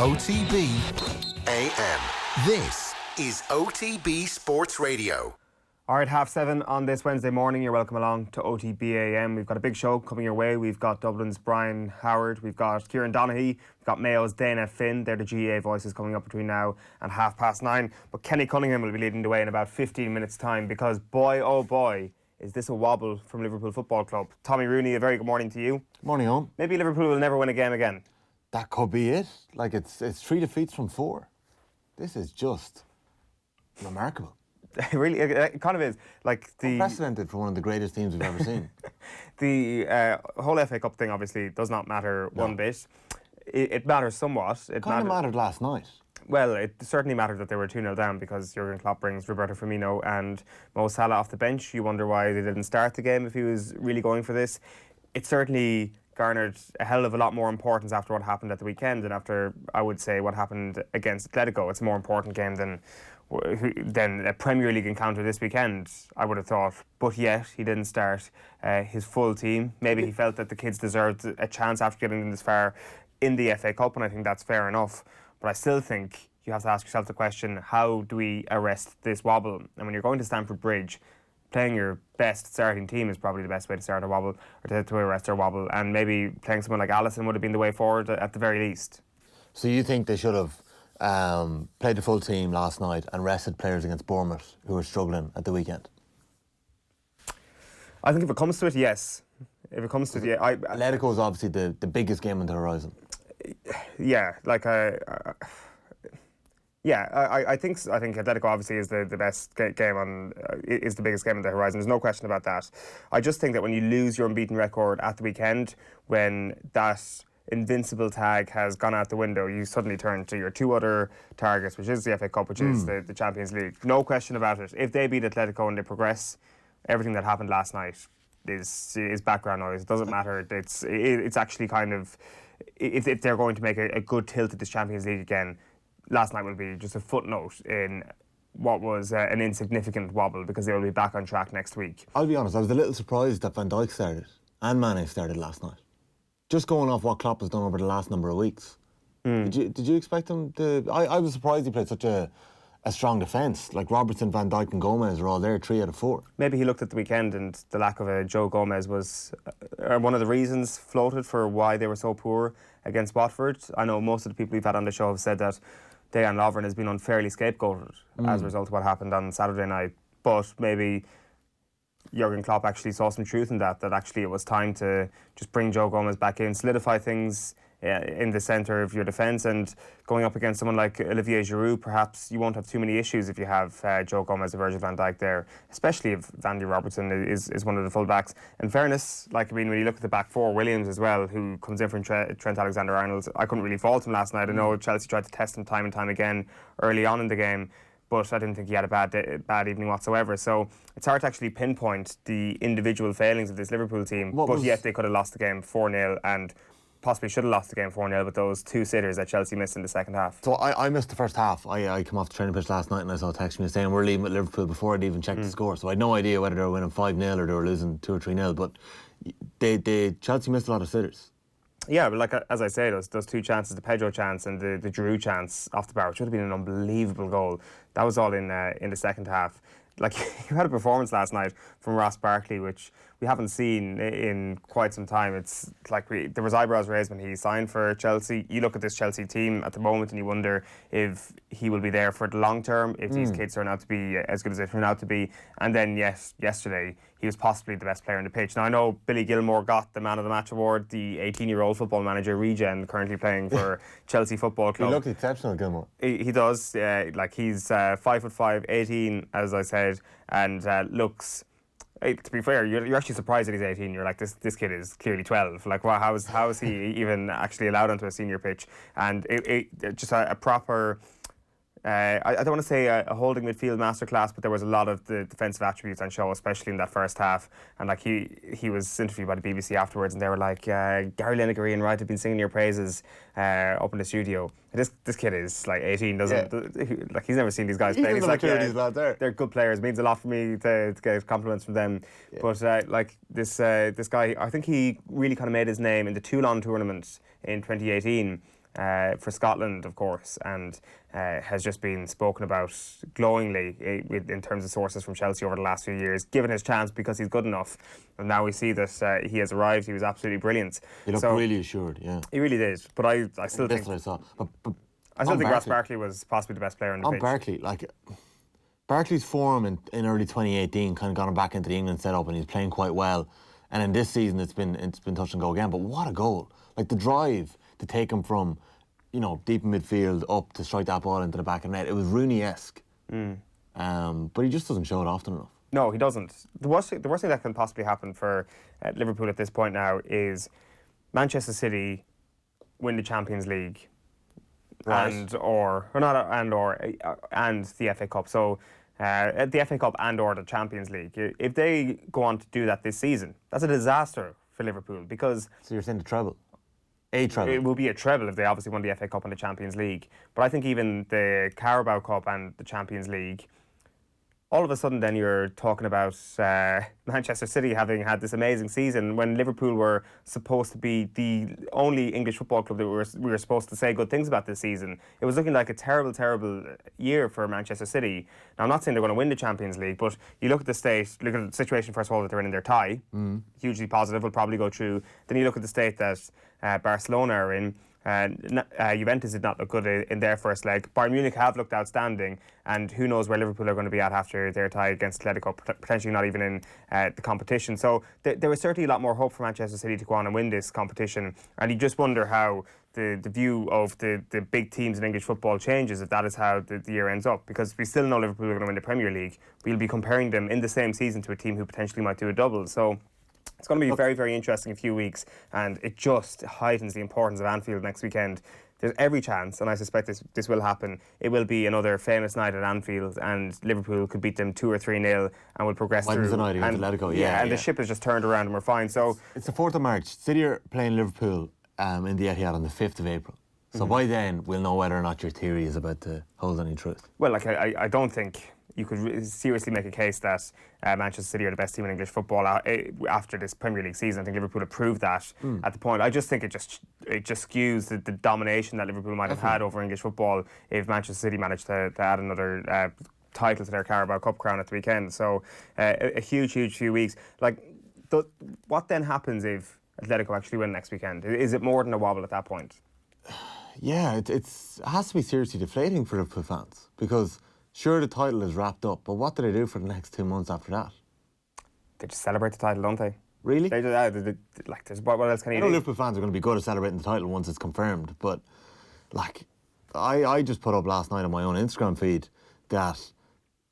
OTB AM. This is OTB Sports Radio. All right, 7:30 on this Wednesday morning. You're welcome along to OTB AM. We've got a big show coming your way. We've got Dublin's Brian Howard. We've got Kieran Donaghy. We've got Mayo's Dayna Finn. They're the GA voices coming up between now and 9:30. But Kenny Cunningham will be leading the way in about 15 minutes' time because, boy, oh boy, is this a wobble from Liverpool Football Club. Tommy Rooney, a very good morning to you. Morning, Eoin. Maybe Liverpool will never win a game again. That could be it. Like, it's 3 defeats from 4. This is just remarkable. Really, it kind of is. Like unprecedented for one of the greatest teams we've ever seen. The whole FA Cup thing obviously does not matter one bit. It matters somewhat. It kind of mattered last night. Well, it certainly mattered that they were 2-0 down because Jurgen Klopp brings Roberto Firmino and Mo Salah off the bench. You wonder why they didn't start the game if he was really going for this. It certainly garnered a hell of a lot more importance after what happened at the weekend and after, I would say, what happened against Atletico. It's a more important game than a Premier League encounter this weekend, I would have thought. But yet, he didn't start his full team. Maybe he felt that the kids deserved a chance after getting them this far in the FA Cup, and I think that's fair enough. But I still think you have to ask yourself the question, how do we arrest this wobble? And when you're going to Stamford Bridge, playing your best starting team is probably the best way to start a wobble, or to arrest a wobble. And maybe playing someone like Alisson would have been the way forward at the very least. So you think they should have played the full team last night and rested players against Bournemouth who were struggling at the weekend? I think if it comes to it, yes. If it comes to it, yeah. Atletico is obviously the biggest game on the horizon. Yeah, like I think Atletico obviously is the best game on is the biggest game on the horizon. There's no question about that. I just think that when you lose your unbeaten record at the weekend, when that invincible tag has gone out the window, you suddenly turn to your two other targets, which is the FA Cup, which is the Champions League. No question about it. If they beat Atletico and they progress, everything that happened last night is background noise. It doesn't matter. It's actually kind of, if they're going to make a good tilt at this Champions League again, last night will be just a footnote in what was an insignificant wobble because they will be back on track next week. I'll be honest, I was a little surprised that Van Dijk started and Mane started last night. Just going off what Klopp has done over the last number of weeks. Did you expect him to... I was surprised he played such a strong defence. Like Robertson, Van Dijk and Gomez are all there, 3 out of 4. Maybe he looked at the weekend and the lack of a Joe Gomez was one of the reasons floated for why they were so poor against Watford. I know most of the people we've had on the show have said that Dejan Lovren has been unfairly scapegoated as a result of what happened on Saturday night. But maybe Jurgen Klopp actually saw some truth in that actually it was time to just bring Joe Gomez back in, solidify things in the centre of your defence, and going up against someone like Olivier Giroud, perhaps you won't have too many issues if you have Joe Gomez and Virgil van Dijk there, especially if Andy Robertson is one of the full-backs. In fairness, when you look at the back four, Williams as well, who comes in from Trent Alexander-Arnold, I couldn't really fault him last night. I know Chelsea tried to test him time and time again early on in the game, but I didn't think he had a bad evening whatsoever. So it's hard to actually pinpoint the individual failings of this Liverpool team, but yet they could have lost the game 4-0 and possibly should have lost the game 4-0 with those 2 sitters that Chelsea missed in the second half. So I missed the first half. I came off the training pitch last night and I saw a text from you saying we're leaving with Liverpool before I'd even checked the score. So I had no idea whether they were winning 5-0 or they were losing 2 or 3-0. But Chelsea missed a lot of sitters. Yeah, but as I say, those 2 chances, the Pedro chance and the Giroud chance off the bar, which would have been an unbelievable goal. That was all in the second half. You had a performance last night from Ross Barkley, which we haven't seen in quite some time. It's like there was eyebrows raised when he signed for Chelsea. You look at this Chelsea team at the moment and you wonder if he will be there for the long term, if these kids turn out to be as good as they turn out to be. And then, yesterday, he was possibly the best player on the pitch. Now, I know Billy Gilmore got the Man of the Match award, the 18-year-old football manager, Regen, currently playing for Chelsea Football Club. He looked exceptional, Gilmore. He does. He's 5'5", 18, as I said, and looks... to be fair, you're actually surprised that he's 18. You're like, this kid is clearly 12. Like, wow, how is he even actually allowed onto a senior pitch? And it just a proper... I don't want to say a holding midfield masterclass, but there was a lot of the defensive attributes on show, especially in that first half. And he was interviewed by the BBC afterwards, and they were like, Gary Lineker, Ian Wright have been singing your praises up in the studio. This kid is 18, he's never seen these guys play. He's they're good players. It means a lot for me to get compliments from them. Yeah. But this guy, I think he really kind of made his name in the Toulon tournament in 2018. for Scotland, of course, and has just been spoken about glowingly in terms of sources from Chelsea over the last few years, given his chance because he's good enough. And now we see that he has arrived. He was absolutely brilliant. He looked really assured, yeah. He really did. But I still think... I saw. But I still think Ross Barkley was possibly the best player on the pitch. Barkley, Barkley's form in early 2018 kind of got him back into the England setup, and he's playing quite well. And in this season, it's been touch and go again. But what a goal! Like the drive to take him from, deep in midfield up to strike that ball into the back of the net. It was Rooney-esque. But he just doesn't show it often enough. No, he doesn't. The worst thing that can possibly happen for Liverpool at this point now is Manchester City win the Champions League. Right. And the FA Cup. So the FA Cup and or the Champions League. If they go on to do that this season, that's a disaster for Liverpool because... So you're saying the treble? A treble? It will be a treble if they obviously won the FA Cup and the Champions League. But I think even the Carabao Cup and the Champions League, all of a sudden then you're talking about Manchester City having had this amazing season when Liverpool were supposed to be the only English football club that we were supposed to say good things about this season. It was looking like a terrible, terrible year for Manchester City. Now, I'm not saying they're going to win the Champions League, but you look at the situation, first of all, that they're in their tie, hugely positive, will probably go through. Then you look at the state that Barcelona are in. Juventus did not look good in their first leg. Bayern Munich have looked outstanding, and who knows where Liverpool are going to be at after their tie against Atletico, potentially not even in the competition. So there was certainly a lot more hope for Manchester City to go on and win this competition, and you just wonder how the view of the big teams in English football changes if that is how the year ends up, because we still know Liverpool are going to win the Premier League. We'll be comparing them in the same season to a team who potentially might do a double. So it's going to be very, very interesting few weeks, and it just heightens the importance of Anfield next weekend. There's every chance, and I suspect this will happen. It will be another famous night at Anfield, and Liverpool could beat them 2 or 3-0 and will progress through. Wednesday night against Atletico, and the ship has just turned around and we're fine. So it's the 4th of March. City are playing Liverpool in the Etihad on the 5th of April. So by then, we'll know whether or not your theory is about to hold any truth. Well, I don't think you could seriously make a case that Manchester City are the best team in English football after this Premier League season. I think Liverpool have proved that at the point. I just think it just skews the domination that Liverpool might have had over English football if Manchester City managed to add another title to their Carabao Cup crown at the weekend. So a huge, huge few weeks. What then happens if Atletico actually win next weekend? Is it more than a wobble at that point? Yeah, it has to be seriously deflating for Liverpool fans, because sure, the title is wrapped up, but what do they do for the next 2 months after that? They just celebrate the title, don't they? Really? They do. What else can you do? I know Liverpool fans are going to be good at celebrating the title once it's confirmed, but I just put up last night on my own Instagram feed that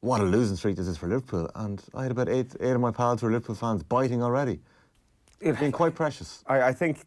what a losing streak this is for Liverpool, and I had about eight of my pals who are Liverpool fans biting already. It's been quite precious. I think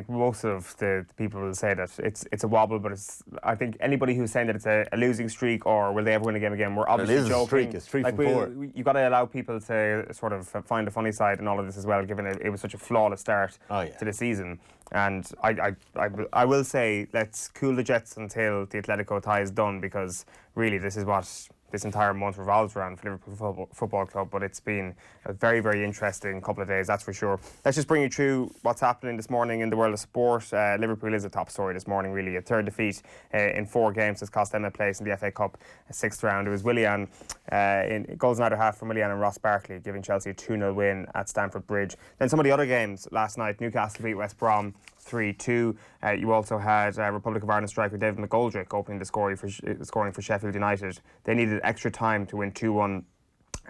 most of the people will say that it's a wobble, but I think anybody who's saying that it's a losing streak or will they ever win a game again, we're obviously joking. It's 3 from 4. You've got to allow people to sort of find the funny side in all of this as well, given it was such a flawless start to the season. And I will say, let's cool the jets until the Atletico tie is done, because really this is what this entire month revolves around for Liverpool Football Club. But it's been a very, very interesting couple of days, that's for sure. Let's just bring you through what's happening this morning in the world of sport. Liverpool is a top story this morning, really. A third defeat in 4 games has cost them a place in the FA Cup 6th round. It was Willian, in goals in either half from Willian and Ross Barkley, giving Chelsea a 2-0 win at Stamford Bridge. Then some of the other games last night: Newcastle beat West Brom 3-2. You also had Republic of Ireland striker David McGoldrick opening the scoring for Sheffield United. They needed extra time to win 2-1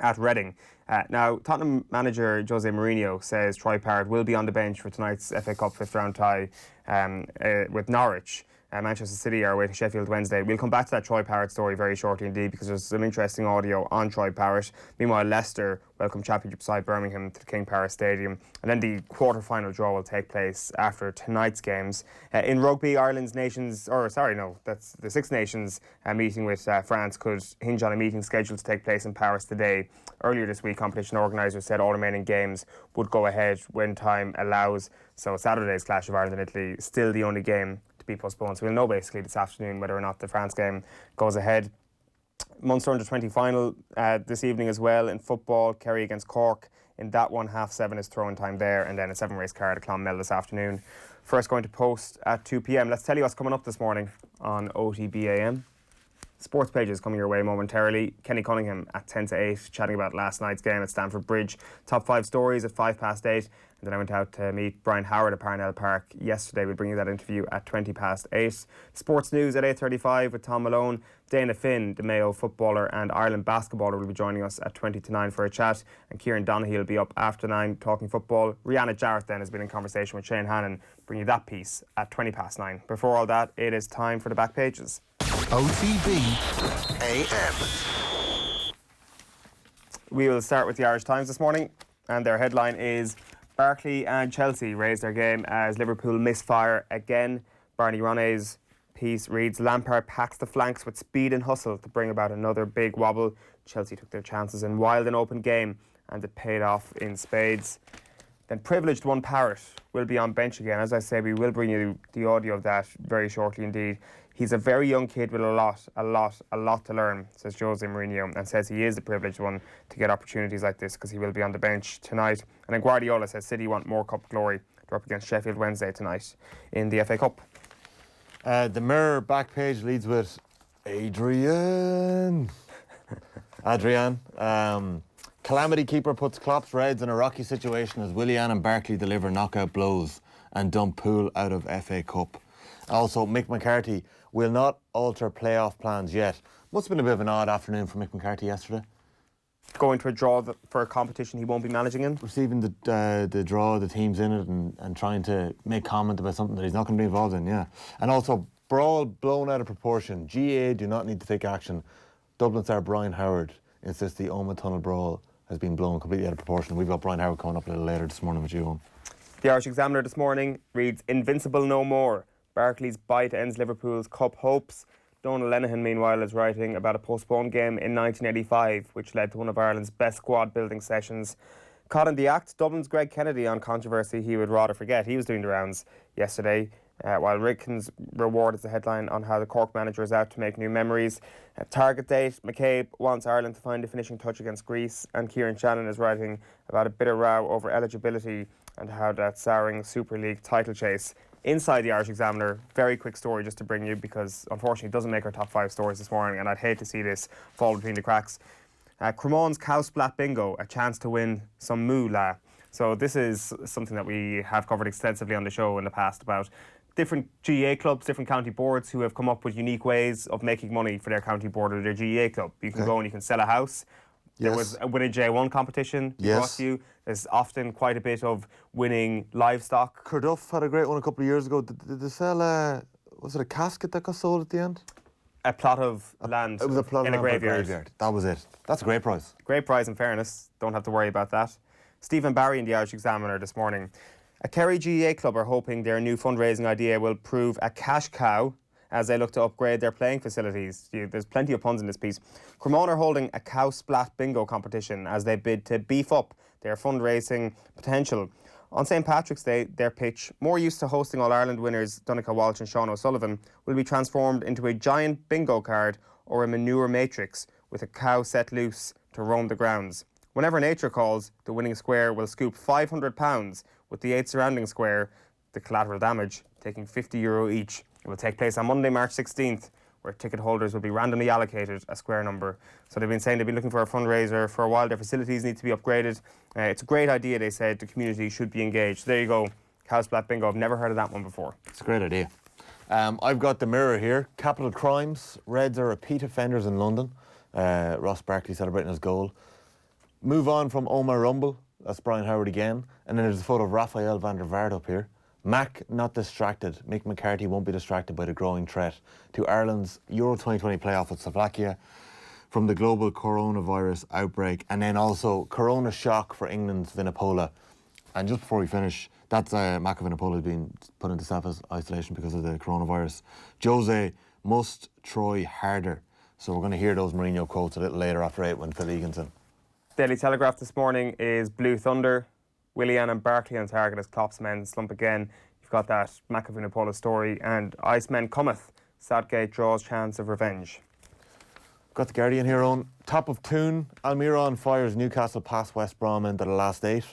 at Reading. Now, Tottenham manager Jose Mourinho says Troy Parrott will be on the bench for tonight's FA Cup 5th round tie with Norwich. Manchester City are awaiting Sheffield Wednesday. We'll come back to that Troy Parrott story very shortly indeed, because there's some interesting audio on Troy Parrott. Meanwhile, Leicester welcome Championship side Birmingham to the King Power Stadium, and then the quarter-final draw will take place after tonight's games. In rugby, Ireland's that's the Six Nations meeting with France could hinge on a meeting scheduled to take place in Paris today. Earlier this week, competition organisers said all remaining games would go ahead when time allows. So Saturday's clash of Ireland and Italy still the only game to be postponed. So we'll know basically this afternoon whether or not the France game goes ahead. Munster Under-20 final this evening as well in football. Kerry against Cork. In that one, 7:30 is throwing time there, and then a 7-race card at Clonmel this afternoon. First going to post at 2 p.m. Let's tell you what's coming up this morning on OTBAM. Sports pages coming your way momentarily. Kenny Cunningham at 10 to 8, chatting about last night's game at Stamford Bridge. Top 5 stories at 8:05. And then I went out to meet Brian Howard at Parnell Park yesterday. We'll bring you that interview at 8:20. Sports news at 8:35 with Tom Malone. Dayna Finn, the Mayo footballer and Ireland basketballer, will be joining us at 20 to 9 for a chat. And Kieran Donaghy will be up after 9 talking football. Rihanna Jarrett then has been in conversation with Sheahan. Bring you that piece at 9:20. Before all that, it is time for the back pages. OTB AM. We will start with the Irish Times this morning, and their headline is Barkley and Chelsea raise their game as Liverpool misfire again. Barney Ronay's piece reads, Lampard packs the flanks with speed and hustle to bring about another big wobble. Chelsea took their chances in wild and open game, and it paid off in spades. Then privileged one Parrott will be on bench again. As I say, we will bring you the audio of that very shortly indeed. He's a very young kid with a lot to learn, says Jose Mourinho, and says he is the privileged one to get opportunities like this because he will be on the bench tonight. And then Guardiola says City want more cup glory. They're up against Sheffield Wednesday tonight in the FA Cup. The Mirror back page leads with Adrian. Calamity keeper puts Klopp's Reds in a rocky situation as Willian and Barkley deliver knockout blows and dump Poole out of FA Cup. Also, Mick McCarthy will not alter playoff plans yet. Must have been a bit of an odd afternoon for Mick McCarthy yesterday. Going to a draw for a competition he won't be managing in? Receiving the draw, the teams in it, and trying to make comment about something that he's not going to be involved in, yeah. And also, brawl blown out of proportion. GA do not need to take action. Dublin star Brian Howard insists the Omagh Tunnel brawl has been blown completely out of proportion. We've got Brian Howard coming up a little later this morning with you, Eoin. The Irish Examiner this morning reads, Invincible no more. Barkley's bite ends Liverpool's cup hopes. Donal Lenihan, meanwhile, is writing about a postponed game in 1985, which led to one of Ireland's best squad-building sessions. Caught in the act, Dublin's Greg Kennedy on controversy he would rather forget. He was doing the rounds yesterday, while Rickens' reward is the headline on how the Cork manager is out to make new memories. Target date, McCabe wants Ireland to find a finishing touch against Greece, and Kieran Shannon is writing about a bitter row over eligibility and how that souring Super League title chase. Inside the Irish Examiner, very quick story just to bring you because unfortunately it doesn't make our top 5 stories this morning and I'd hate to see this fall between the cracks. Cromone's Cow Splat Bingo, a chance to win some moolah. So this is something that we have covered extensively on the show in the past about different GAA clubs, different county boards who have come up with unique ways of making money for their county board or their GAA club. You can go and you can sell a house. There was a winning J1 competition brought to you. There's often quite a bit of winning livestock. Carduff had a great one a couple of years ago. Did they sell, was it a casket that got sold at the end? A plot of land It was a plot in of a land graveyard. That was it. That's a great prize. Great prize in fairness. Don't have to worry about that. Stephen Barry in the Irish Examiner this morning. A Kerry GAA club are hoping their new fundraising idea will prove a cash cow as they look to upgrade their playing facilities. There's plenty of puns in this piece. Cremone are holding a Cow Splat Bingo competition as they bid to beef up their fundraising potential. On St Patrick's Day, their pitch, more used to hosting All-Ireland winners Donncha Walsh and Sean O'Sullivan, will be transformed into a giant bingo card or a manure matrix with a cow set loose to roam the grounds. Whenever nature calls, the winning square will scoop £500, with the 8 surrounding square, the collateral damage, taking €50 each. It will take place on Monday, March 16th, where ticket holders will be randomly allocated a square number. So they've been saying they've been looking for a fundraiser for a while. Their facilities need to be upgraded. It's a great idea, they said. The community should be engaged. There you go. Cow Splat Bingo. I've never heard of that one before. It's a great idea. I've got the Mirror here. Capital crimes. Reds are repeat offenders in London. Ross Barkley celebrating his goal. Move on from Omagh Rumble. That's Brian Howard again. And then there's a photo of Raphael van der Vaart up here. Mac not distracted. Mick McCarthy won't be distracted by the growing threat to Ireland's Euro 2020 playoff with Slovakia from the global coronavirus outbreak, and then also corona shock for England's Vinopola. And just before we finish, that's Mac Vinopola has been put into self-isolation because of the coronavirus. Jose must try harder. So we're going to hear those Mourinho quotes a little later after 8 when Phil Egan's in. Daily Telegraph this morning is Blue Thunder. Willian and Barkley on target as Klopp's men slump again. You've got that McAvinapola story. And Icemen cometh. Southgate draws chance of revenge. Got the Guardian here on. Top of tune. Almiron fires Newcastle past West Brom into the last 8.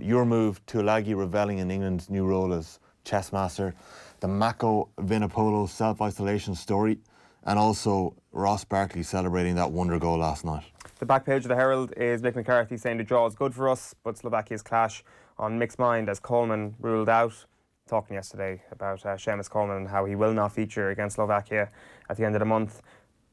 Your move to Tulagi reveling in England's new role as chess master, the Mako Vinopolo self-isolation story, and also Ross Barkley celebrating that wonder goal last night. The back page of the Herald is Mick McCarthy saying the draw is good for us, but Slovakia's clash on Mick's mind as Coleman ruled out. Talking yesterday about Seamus Coleman and how he will not feature against Slovakia at the end of the month.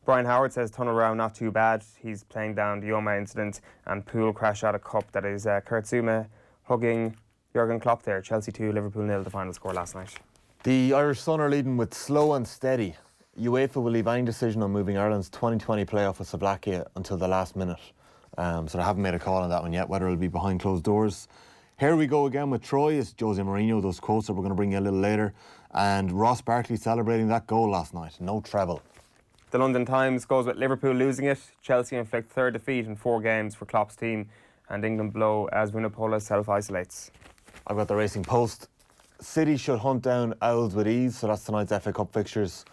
Brian Howard says tunnel round not too bad. He's playing down the Yoma incident and pool crash out of cup. That is Kurt Zouma hugging Jurgen Klopp there. Chelsea 2, Liverpool 0, the final score last night. The Irish Sun are leading with slow and steady. UEFA will leave any decision on moving Ireland's 2020 playoff with Slovakia until the last minute. So they haven't made a call on that one yet, whether it'll be behind closed doors. Here we go again with Troy. It's Jose Mourinho, those quotes that we're going to bring you a little later. And Ross Barkley celebrating that goal last night. No treble. The London Times goes with Liverpool losing it. Chelsea inflict third defeat in 4 games for Klopp's team. And England blow as Vunipola self-isolates. I've got the Racing Post. City should hunt down Owls with ease. So that's tonight's FA Cup fixtures.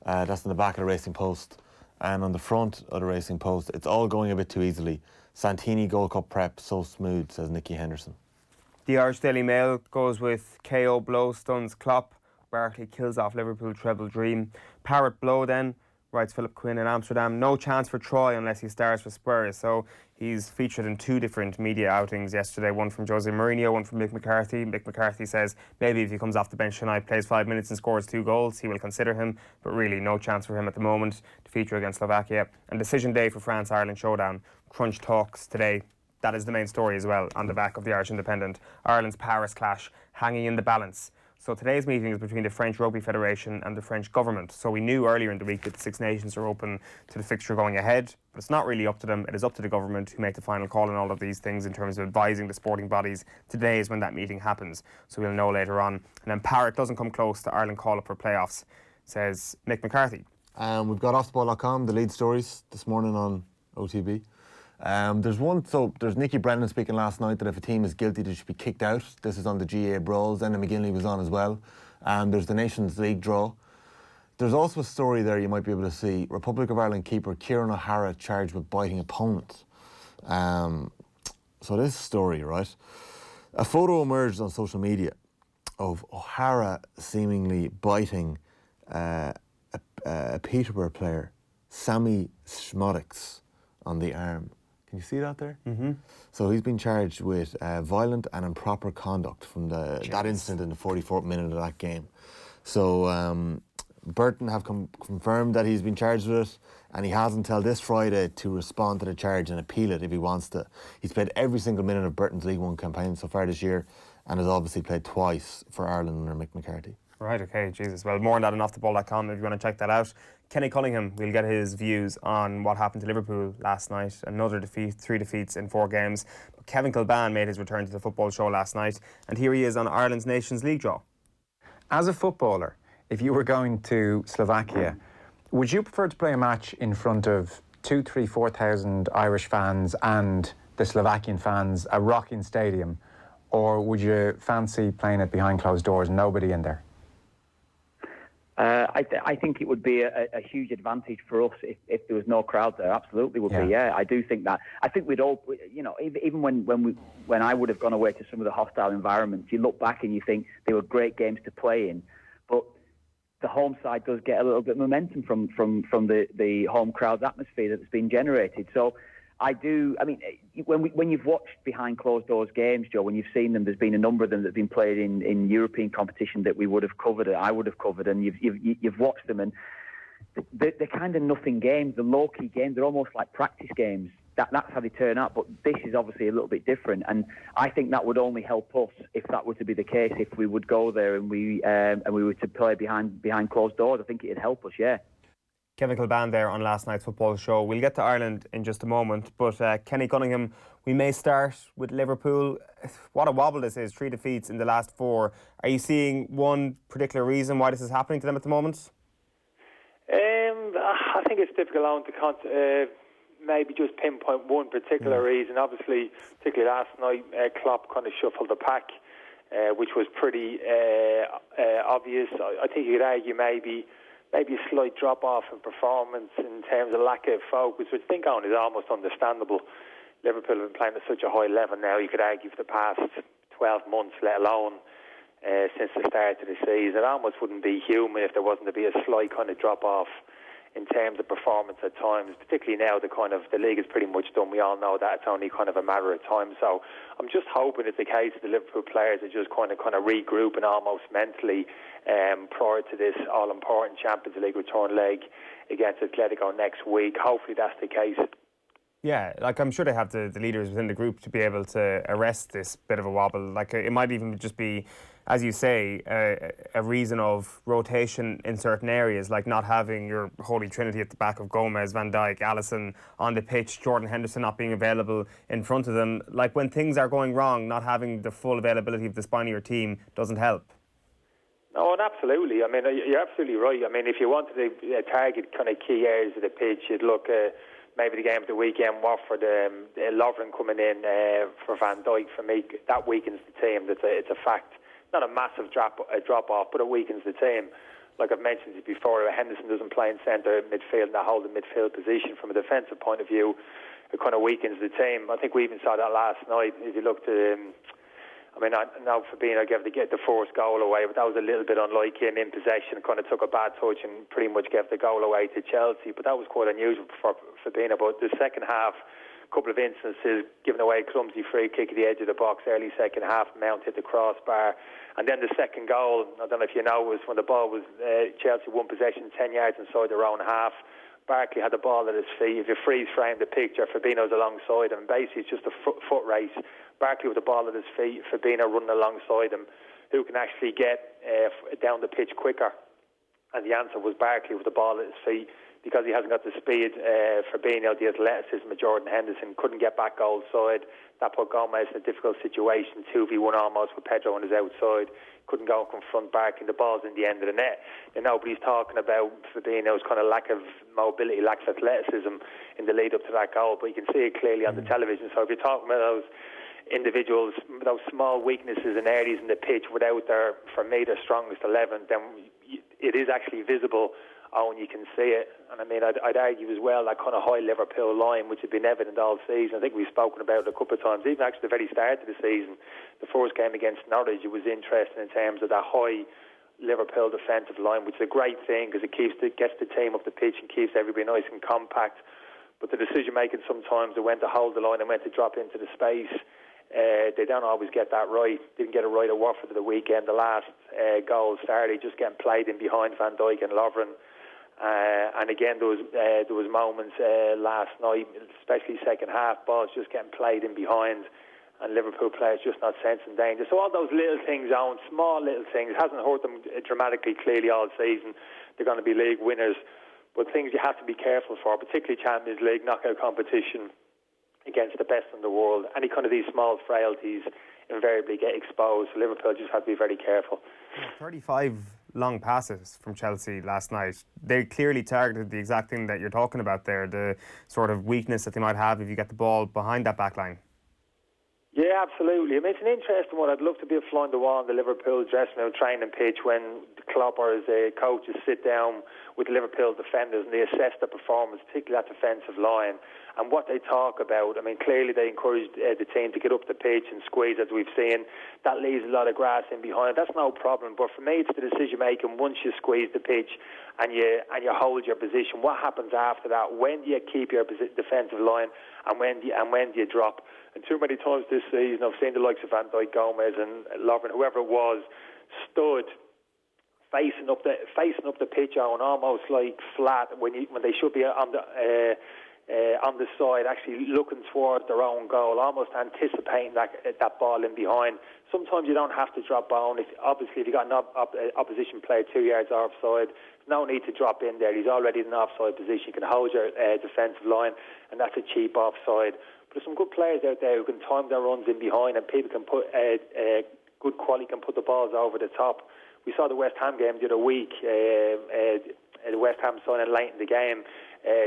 That's in the back of the Racing Post. And on the front of the Racing Post, it's all going a bit too easily. Santini Gold Cup prep so smooth, says Nicky Henderson. The Irish Daily Mail goes with KO blow stuns Klopp. Barkley kills off Liverpool treble dream. Parrot blow then, writes Philip Quinn in Amsterdam. No chance for Troy unless he starts for Spurs. So he's featured in 2 different media outings yesterday. One from Jose Mourinho, one from Mick McCarthy. Mick McCarthy says maybe if he comes off the bench tonight, plays 5 minutes and scores 2 goals, he will consider him. But really no chance for him at the moment to feature against Slovakia. And decision day for France-Ireland showdown. Crunch talks today. That is the main story as well on the back of the Irish Independent. Ireland's Paris clash hanging in the balance. So today's meeting is between the French Rugby Federation and the French government. So we knew earlier in the week that the Six Nations are open to the fixture going ahead, but it's not really up to them. It is up to the government who make the final call on all of these things in terms of advising the sporting bodies. Today is when that meeting happens, so we'll know later on. And then Parrot doesn't come close to Ireland call-up for playoffs, says Mick McCarthy. We've got offtheball.com, the lead stories this morning on OTB. There's Nicky Brennan speaking last night that if a team is guilty, they should be kicked out. This is on the GA Brawls. Enda McGinley was on as well. There's the Nations League draw. There's also a story there you might be able to see. Republic of Ireland keeper Kieran O'Hara charged with biting opponents. So this story, right? A photo emerged on social media of O'Hara seemingly biting a Peterborough player, Sammy Schmodics, on the arm. Can you see that there? Mm-hmm. So he's been charged with violent and improper conduct from that incident in the 44th minute of that game. So Burton have confirmed that he's been charged with it, and he has until this Friday to respond to the charge and appeal it if he wants to. He's played every single minute of Burton's League One campaign so far this year, and has obviously played twice for Ireland under Mick McCarthy. Right, okay, Jesus. Well, more on that on offtheball.com if you want to check that out. Kenny Cunningham, we'll get his views on what happened to Liverpool last night. Another defeat, 3 defeats in 4 games. But Kevin Kilbane made his return to the football show last night, and here he is on Ireland's Nations League draw. As a footballer, if you were going to Slovakia, would you prefer to play a match in front of 2,000, 3,000, 4,000 Irish fans and the Slovakian fans, a rocking stadium, or would you fancy playing it behind closed doors, nobody in there? I think it would be a huge advantage for us if there was no crowd there. Absolutely would be. Yeah, I do think that. I think we'd all, even when I would have gone away to some of the hostile environments, you look back and you think they were great games to play in, but the home side does get a little bit of momentum from the home crowd's atmosphere that's been generated. So I do. I mean, when you've watched behind closed doors games, Joe, when you've seen them, there's been a number of them that have been played in European competition that we would have covered, I would have covered, and you've watched them, and they're kind of nothing games, the low key games. They're almost like practice games. That's how they turn out. But this is obviously a little bit different, and I think that would only help us if that were to be the case. If we would go there and we were to play behind closed doors, I think it'd help us. Yeah. Kevin Kilbane there on last night's football show. We'll get to Ireland in just a moment, but Kenny Cunningham, we may start with Liverpool. What a wobble this is, 3 defeats in the last 4. Are you seeing one particular reason why this is happening to them at the moment? I think it's difficult to maybe just pinpoint one particular reason. Obviously, particularly last night, Klopp kind of shuffled the pack, which was pretty obvious. I think you could argue maybe a slight drop-off in performance in terms of lack of focus, which I think is almost understandable. Liverpool have been playing at such a high level now, you could argue, for the past 12 months, let alone since the start of the season. It almost wouldn't be human if there wasn't to be a slight kind of drop-off in terms of performance at times, particularly now the league is pretty much done. We all know that it's only kind of a matter of time. So I'm just hoping it's the case of the Liverpool players are just kind of regrouping almost mentally prior to this all-important Champions League return leg against Atletico next week. Hopefully that's the case. Yeah, like I'm sure they have the leaders within the group to be able to arrest this bit of a wobble. Like it might even just be, as you say, a reason of rotation in certain areas, like not having your holy trinity at the back of Gomez, Van Dijk, Alisson on the pitch, Jordan Henderson not being available in front of them. Like when things are going wrong, not having the full availability of the spine of your team doesn't help. No, and absolutely. I mean, you're absolutely right. I mean, if you wanted to target kind of key areas of the pitch, you'd look maybe the game of the weekend, Watford, Lovren coming in for Van Dijk. For me, that weakens the team. It's a fact. Not a massive drop-off, but it weakens the team. Like I've mentioned it before, Henderson doesn't play in centre midfield and hold the midfield position. From a defensive point of view, it kind of weakens the team. I think we even saw that last night. If you looked at I mean, now Fabinho gave the first goal away, but that was a little bit unlike him in possession. Kind of took a bad touch and pretty much gave the goal away to Chelsea. But that was quite unusual for Fabinho. But the second half, a couple of instances, giving away a clumsy free kick at the edge of the box, early second half, Mount hit the crossbar. And then the second goal, I don't know if you know, was when the ball was Chelsea won possession 10 yards inside their own half. Barkley had the ball at his feet. If you freeze frame the picture, Fabinho's alongside him. Basically, it's just a foot race. Barkley with the ball at his feet, Fabinho running alongside him. Who can actually get down the pitch quicker? And the answer was Barkley with the ball at his feet, because he hasn't got the speed. Fabinho, the athleticism of Jordan Henderson, couldn't get back goal side. That put Gomez in a difficult situation. 2v1 almost with Pedro on his outside. Couldn't go and confront Barkley. The ball's in the end of the net. And nobody's talking about Fabinho's kind of lack of mobility, lack of athleticism in the lead up to that goal. But you can see it clearly on the television. So if you're talking about those individuals, those small weaknesses and areas in the pitch without for me, their strongest 11, then it is actually visible. And you can see it. And I mean, I'd argue as well that kind of high Liverpool line, which had been evident all season. I think we've spoken about it a couple of times. Even actually the very start of the season, the first game against Norwich, it was interesting in terms of that high Liverpool defensive line, which is a great thing because it gets the team up the pitch and keeps everybody nice and compact. But the decision making sometimes, they went to hold the line and went to drop into the space. They don't always get that right. Didn't get it right at Watford at the weekend. The last goal started just getting played in behind Van Dijk and Lovren. And again, there was moments last night, especially second half, balls just getting played in behind, and Liverpool players just not sensing danger. So all those little things, small little things, hasn't hurt them dramatically. Clearly, all season they're going to be league winners, but things you have to be careful for, particularly Champions League knockout competition against the best in the world. Any kind of these small frailties invariably get exposed. So Liverpool just have to be very careful. 35 long passes from Chelsea last night. They clearly targeted the exact thing that you're talking about there, the sort of weakness that they might have if you get the ball behind that back line. Yeah, absolutely. I mean, it's an interesting one. I'd love to be a fly on the wall in the Liverpool dressing room training pitch when the Klopp or his coaches sit down with Liverpool defenders and they assess the performance, particularly that defensive line, and what they talk about. I mean, clearly they encouraged the team to get up the pitch and squeeze, as we've seen. That leaves a lot of grass in behind. That's no problem. But for me, it's the decision making once you squeeze the pitch and you hold your position. What happens after that? When do you keep your defensive line, and when do you drop? And too many times this season, I've seen the likes of Van Dijk, Gomez, and Lovren, whoever it was, stood facing up the pitch on almost like flat when they should be on the side, actually looking towards their own goal, almost anticipating that ball in behind. Sometimes you don't have to drop down. If you got an opposition player 2 yards offside, no need to drop in there. He's already in an offside position. You can hold your defensive line, and that's a cheap offside. But there's some good players out there who can time their runs in behind, and people can put good quality, can put the balls over the top. We saw the West Ham game the other week. The West Ham signing late in the game.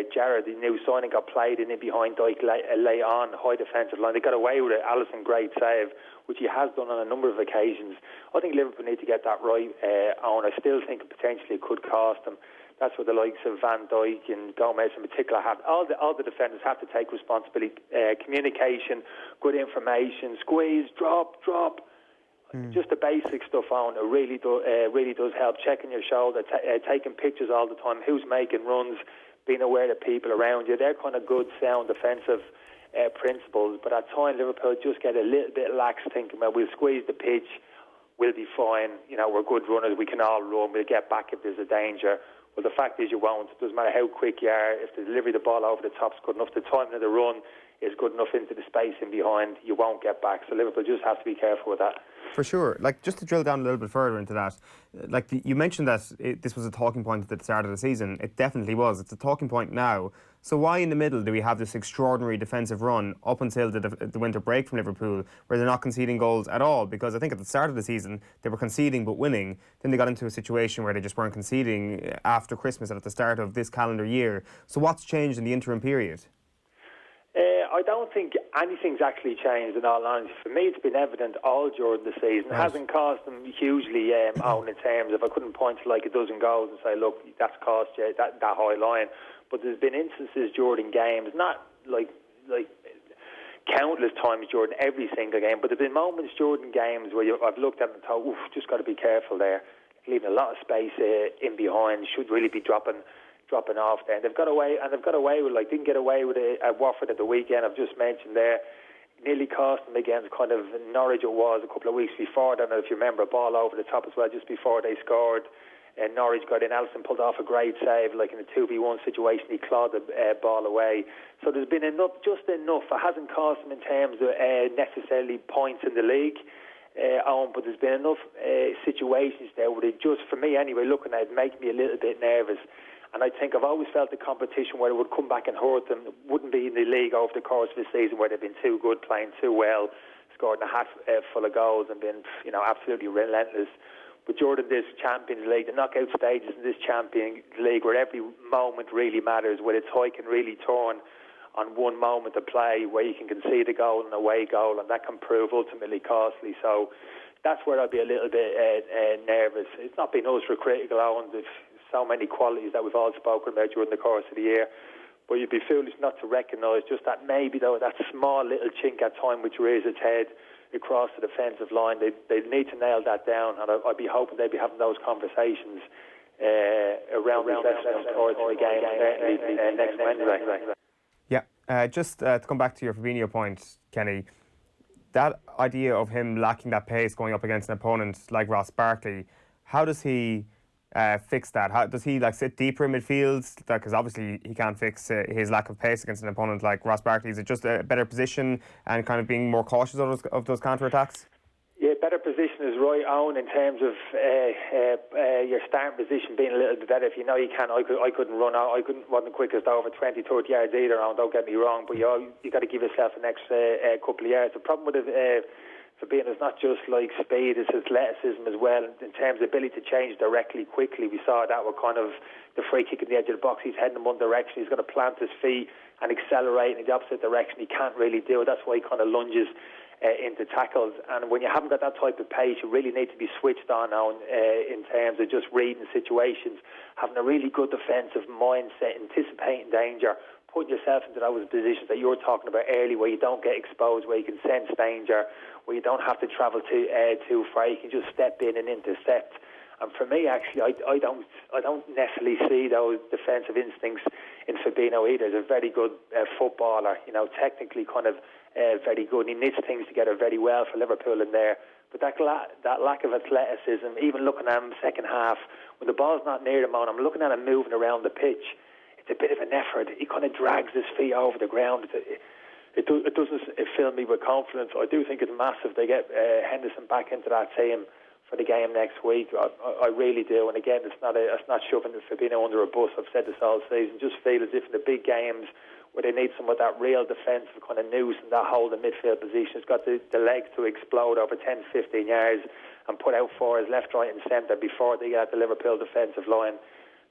Jared, the new signing, got played in behind Dijk late on, high defensive line. They got away with it. Alisson, great save, which he has done on a number of occasions. I think Liverpool need to get that right. I still think potentially it could cost them. That's what the likes of Van Dijk and Gomez in particular have. All the defenders have to take responsibility. Communication, good information, squeeze, drop. just the basic stuff on, it really does help. Checking your shoulder, taking pictures all the time, who's making runs, being aware of people around you. They're kind of good, sound defensive principles. But at times, Liverpool just get a little bit lax, thinking, well, we'll squeeze the pitch, we'll be fine. You know, we're good runners, we can all run, we'll get back if there's a danger. Well, the fact is you won't. It doesn't matter how quick you are. If the delivery of the ball over the top's good enough, the timing of the run is good enough into the space in behind, you won't get back. So Liverpool just have to be careful with that. For sure. Like, just to drill down a little bit further into that, like you mentioned that this was a talking point at the start of the season. It definitely was. It's a talking point now. So why in the middle do we have this extraordinary defensive run up until the winter break from Liverpool, where they're not conceding goals at all? Because I think at the start of the season they were conceding but winning. Then they got into a situation where they just weren't conceding after Christmas and at the start of this calendar year. So what's changed in the interim period? I don't think anything's actually changed, in all honesty. For me, it's been evident all during the season. It hasn't cost them hugely on in terms of, I couldn't point to like a dozen goals and say, look, that's cost you that high line. But there's been instances during games, not like countless times during every single game, but there's been moments during games where I've looked at them and thought, oof, just got to be careful there. Leaving a lot of space in behind, should really be dropping off there. And they've got away with, like, didn't get away with it at Watford at the weekend, I've just mentioned there. Nearly cost them against kind of Norwich it was a couple of weeks before. I don't know if you remember, a ball over the top as well just before they scored. And Norwich got in. Alisson pulled off a great save, like in a 2v1 situation. He clawed the ball away. So there's been just enough. It hasn't cost them in terms of necessarily points in the league, but there's been enough situations there where they just, for me anyway, looking at it, make me a little bit nervous. And I think I've always felt the competition where it would come back and hurt them wouldn't be in the league over the course of the season, where they've been too good, playing too well, scored a hat full of goals and been, absolutely relentless. But during this Champions League, the knockout stages in this Champions League, where every moment really matters, where the tie can really turn on one moment of play, where you can concede a goal and away goal, and that can prove ultimately costly. So that's where I'd be a little bit nervous. It's not been ultra-critical, Eoin. There's so many qualities that we've all spoken about during the course of the year. But you'd be foolish not to recognise just that maybe, though, that small little chink at time which rears its head across the defensive line. They need to nail that down, and I'd be hoping they'd be having those conversations around the game, certainly next Wednesday. Yeah, just to come back to your Fabinho point, Kenny, that idea of him lacking that pace going up against an opponent like Ross Barkley, how does he fix that? How does he sit deeper in midfield? Because obviously he can't fix his lack of pace against an opponent like Ross Barkley. Is it just a better position and kind of being more cautious of those counter-attacks? Yeah, better position is right, Eoin, in terms of your starting position being a little bit better. If you know you can, I couldn't run out. Wasn't the quickest over 20, 30 yards either, Eoin, don't get me wrong, but you got to give yourself an extra couple of yards. The problem with it, Fabinho, it's not just like speed, it's athleticism as well. In terms of ability to change directly, quickly, we saw that with kind of the free kick in the edge of the box. He's heading in one direction, he's going to plant his feet and accelerate in the opposite direction. He can't really do it. That's why he kind of lunges into tackles. And when you haven't got that type of pace, you really need to be switched on now in terms of just reading situations, having a really good defensive mindset, anticipating danger, putting yourself into those positions that you were talking about earlier, where you don't get exposed, where you can sense danger, where you don't have to travel too far. You can just step in and intercept. And for me, actually, I don't necessarily see those defensive instincts in Fabinho either. He's a very good footballer, technically kind of very good. He knits things together very well for Liverpool in there. But that lack of athleticism, even looking at him second half, when the ball's not near him, I'm looking at him moving around the pitch. It's a bit of an effort. He kind of drags his feet over the ground. It doesn't fill me with confidence. I do think it's massive they get Henderson back into that team for the game next week. I really do. And again, it's not shoving Fabinho under a bus. I've said this all season. Just feel as if in the big games where they need some of that real defensive kind of nous and that hold in midfield position, it's got the legs to explode over 10, 15 yards and put out forwards left, right and centre before they get at the Liverpool defensive line.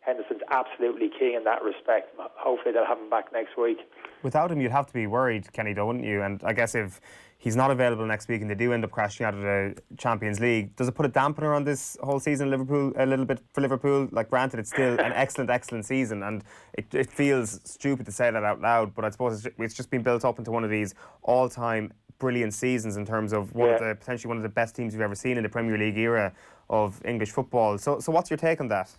Henderson's absolutely key in that respect. Hopefully they'll have him back next week. Without him, you'd have to be worried, Kenny, though, wouldn't you? And I guess if he's not available next week and they do end up crashing out of the Champions League, does it put a dampener on this whole season, Liverpool, a little bit for Liverpool? Like, granted, it's still an excellent season, and it feels stupid to say that out loud, but I suppose it's just been built up into one of these all-time brilliant seasons in terms of potentially one of the best teams we've ever seen in the Premier League era of English football. So what's your take on that?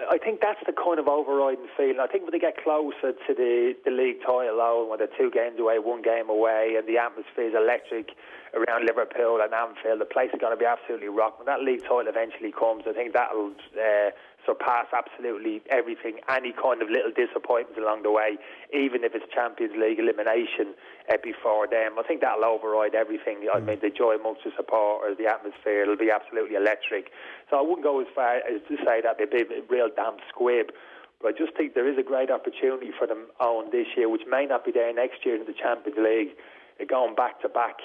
I think that's the kind of overriding feeling. I think when they get closer to the league title, when they're 2 games away, 1 game away, and the atmosphere is electric around Liverpool and Anfield, the place is going to be absolutely rocked. When that league title eventually comes, I think that'll surpass absolutely everything, any kind of little disappointments along the way, even if it's Champions League elimination before them. I think that'll override everything. I mean, the joy amongst the supporters, the atmosphere, it'll be absolutely electric. So I wouldn't go as far as to say that they'd be a real damn squib, but I just think there is a great opportunity for them on this year, which may not be there next year in the Champions League. They're going back-to-back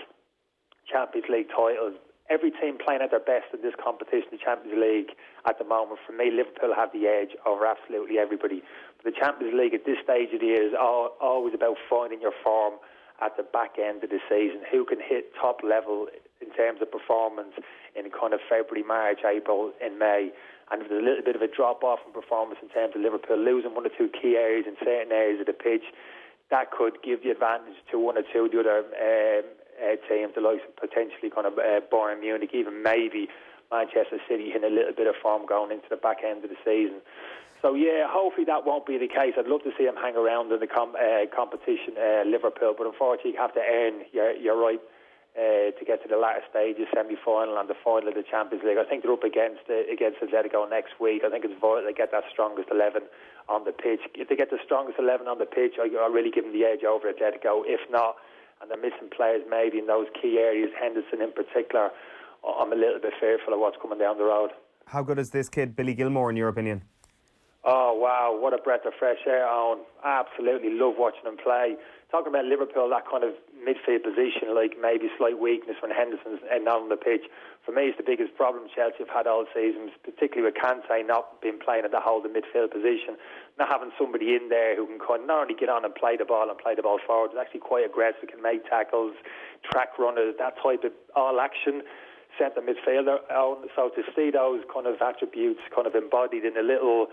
Champions League titles. Every team playing at their best in this competition, the Champions League, at the moment, for me, Liverpool have the edge over absolutely everybody. But the Champions League at this stage of the year is always about finding your form at the back end of the season. Who can hit top level in terms of performance in kind of February, March, April, and May. And if there's a little bit of a drop-off in performance in terms of Liverpool losing 1 or 2 key areas in certain areas of the pitch, that could give the advantage to 1 or 2 of the other teams, the likes of potentially kind of Bayern Munich, even maybe Manchester City in a little bit of form going into the back end of the season. So yeah, hopefully that won't be the case. I'd love to see them hang around in the competition, Liverpool, but unfortunately you have to earn your right to get to the latter stages, semi-final and the final of the Champions League. I think they're up against Atletico next week. I think it's vital they get that strongest 11 on the pitch. If they get the strongest 11 on the pitch, I really give them the edge over Atletico. If not, and they're missing players maybe in those key areas, Henderson in particular, I'm a little bit fearful of what's coming down the road. How good is this kid, Billy Gilmore, in your opinion? Oh, wow, what a breath of fresh air, Eoin. Absolutely love watching him play. Talking about Liverpool, that kind of midfield position, like maybe slight weakness when Henderson's not on the pitch. For me, it's the biggest problem Chelsea have had all season, particularly with Kante not being playing at the whole of the midfield position, not having somebody in there who can kind of not only get on and play the ball forward, but actually quite aggressive, can make tackles, track runners, that type of all-action centre midfielder. So to see those kind of attributes kind of embodied in a little,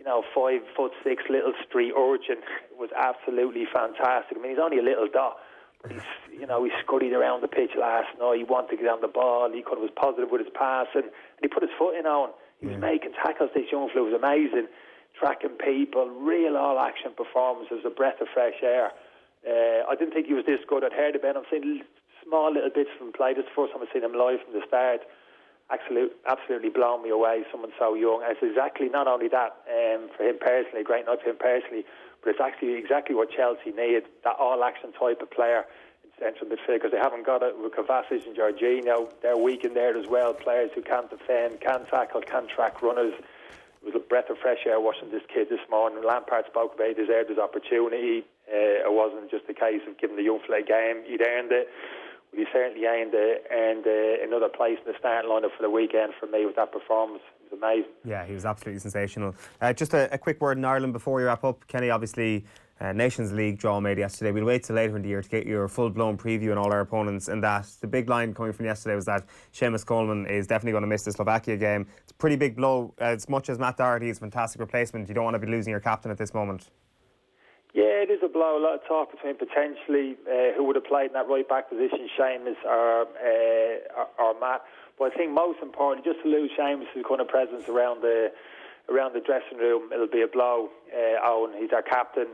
5'6" little street urchin was absolutely fantastic. I mean, he's only a little dot, but he scurried around the pitch last night. He wanted to get on the ball. He was positive with his passing, and he put his foot in on. He was making tackles. This young fella was amazing, tracking people, real all-action performance. It was a breath of fresh air. I didn't think he was this good. I'd heard about him. I've seen small little bits from him play. This is the first time I've seen him live from the start. Absolutely blown me away, someone so young. And it's exactly, not only that, for him personally, a great night for him personally, but it's actually exactly what Chelsea need, that all-action type of player in central midfield, because they haven't got it with Kovacic and Jorginho. They're weak in there as well, players who can't defend, can't tackle, can't track runners. It was a breath of fresh air watching this kid this morning. Lampard spoke about he deserved his opportunity. It wasn't just a case of giving the young fella a game. He'd earned it. Well, he certainly earned another place in the starting lineup for the weekend for me with that performance. It was amazing. Yeah, he was absolutely sensational. Just a quick word in Ireland before we wrap up. Kenny, obviously, Nations League draw made yesterday. We'll wait till later in the year to get your full-blown preview on all our opponents. And that the big line coming from yesterday was that Seamus Coleman is definitely going to miss the Slovakia game. It's a pretty big blow. As much as Matt Doherty is a fantastic replacement, you don't want to be losing your captain at this moment. Yeah, it is a blow. A lot of talk between potentially who would have played in that right back position, Seamus or Matt. But I think most importantly, just to lose Seamus' kind of presence around the dressing room, it'll be a blow. Owen, he's our captain,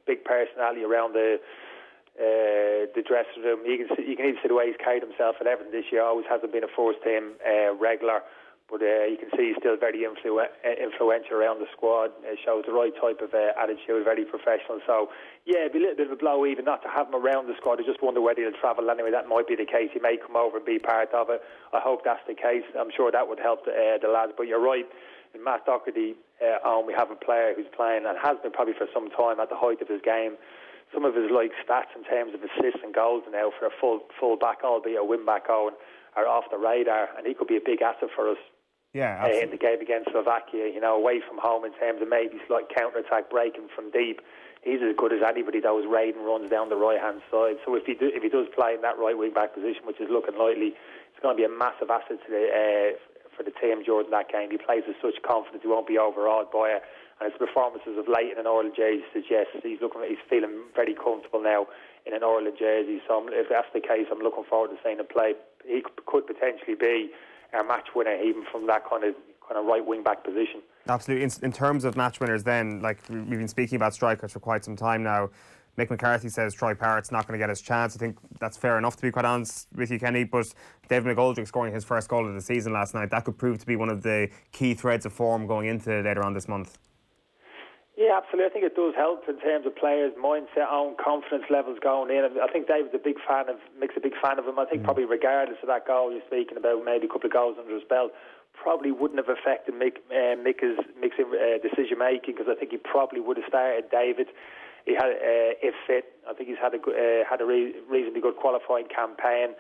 big personality around the dressing room. You can even see the way he's carried himself at Everton this year. Always hasn't been a first team regular. But you can see he's still very influential around the squad. Shows the right type of attitude, very professional. So, yeah, it'd be a little bit of a blow even not to have him around the squad. I just wonder whether he'll travel anyway. That might be the case. He may come over and be part of it. I hope that's the case. I'm sure that would help the lads. But you're right. In Matt Doherty, we have a player who's playing and has been probably for some time at the height of his game. Some of his stats in terms of assists and goals now for a full back, albeit a win back, Owen, are off the radar, and he could be a big asset for us. Yeah, in the game against Slovakia, away from home in terms of maybe slight counter-attack breaking from deep. He's as good as anybody that was raiding runs down the right-hand side. So if he does play in that right wing-back position, which is looking likely, it's going to be a massive asset to for the team during that game. He plays with such confidence, he won't be overawed by it. And his performances of late in an Ireland jersey suggest he's feeling very comfortable now in an Ireland jersey. So if that's the case, I'm looking forward to seeing him play. He could potentially be our match winner, even from that kind of right wing back position. Absolutely. In terms of match winners, then, like we've been speaking about strikers for quite some time now. Mick McCarthy says Troy Parrott's not going to get his chance. I think that's fair enough, to be quite honest with you, Kenny. But David McGoldrick scoring his first goal of the season last night, that could prove to be one of the key threads of form going into later on this month. Yeah, absolutely. I think it does help in terms of players' mindset, own confidence levels going in. I think David's Mick's a big fan of him. I think probably regardless of that goal you're speaking about, maybe a couple of goals under his belt, probably wouldn't have affected Mick's decision making, because I think he probably would have started David. He had, if fit, I think he's had a reasonably good qualifying campaign.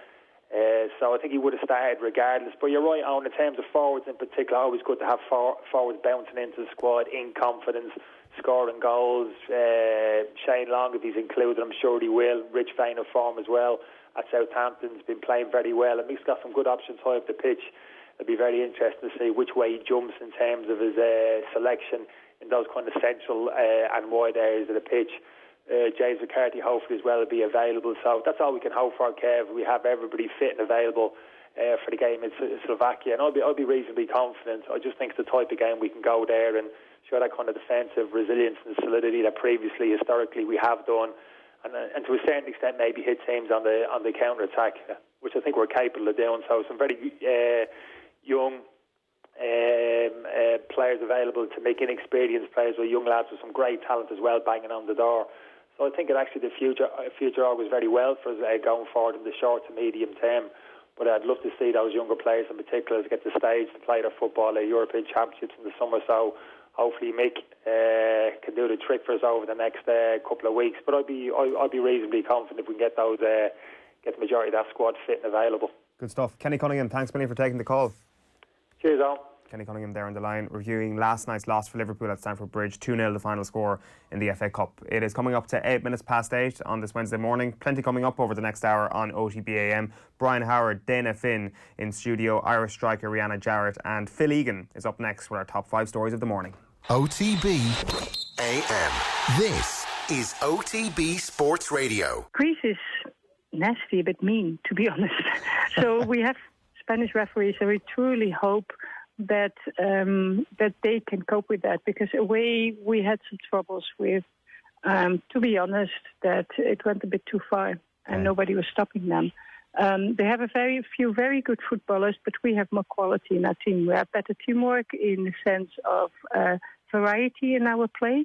So I think he would have started regardless. But you're right, Owen, in terms of forwards in particular, always good to have forwards bouncing into the squad in confidence, scoring goals. Shane Long, if he's included, I'm sure he will. Rich vein of form as well at Southampton's been playing very well. And Mick's got some good options high up the pitch. It'll be very interesting to see which way he jumps in terms of his selection in those kind of central and wide areas of the pitch. James McCarthy hopefully as well will be available. So that's all we can hope for, Kev. We have everybody fit and available for the game in Slovakia, and I'll be reasonably confident. I just think it's the type of game we can go there and show that kind of defensive resilience and solidity that previously, historically, we have done, and to a certain extent maybe hit teams on the counter attack, which I think we're capable of doing. So some very young players available to make inexperienced players, with young lads with some great talent as well banging on the door. So I think that actually the future augurs very well for us going forward in the short to medium term. But I'd love to see those younger players in particular get the stage to play their football at European Championships in the summer. So hopefully Mick can do the trick for us over the next couple of weeks. But I'd be reasonably confident if we can get the majority of that squad fit and available. Good stuff. Kenny Cunningham, thanks million for taking the call. Cheers, Al. Kenny Cunningham there on the line, reviewing last night's loss for Liverpool at Stamford Bridge, 2-0 the final score in the FA Cup. It is coming up to 8 minutes past 8 on this Wednesday morning. Plenty coming up over the next hour on OTBAM. Brian Howard, Dayna Finn in studio, Irish striker Rihanna Jarrett, and Phil Egan is up next with our top 5 stories of the morning. OTB AM. This is OTB Sports Radio. Greece is nasty, a bit mean, to be honest. So we have Spanish referees, and we truly hope that they can cope with that, because away we had some troubles with, to be honest, that it went a bit too far and nobody was stopping them. They have a few very good footballers, but we have more quality in our team. We have better teamwork in the sense of variety in our play.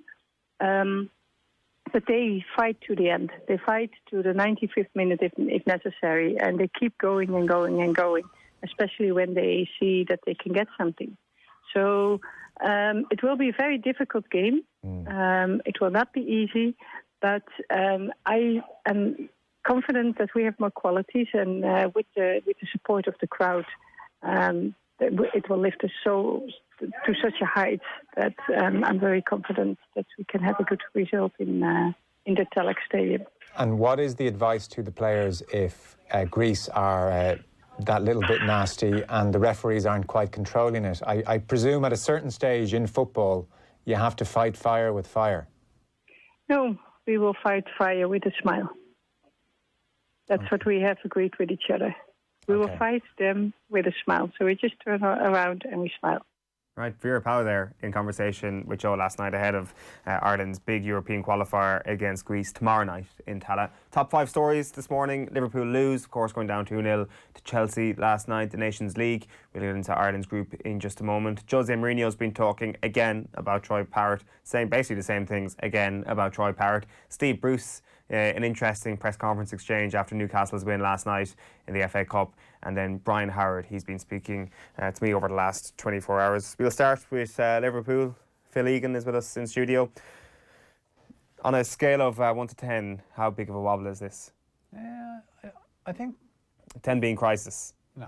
But they fight to the end. They fight to the 95th minute if necessary, and they keep going and going and going, especially when they see that they can get something. So it will be a very difficult game. It will not be easy, but I am confident that we have more qualities, and with the support of the crowd, it will lift us to such a height that I'm very confident that we can have a good result in the Telex Stadium. And what is the advice to the players if Greece are that little bit nasty and the referees aren't quite controlling it? I presume at a certain stage in football you have to fight fire with fire. No, we will fight fire with a smile. That's what we have agreed with each other. We will fight them with a smile. So we just turn around and we smile. Right, Vera Pauw there in conversation with Joe last night ahead of Ireland's big European qualifier against Greece tomorrow night in Tallaght. Top 5 stories this morning. Liverpool lose, of course, going down 2-0 to Chelsea last night, the Nations League. We'll get into Ireland's group in just a moment. Jose Mourinho's been talking again about Troy Parrott, saying basically the same things again about Troy Parrott. Steve Bruce, an interesting press conference exchange after Newcastle's win last night in the FA Cup. And then Brian Howard, he's been speaking to me over the last 24 hours. We'll start with Liverpool. Phil Egan is with us in studio. On a scale of 1 to 10, how big of a wobble is this? I think 10 being crisis. No,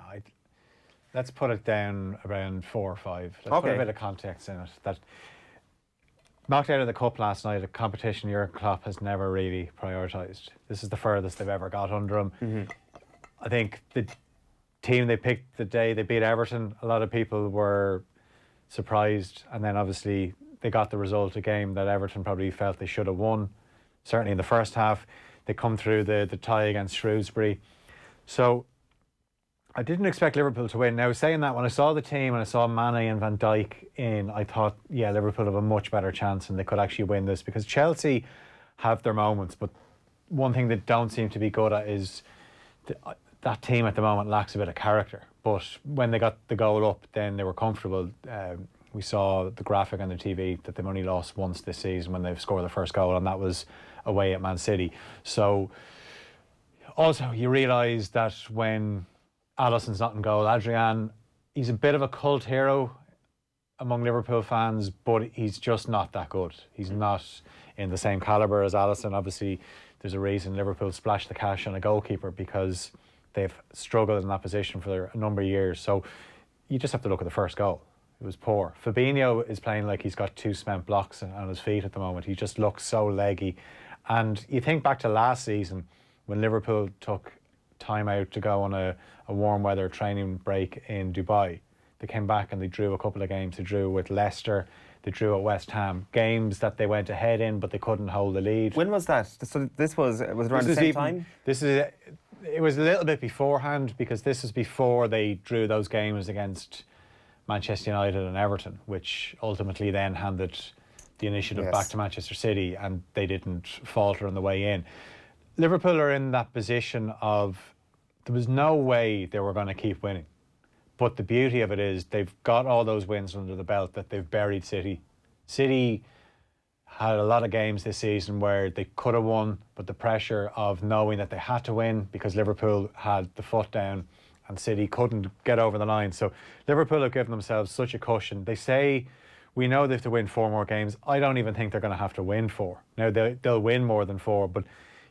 let's put it down around 4 or 5. Let's put a bit of context in it. That knocked out of the cup last night, a competition Jurgen Klopp has never really prioritised. This is the furthest they've ever got under him. Mm-hmm. I think the team they picked the day they beat Everton, a lot of people were surprised, and then obviously they got the result, a game that Everton probably felt they should have won, certainly in the first half. They come through the tie against Shrewsbury. So I didn't expect Liverpool to win. Now, saying that, when I saw the team and I saw Mane and Van Dijk in, I thought, yeah, Liverpool have a much better chance and they could actually win this, because Chelsea have their moments, but one thing they don't seem to be good at is that team at the moment lacks a bit of character. But when they got the goal up, then they were comfortable. We saw the graphic on the TV that they've only lost once this season when they've scored the first goal, and that was away at Man City. So also you realise that when Alisson's not in goal, Adrian, he's a bit of a cult hero among Liverpool fans, but he's just not that good. He's not in the same calibre as Alisson. Obviously, there's a reason Liverpool splashed the cash on a goalkeeper, because they've struggled in that position for a number of years. So you just have to look at the first goal. It was poor. Fabinho is playing like he's got 2 cement blocks on his feet at the moment. He just looks so leggy. And you think back to last season when Liverpool took time out to go on a warm weather training break in Dubai. They came back and they drew a couple of games. They drew with Leicester, they drew at West Ham. Games that they went ahead in, but they couldn't hold the lead. When was that? So this was it around the same time? It was a little bit beforehand, because this is before they drew those games against Manchester United and Everton, which ultimately then handed the initiative back to Manchester City, and they didn't falter on the way in. Liverpool are in that position of there was no way they were going to keep winning. But the beauty of it is they've got all those wins under the belt that they've buried City. City had a lot of games this season where they could have won, but the pressure of knowing that they had to win because Liverpool had the foot down and City couldn't get over the line. So Liverpool have given themselves such a cushion. They say, we know they have to win 4 more games. I don't even think they're going to have to win 4. Now, they'll win more than 4, but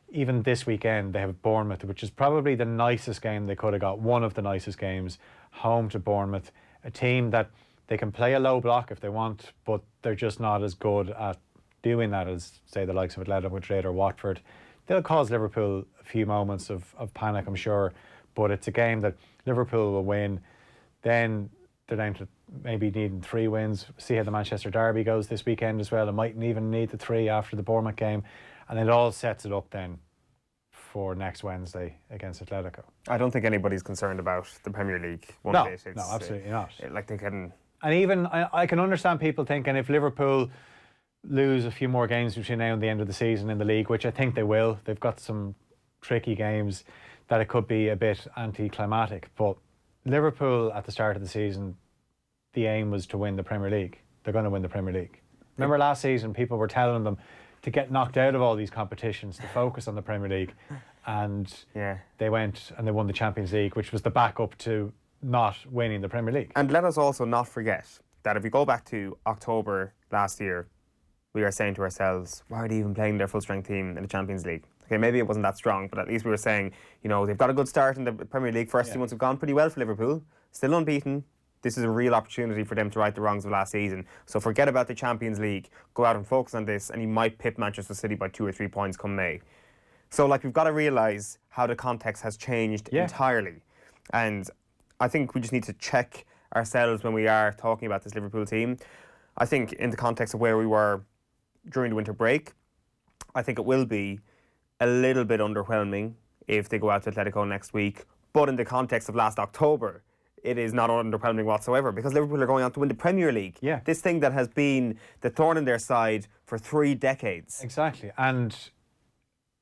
even this weekend they have Bournemouth, which is probably the nicest game they could have got, one of the nicest games, home to Bournemouth, a team that they can play a low block if they want, but they're just not as good at doing that as, say, the likes of Atletico Madrid or Watford. They'll cause Liverpool a few moments of panic, I'm sure, but it's a game that Liverpool will win. Then they're down to maybe needing 3 wins. See how the Manchester Derby goes this weekend as well. It mightn't even need the 3 after the Bournemouth game. And it all sets it up then for next Wednesday against Atletico. I don't think anybody's concerned about the Premier League. No, absolutely not. Like they can... And even, I can understand people thinking if Liverpool lose a few more games between now and the end of the season in the league, which I think they will. They've got some tricky games that it could be a bit anticlimactic. But Liverpool at the start of the season, the aim was to win the Premier League. They're going to win the Premier League. Remember last season, people were telling them to get knocked out of all these competitions, to focus on the Premier League. And they went and they won the Champions League, which was the backup to not winning the Premier League. And let us also not forget that if we go back to October last year, we were saying to ourselves, why are they even playing their full-strength team in the Champions League? Okay, maybe it wasn't that strong, but at least we were saying, you know, they've got a good start in the Premier League. First 2 months have gone pretty well for Liverpool. Still unbeaten. This is a real opportunity for them to right the wrongs of last season. So forget about the Champions League. Go out and focus on this, and you might pip Manchester City by 2 or 3 points come May. So, like, we've got to realise how the context has changed entirely. And I think we just need to check ourselves when we are talking about this Liverpool team. I think in the context of where we were during the winter break, I think it will be a little bit underwhelming if they go out to Atletico next week. But in the context of last October, it is not underwhelming whatsoever, because Liverpool are going on to win the Premier League. Yeah. This thing that has been the thorn in their side for 3 decades. Exactly. And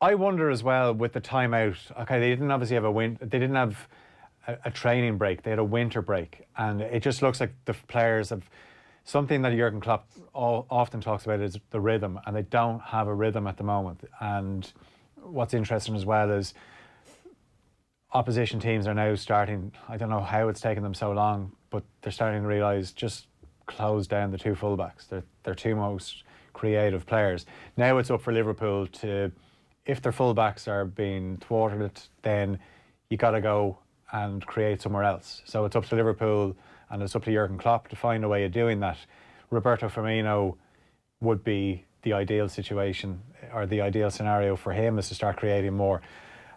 I wonder as well with the timeout, okay, they didn't obviously have they didn't have a training break, they had a winter break, and it just looks like the players have something that Jurgen Klopp often talks about is the rhythm, and they don't have a rhythm at the moment. And what's interesting as well is opposition teams are now starting, I don't know how it's taken them so long, but they're starting to realise just close down the 2 fullbacks. They're 2 most creative players. Now it's up for Liverpool to, if their fullbacks are being thwarted, then you got to go and create somewhere else. So it's up to Liverpool and it's up to Jurgen Klopp to find a way of doing that. Roberto Firmino would be the ideal situation, or the ideal scenario for him is to start creating more.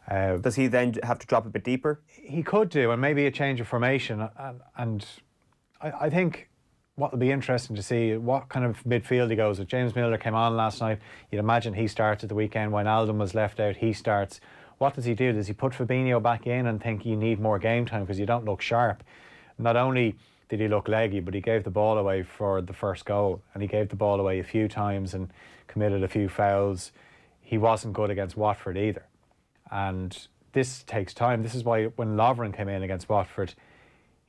Does he then have to drop a bit deeper? He could do, and maybe a change of formation. And I think what will be interesting to see what kind of midfield he goes with. James Milner came on last night. You'd imagine he starts at the weekend. When Alden was left out, he starts. What does he do? Does he put Fabinho back in and think you need more game time because you don't look sharp? Not only did he look leggy, but he gave the ball away for the first goal, and he gave the ball away a few times and committed a few fouls. He wasn't good against Watford either. And this takes time. This is why when Lovren came in against Watford,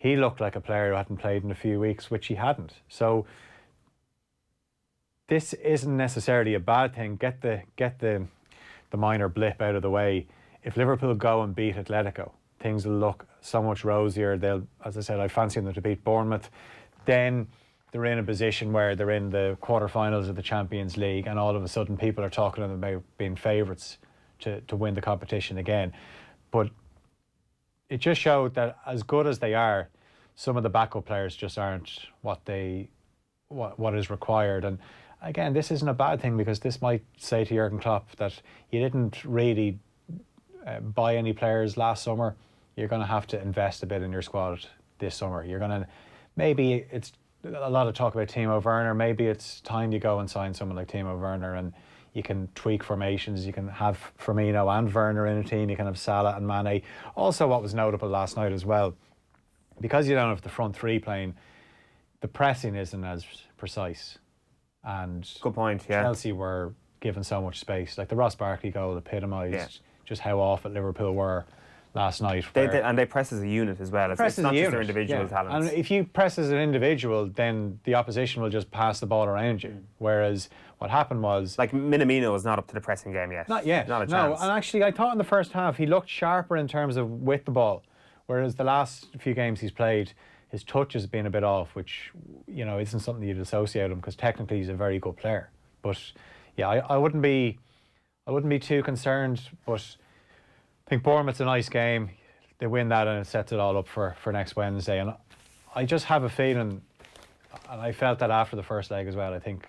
he looked like a player who hadn't played in a few weeks, which he hadn't. So this isn't necessarily a bad thing. Get the minor blip out of the way. If Liverpool go and beat Atletico, things will look so much rosier. They'll, as I said, I fancy them to beat Bournemouth. Then they're in a position where they're in the quarterfinals of the Champions League, and all of a sudden people are talking to them about being favourites to win the competition again. But it just showed that as good as they are, some of the backup players just aren't what is required. And again, this isn't a bad thing, because this might say to Jurgen Klopp that you didn't really buy any players last summer. You're going to have to invest a bit in your squad this summer. You're going to, maybe it's a lot of talk about Timo Werner. Maybe it's time you go and sign someone like Timo Werner, and you can tweak formations. You can have Firmino and Werner in a team. You can have Salah and Mane. Also, what was notable last night as well, because you don't have the front three playing, the pressing isn't as precise. And good point, yeah. Chelsea were given so much space. Like the Ross Barkley goal epitomised just how awful Liverpool were last night. They press as a unit as well. It's not just their individual talents. And if you press as an individual, then the opposition will just pass the ball around you. Whereas what happened was, like, Minamino is not up to the pressing game yet. Not yet. Not a chance. No, and actually I thought in the first half he looked sharper in terms of with the ball. Whereas the last few games he's played, his touch has been a bit off, which, you know, isn't something you'd associate him, because technically he's a very good player. But yeah, I wouldn't be too concerned. But I think Bournemouth's a nice game. They win that and it sets it all up for next Wednesday. And I just have a feeling, and I felt that after the first leg as well, I think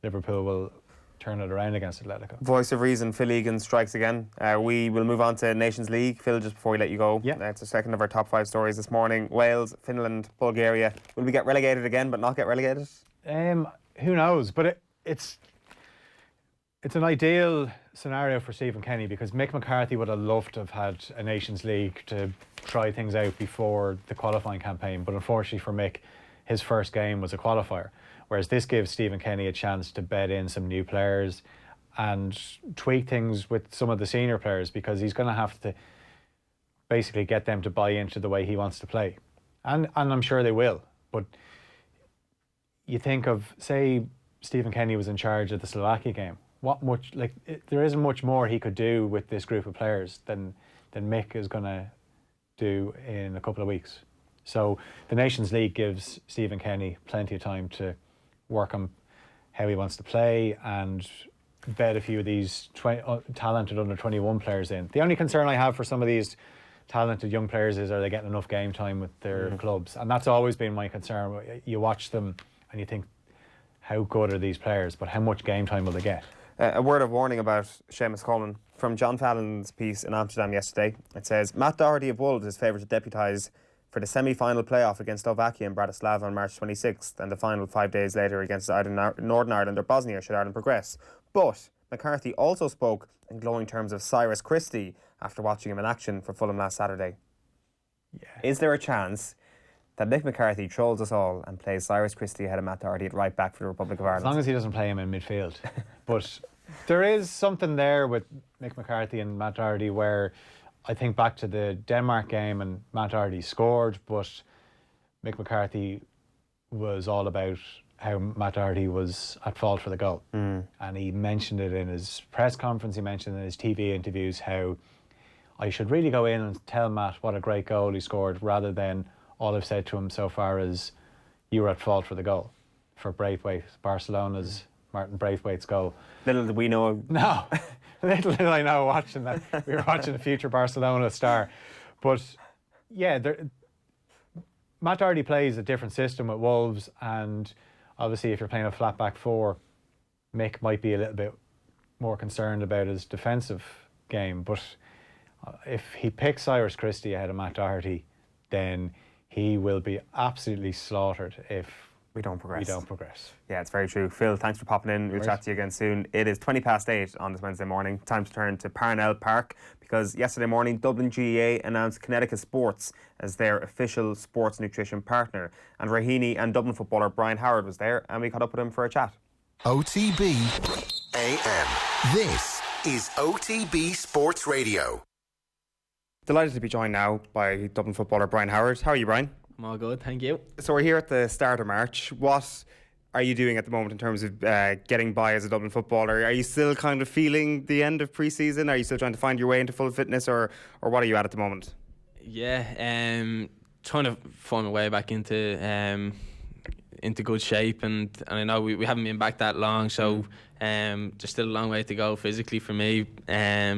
Liverpool will turn it around against Atletico. Voice of reason, Phil Egan strikes again. We will move on to Nations League. Phil, just before we let you go, it's the second of our top 5 stories this morning. Wales, Finland, Bulgaria. Will we get relegated again but not get relegated? Who knows? But it's an ideal scenario for Stephen Kenny, because Mick McCarthy would have loved to have had a Nations League to try things out before the qualifying campaign. But unfortunately for Mick, his first game was a qualifier. Whereas this gives Stephen Kenny a chance to bed in some new players and tweak things with some of the senior players, because he's going to have to basically get them to buy into the way he wants to play. And I'm sure they will. But you think of, say, Stephen Kenny was in charge of the Slovakia game. There isn't much more he could do with this group of players than Mick is going to do in a couple of weeks. So the Nations League gives Stephen Kenny plenty of time to work on how he wants to play and bed a few of these talented under-21 players in. The only concern I have for some of these talented young players is, are they getting enough game time with their clubs? And that's always been my concern. You watch them and you think, how good are these players, but how much game time will they get? A word of warning about Seamus Coleman from John Fallon's piece in Amsterdam yesterday. It says, Matt Doherty of Wolves is favoured to deputise for the semi-final playoff against Slovakia in Bratislava on March 26th, and the final 5 days later against either Northern Ireland or Bosnia should Ireland progress. But McCarthy also spoke in glowing terms of Cyrus Christie after watching him in action for Fulham last Saturday. Yeah. Is there a chance that Mick McCarthy trolls us all and plays Cyrus Christie ahead of Matt Doherty at right back for the Republic of Ireland? As long as he doesn't play him in midfield. But there is something there with Mick McCarthy and Matt Doherty where I think back to the Denmark game and Matt Doherty scored, but Mick McCarthy was all about how Matt Doherty was at fault for the goal. And he mentioned it in his press conference, he mentioned in his TV interviews how I should really go in and tell Matt what a great goal he scored, rather than all I've said to him so far is you were at fault for the goal, for Braithwaite, Barcelona's Martin Braithwaite's goal. Little did we know. No, little did I know watching that. We were watching a future Barcelona star. But yeah, Matt Doherty plays a different system with Wolves, and obviously if you're playing a flat back four, Mick might be a little bit more concerned about his defensive game. But if he picks Cyrus Christie ahead of Matt Doherty, then he will be absolutely slaughtered if we don't progress. We don't progress. Yeah, it's very true. Phil, thanks for popping in. We'll chat to you again soon. It is 8:20 on this Wednesday morning. Time to turn to Parnell Park, because yesterday morning Dublin GAA announced Connecticut Sports as their official sports nutrition partner. And Raheny and Dublin footballer Brian Howard was there, and we caught up with him for a chat. OTB AM. This is OTB Sports Radio. Delighted to be joined now by Dublin footballer Brian Howard. How are you, Brian? I'm all good, thank you. So we're here at the start of March. What are you doing at the moment in terms of getting by as a Dublin footballer? Are you still kind of feeling the end of pre-season? Are you still trying to find your way into full fitness, or what are you at the moment? Yeah, trying to find my way back into good shape, and I know we haven't been back that long, so there's still a long way to go physically for me.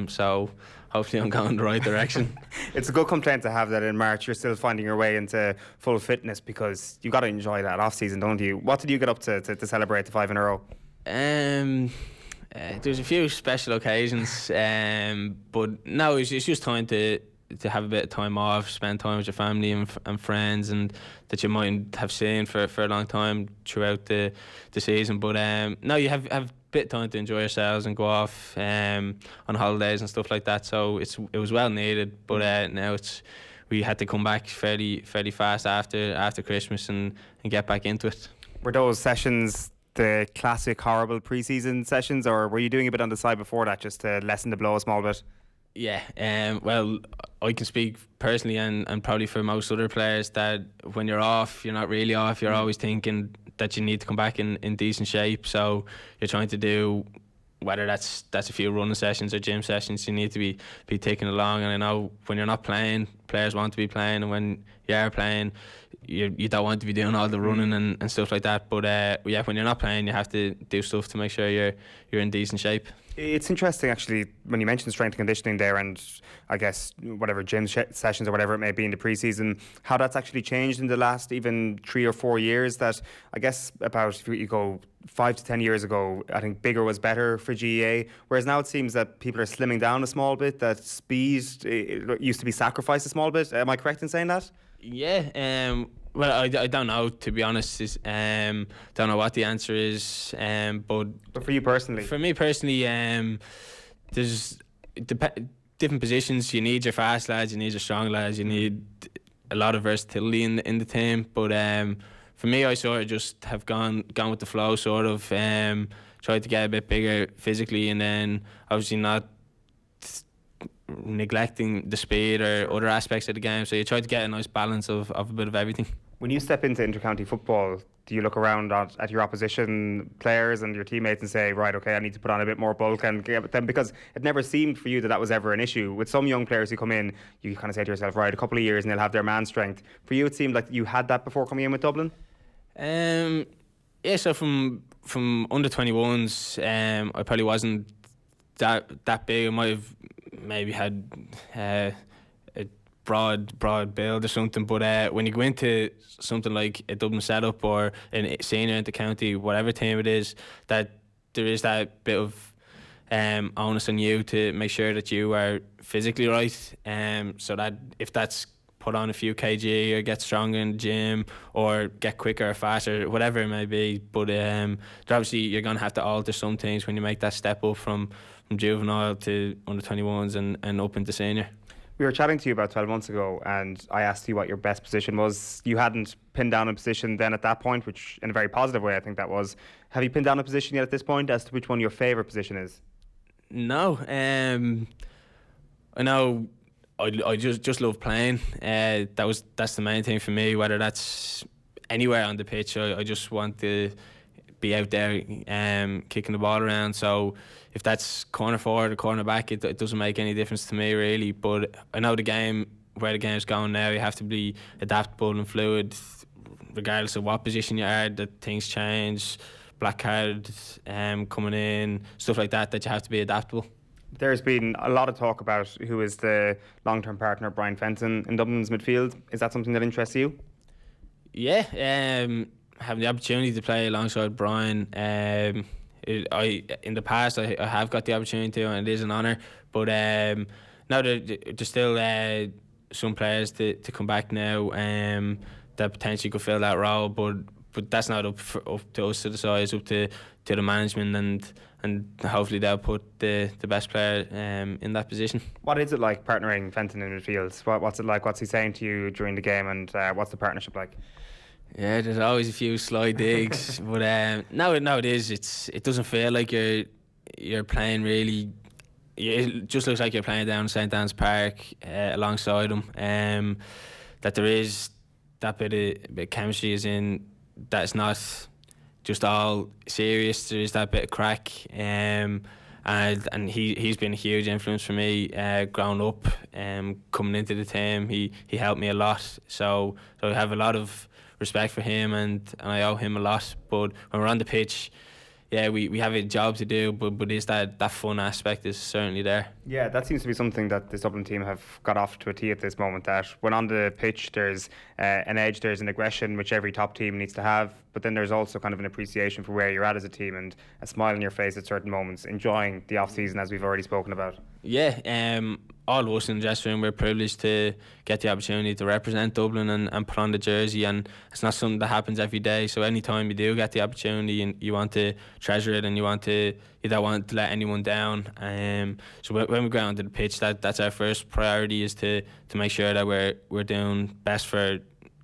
So hopefully I'm going the right direction. It's a good complaint to have that in March you're still finding your way into full fitness, because you got to enjoy that off season, don't you? What did you get up to celebrate the 5 in a row? There's a few special occasions, but no, it's just time to have a bit of time off, spend time with your family and friends, and that you mightn't have seen for a long time throughout the season. But no, you have a bit of time to enjoy yourselves and go off on holidays and stuff like that. So it was well needed. But now we had to come back fairly fast after Christmas and get back into it. Were those sessions the classic horrible pre-season sessions, or were you doing a bit on the side before that just to lessen the blow a small bit? Yeah, well, I can speak personally and probably for most other players that when you're off, you're not really off. You're always thinking that you need to come back in decent shape. So you're trying to do, whether that's a few running sessions or gym sessions, you need to be taking along. And I know when you're not playing, players want to be playing, and when you are playing, you don't want to be doing all the running and stuff like that. But yeah, when you're not playing, you have to do stuff to make sure you're in decent shape. It's interesting, actually, when you mentioned strength and conditioning there, and I guess whatever gym sessions or whatever it may be in the pre-season, how that's actually changed in the last even 3 or 4 years. That I guess about, if you go 5 to 10 years ago, I think bigger was better for GAA, whereas now it seems that people are slimming down a small bit, that speed used to be sacrificed a small bit. Am I correct in saying that? Yeah, well, I don't know, to be honest. Don't know what the answer is. But for you personally? For me personally, there's different positions. You need your fast lads, you need your strong lads, you need a lot of versatility in the team. But for me, I sort of just have gone with the flow, sort of tried to get a bit bigger physically, and then obviously not neglecting the speed or other aspects of the game. So you try to get a nice balance of a bit of everything. When you step into intercounty football, do you look around at your opposition players and your teammates and say, right, okay, I need to put on a bit more bulk and get with them? Because it never seemed for you that was ever an issue. With some young players who come in, you kind of say to yourself, right, a couple of years and they'll have their man strength. For you, it seemed like you had that before coming in with Dublin? Yeah, so from under 21s, I probably wasn't that big. I might have maybe had a broad build or something, but when you go into something like a Dublin setup or a senior intercounty, whatever team it is, that there is that bit of onus on you to make sure that you are physically right, so that if that's put on a few kg or get stronger in the gym or get quicker or faster, whatever it may be, but obviously you're going to have to alter some things when you make that step up from juvenile to under 21s and up into senior. We were chatting to you about 12 months ago, and I asked you what your best position was. You hadn't pinned down a position then at that point, which in a very positive way I think that was. Have you pinned down a position yet at this point as to which one your favourite position is? No, I know I just love playing. That's the main thing for me, whether that's anywhere on the pitch. I just want to be out there kicking the ball around. So if that's corner forward or corner back, it doesn't make any difference to me really. But I know where the game's going now, you have to be adaptable and fluid regardless of what position you are, that things change, black card coming in, stuff like that you have to be adaptable. There's been a lot of talk about who is the long-term partner of Brian Fenton in Dublin's midfield. Is that something that interests you? Yeah, having the opportunity to play alongside Brian, in the past I have got the opportunity to, and it is an honour. But now there's still some players to come back now that potentially could fill that role. But but that's not up to us to decide. It's up to the management, and hopefully they'll put the best player in that position. What is it like partnering Fenton in midfield? What's it like? What's he saying to you during the game, and what's the partnership like? Yeah, there's always a few sly digs, but now it is. It doesn't feel like you're playing really. It just looks like you're playing down St Anne's Park alongside him. That there is that bit of chemistry is in. That's not just all serious. There is that bit of crack, and he's been a huge influence for me growing up, coming into the team. He helped me a lot, so I have a lot of respect for him, and I owe him a lot. But when we're on the pitch, yeah, we have a job to do, but is that fun aspect is certainly there. Yeah, that seems to be something that this Dublin team have got off to a tee at this moment, that when on the pitch there's an edge, there's an aggression which every top team needs to have, but then there's also kind of an appreciation for where you're at as a team and a smile on your face at certain moments, enjoying the off-season as we've already spoken about. Yeah, all of us in the dressing room, we're privileged to get the opportunity to represent Dublin and put on the jersey, and it's not something that happens every day. So anytime you do get the opportunity, and you want to treasure it, and you don't want to let anyone down. So when we go onto the pitch, that's our first priority, is to make sure that we're doing best for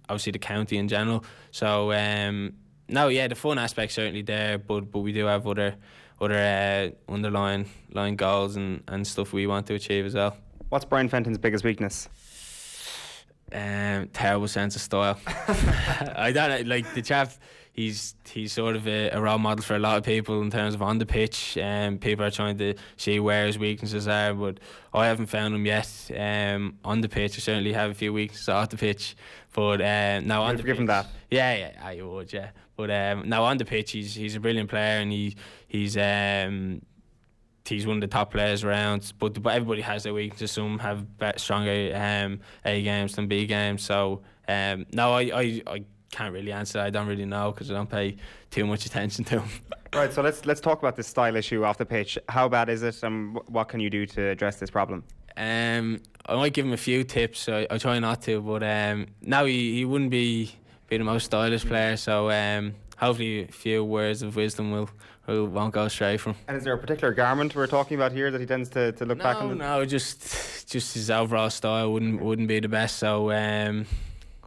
obviously the county in general. So the fun aspect's certainly there, but we do have other underlying goals and stuff we want to achieve as well. What's Brian Fenton's biggest weakness? Terrible sense of style. I don't know, like the chap. He's sort of a role model for a lot of people in terms of on the pitch. People are trying to see where his weaknesses are, but I haven't found them yet. On the pitch, I certainly have a few weaknesses off the pitch, but now on the pitch, him that. Yeah, I would, yeah. But now on the pitch, he's a brilliant player, and he's one of the top players around. But everybody has their weaknesses. Some have stronger A games than B games. So no, I can't really answer. I don't really know because I don't pay too much attention to him. Right, so let's talk about this style issue off the pitch. How bad is it, and what can you do to address this problem? I might give him a few tips. I try not to, but now he wouldn't be the most stylish player. So hopefully a few words of wisdom won't go straight from him. And is there a particular garment we're talking about here that he tends to look back on? No, just his overall style wouldn't be the best. So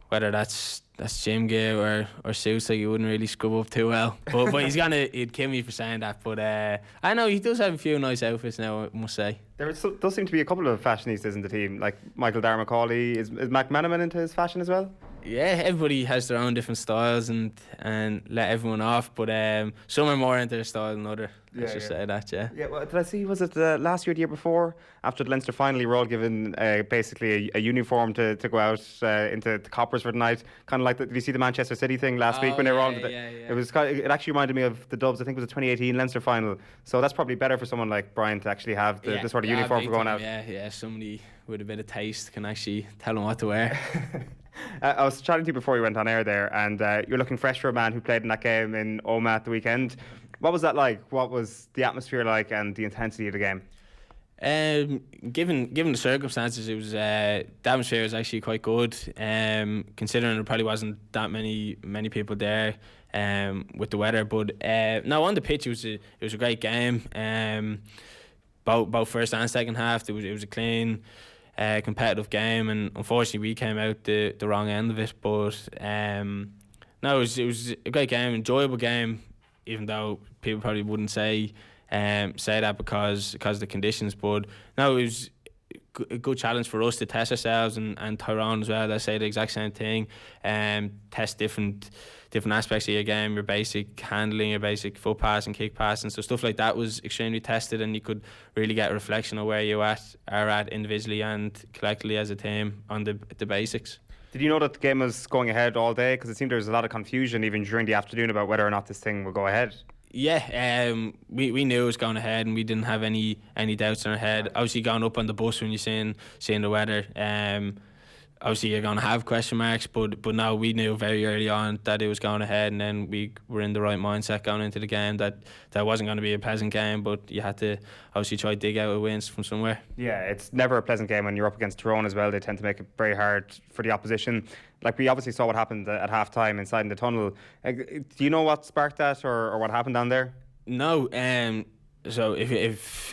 whether that's gym gear or suits, like, he wouldn't really scrub up too well. But he'd kill me for saying that. But I know he does have a few nice outfits now, I must say. There does seem to be a couple of fashionistas in the team, like Michael Darmacaulay. Is McManaman into his fashion as well? Yeah, everybody has their own different styles and let everyone off, but some are more into their style than others. Let's just say that, yeah. Yeah, well, did I see, was it last year, the year before, after the Leinster final, we were all given basically a uniform to go out into the Coppers for the night, kind of like, did you see the Manchester City thing last week when they were all... It actually reminded me of the Dubs, I think it was the 2018 Leinster final, so that's probably better for someone like Brian to actually have the sort of uniform for going out. Yeah, somebody with a bit of taste can actually tell them what to wear. I was chatting to you before you went on air there, and you're looking fresh for a man who played in that game in Omagh at the weekend. What was that like? What was the atmosphere like and the intensity of the game? Given the circumstances, it was the atmosphere was actually quite good. Considering there probably wasn't that many people there with the weather, but no, on the pitch it was a great game. Both first and second half, it was a clean, competitive game, and unfortunately we came out the wrong end of it. But no, it was a great game, enjoyable game, even though people probably wouldn't say that because of the conditions. But no, it was a good challenge for us to test ourselves, and Tyrone as well. They say the exact same thing. Test different aspects of your game, your basic handling, your basic foot pass and kick pass, and so stuff like that was extremely tested, and you could really get a reflection of where you are at individually and collectively as a team on the basics. Did you know that the game was going ahead all day? Because it seemed there was a lot of confusion even during the afternoon about whether or not this thing would go ahead. Yeah, we knew it was going ahead, and we didn't have any doubts in our head. Obviously, going up on the bus when you're seeing the weather, obviously you're going to have question marks, but no, we knew very early on that it was going ahead, and then we were in the right mindset going into the game that wasn't going to be a pleasant game, but you had to obviously try to dig out a win from somewhere. Yeah, it's never a pleasant game when you're up against Tyrone as well. They tend to make it very hard for the opposition. Like, we obviously saw what happened at half-time inside in the tunnel. Do you know what sparked that or what happened down there? No, so if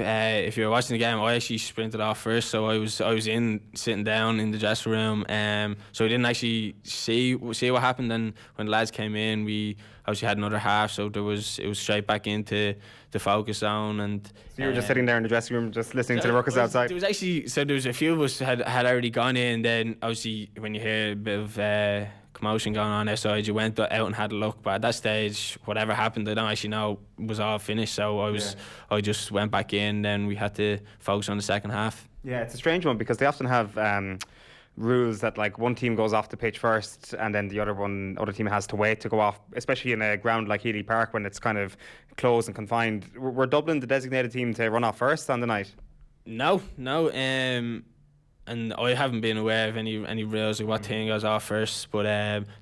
you were watching the game, I actually sprinted off first. So I was sitting down in the dressing room. So I didn't actually see what happened. And when the lads came in, we obviously had another half. So it was straight back into the focus zone. And so you were just sitting there in the dressing room, just listening to the ruckus outside. There was a few of us had already gone in. Then obviously when you hear a bit of commotion going on outside, you went out and had a look, but at that stage whatever happened I don't actually know, was all finished. So I just went back in, and we had to focus on the second half. Yeah, it's a strange one because they often have rules that, like, one team goes off the pitch first and then the other team has to wait to go off, especially in a ground like Healy Park when it's kind of closed and confined. Were Dublin the designated team to run off first on the night? No, and I haven't been aware of any rules of what team goes off first, but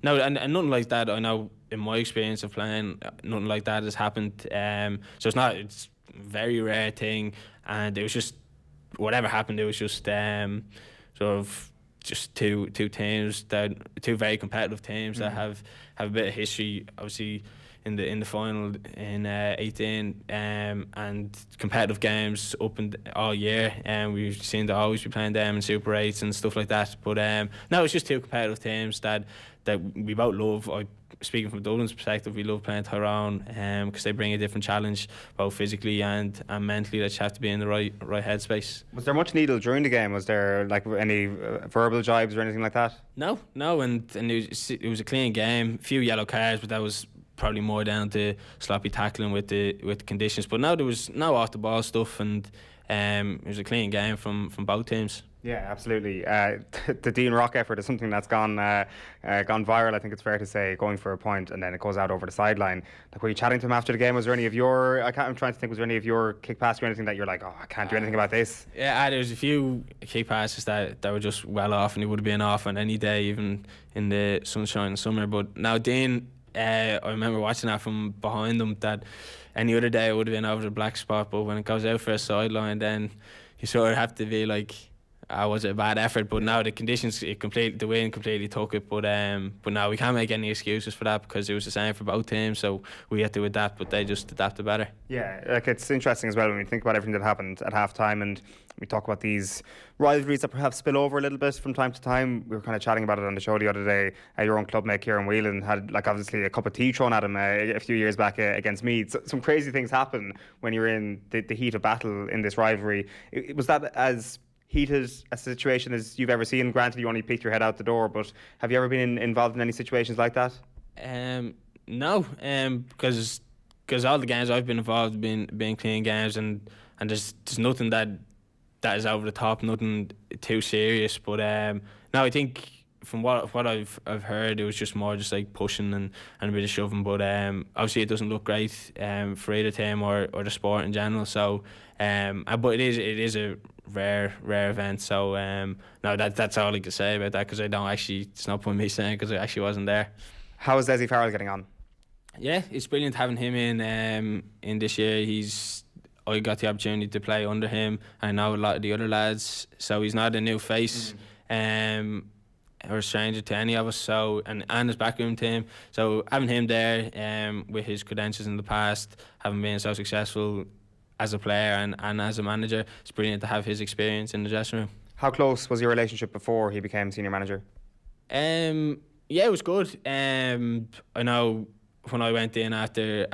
no, and nothing like that. I know in my experience of playing, nothing like that has happened. So it's a very rare thing, and it was just whatever happened. It was just sort of just two teams two very competitive teams that have a bit of history, obviously. In the final in 18 and competitive games up and all year, and we've seen to always be playing them in Super 8s and stuff like that. But no, it's just two competitive teams that we both love. Speaking from Dublin's perspective, we love playing Tyrone because they bring a different challenge, both physically and mentally. That you have to be in the right headspace. Was there much needle during the game? Was there like any verbal jibes or anything like that? No, and it was a clean game. A few yellow cards, but that was probably more down to sloppy tackling with the conditions. But no, there was no off the ball stuff, and it was a clean game from both teams. Yeah, absolutely. The Dean Rock effort is something that's gone viral, I think it's fair to say, going for a point and then it goes out over the sideline. Like, were you chatting to him after the game? Was there any of your, I'm trying to think, was there any of your kick passes or anything that you're like, oh, I can't do anything about this? Yeah, there was a few kick passes that were just well off, and he would have been off on any day, even in the sunshine and summer. But now Dean, I remember watching that from behind them, that any other day it would have been over the black spot, but when it goes out for a sideline, then you sort of have to be like, was it a bad effort? But now the conditions, the wind completely took it. But now we can't make any excuses for that because it was the same for both teams, so we had to adapt, but they just adapted better. Yeah, like, it's interesting as well when we think about everything that happened at half time, and we talk about these rivalries that perhaps spill over a little bit from time to time. We were kind of chatting about it on the show the other day. Your own clubmate Kieran Whelan had, like, obviously a cup of tea thrown at him a few years back against Meath. So, some crazy things happen when you're in the heat of battle in this rivalry. Was that as heated a situation as you've ever seen? Granted, you only peeked your head out the door, but have you ever been involved in any situations like that? No, because all the games I've been involved in been clean games, and there's nothing that is over the top, nothing too serious. But no, I think from what I've heard, it was just more just like pushing and a bit of shoving. But obviously it doesn't look great for either team or the sport in general. So but it is a rare event. So no, that's all I can say about that, because I don't actually, it's no point me saying because I actually wasn't there. How is Dessie Farrell getting on? Yeah, it's brilliant having him in this year. I got the opportunity to play under him. I know a lot of the other lads, so he's not a new face or a stranger to any of us. So and his backroom team. So having him there with his credentials in the past, having been so successful as a player and as a manager, it's brilliant to have his experience in the dressing room. How close was your relationship before he became senior manager? Yeah, it was good. I know when I went in after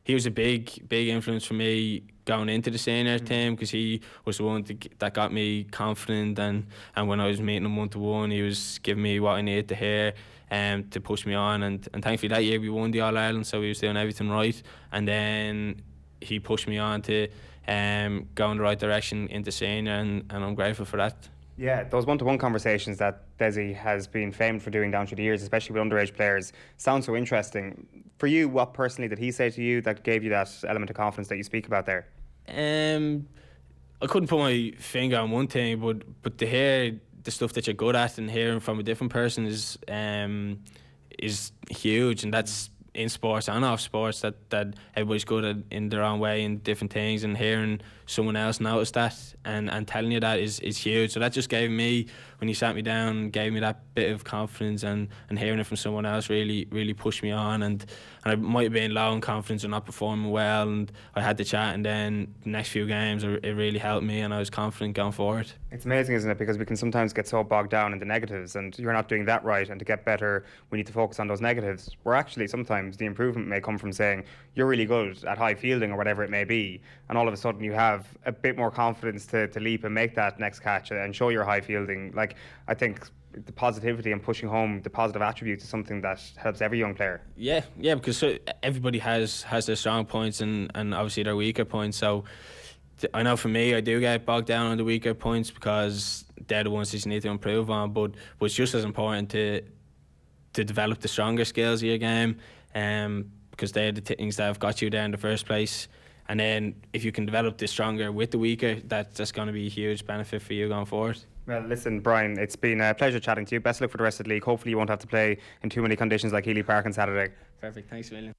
he was a big influence for me going into the senior team, because he was the one that got me confident, and when I was meeting him one-to-one, he was giving me what I needed to hear to push me on, and thankfully that year we won the All-Ireland, so he was doing everything right, and then he pushed me on to go in the right direction into senior, and I'm grateful for that. Yeah, those one-to-one conversations that Dessie has been famed for doing down through the years, especially with underage players, sound so interesting. For you, what personally did he say to you that gave you that element of confidence that you speak about there? I couldn't put my finger on one thing, but to hear the stuff that you're good at and hearing from a different person is huge, and that's in sports and off sports, that everybody's good at in their own way in different things, and hearing someone else notice that and telling you that is huge. So that just gave me, when you sat me down, gave me that bit of confidence, and hearing it from someone else really pushed me on, and I might have been low in confidence or not performing well, and I had the chat, and then the next few games it really helped me, and I was confident going forward. It's amazing, isn't it? Because we can sometimes get so bogged down in the negatives, and you're not doing that right, and to get better we need to focus on those negatives, where actually sometimes the improvement may come from saying you're really good at high fielding or whatever it may be, and all of a sudden you have a bit more confidence to leap and make that next catch and show your high fielding. Like, I think the positivity and pushing home the positive attributes is something that helps every young player. Yeah, because everybody has their strong points and obviously their weaker points. So I know for me, I do get bogged down on the weaker points because they're the ones that you need to improve on. But it's just as important to develop the stronger skills of your game, because they're the things that have got you there in the first place. And then if you can develop the stronger with the weaker, that's going to be a huge benefit for you going forward. Well, listen, Brian, it's been a pleasure chatting to you. Best of luck for the rest of the league. Hopefully you won't have to play in too many conditions like Healy Park on Saturday. Perfect. Thanks a million.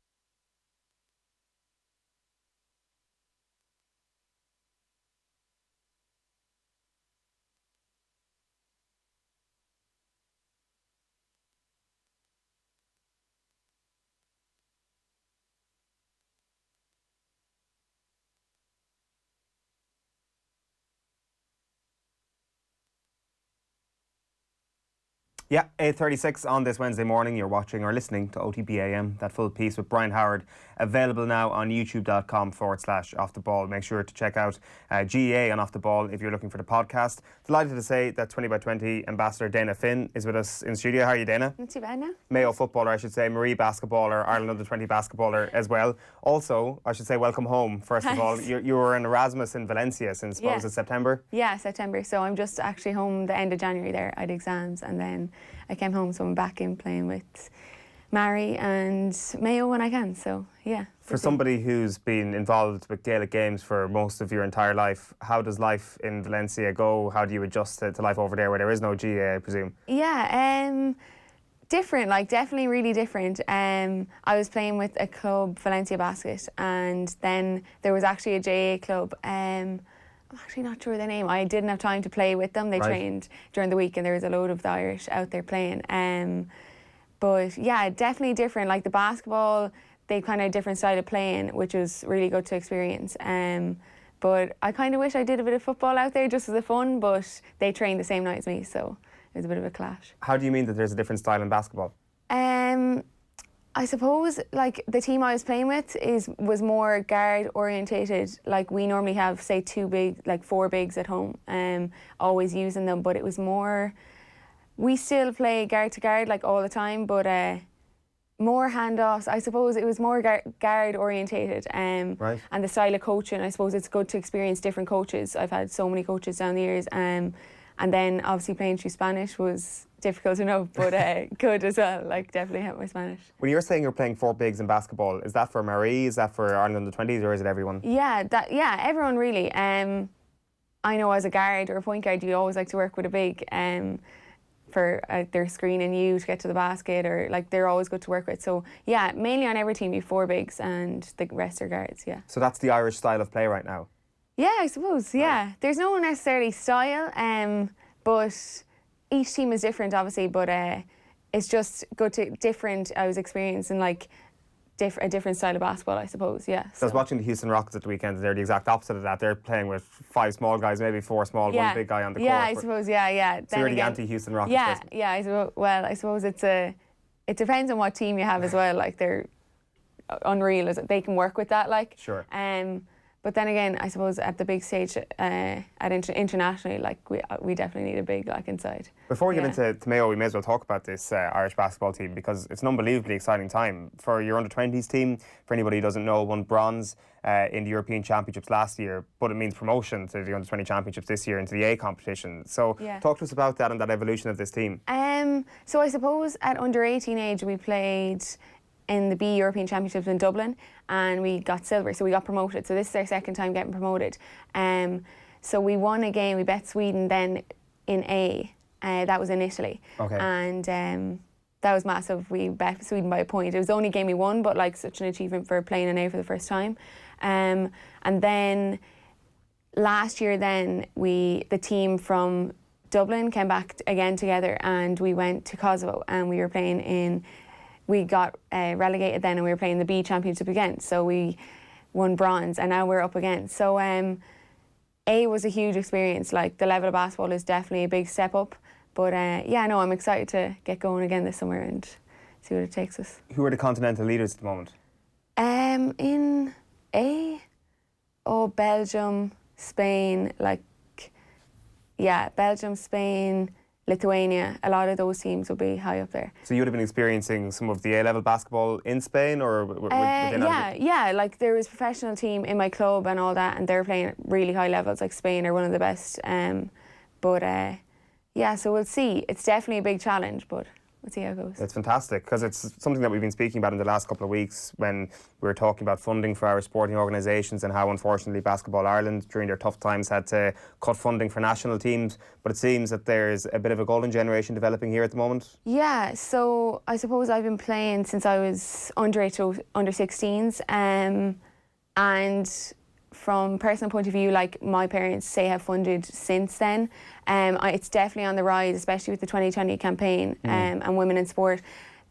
Yeah, 8:36 on this Wednesday morning. You're watching or listening to OTBAM. That full piece with Brian Howard, available now on youtube.com/Off the Ball. Make sure to check out GEA on Off the Ball if you're looking for the podcast. Delighted to say that 20 by 20 ambassador Dayna Finn is with us in studio. How are you, Dayna? Not too bad now. Mayo footballer, I should say. Marie basketballer, Ireland under 20 basketballer as well. Also, I should say welcome home, first of all. You were in Erasmus in Valencia since, what was it, September? Yeah, September. So I'm just actually home the end of January there. I had exams and then I came home, so I'm back in playing with Mary and Mayo when I can, so yeah. For somebody who's been involved with Gaelic games for most of your entire life, how does life in Valencia go? How do you adjust to life over there where there is no GA, I presume? Yeah, different, like definitely really different. I was playing with a club, Valencia Basket, and then there was actually a JA club. I'm actually not sure their name. I didn't have time to play with them. They trained during the week and there was a load of the Irish out there playing. But yeah, definitely different. Like the basketball, they kind of a different style of playing, which was really good to experience. But I kind of wish I did a bit of football out there just as a fun, but they trained the same night as me, so it was a bit of a clash. How do you mean that there's a different style in basketball? I suppose like the team I was playing with was more guard orientated. Like we normally have say four bigs at home, always using them, but it was more, we still play guard to guard like all the time, but more handoffs. I suppose it was more guard orientated, and the style of coaching. I suppose it's good to experience different coaches. I've had so many coaches down the years, and then obviously playing through Spanish was difficult enough, but good as well. Like definitely helped my Spanish. When you're saying you're playing four bigs in basketball, is that for Marie? Is that for Ireland under 20s, or is it everyone? Yeah, everyone really. I know as a guard or a point guard, you always like to work with a big. For they're screening you to get to the basket, or like they're always good to work with. So yeah, mainly on every team you have four bigs and the rest are guards. Yeah. So that's the Irish style of play right now. Yeah, I suppose. Yeah, there's no necessarily style, but each team is different, obviously. But it's just good to different. I was experiencing like a different style of basketball, I suppose. Yeah. So I was watching the Houston Rockets at the weekend. They're the exact opposite of that. They're playing with five small guys, maybe four small, one big guy on the court. Yeah, I suppose. Yeah. So you're the anti-Houston Rockets. Yeah. I suppose it depends on what team you have as well. Like they're unreal. They can work with that. Like sure. But then again, I suppose at the big stage, internationally, like we definitely need a big like inside. Before we get into Mayo, we may as well talk about this Irish basketball team, because it's an unbelievably exciting time for your under-20s team. For anybody who doesn't know, won bronze in the European Championships last year, but it means promotion to the under-20 Championships this year into the A competition. So talk to us about that and that evolution of this team. So I suppose at under-18 age, we played in the B European Championships in Dublin, and we got silver, so we got promoted. So this is our second time getting promoted. So we won a game, we bet Sweden then in A, That was in Italy. Okay. And that was massive. We bet Sweden by a point. It was the only game we won, but like such an achievement for playing an A for the first time. And then last year, the team from Dublin came back again together, and we went to Kosovo, and we were playing we got relegated then, and we were playing the B Championship again. So we won bronze, and now we're up again. So A was a huge experience. Like, the level of basketball is definitely a big step up. But I'm excited to get going again this summer and see what it takes us. Who are the continental leaders at the moment? In A, Belgium, Spain, Belgium, Spain, Lithuania. A lot of those teams will be high up there. So you would have been experiencing some of the A-level basketball in Spain, or like there was a professional team in my club and all that, and they're playing at really high levels. Like, Spain are one of the best. So we'll see. It's definitely a big challenge, but we'll see how it goes. It's fantastic, because it's something that we've been speaking about in the last couple of weeks when we were talking about funding for our sporting organisations and how, unfortunately, Basketball Ireland during their tough times had to cut funding for national teams. But it seems that there's a bit of a golden generation developing here at the moment. Yeah, so I suppose I've been playing since I was underage to under 16s, and from personal point of view, like, my parents say have funded since then. It's definitely on the rise, especially with the 2020 campaign and women in sport.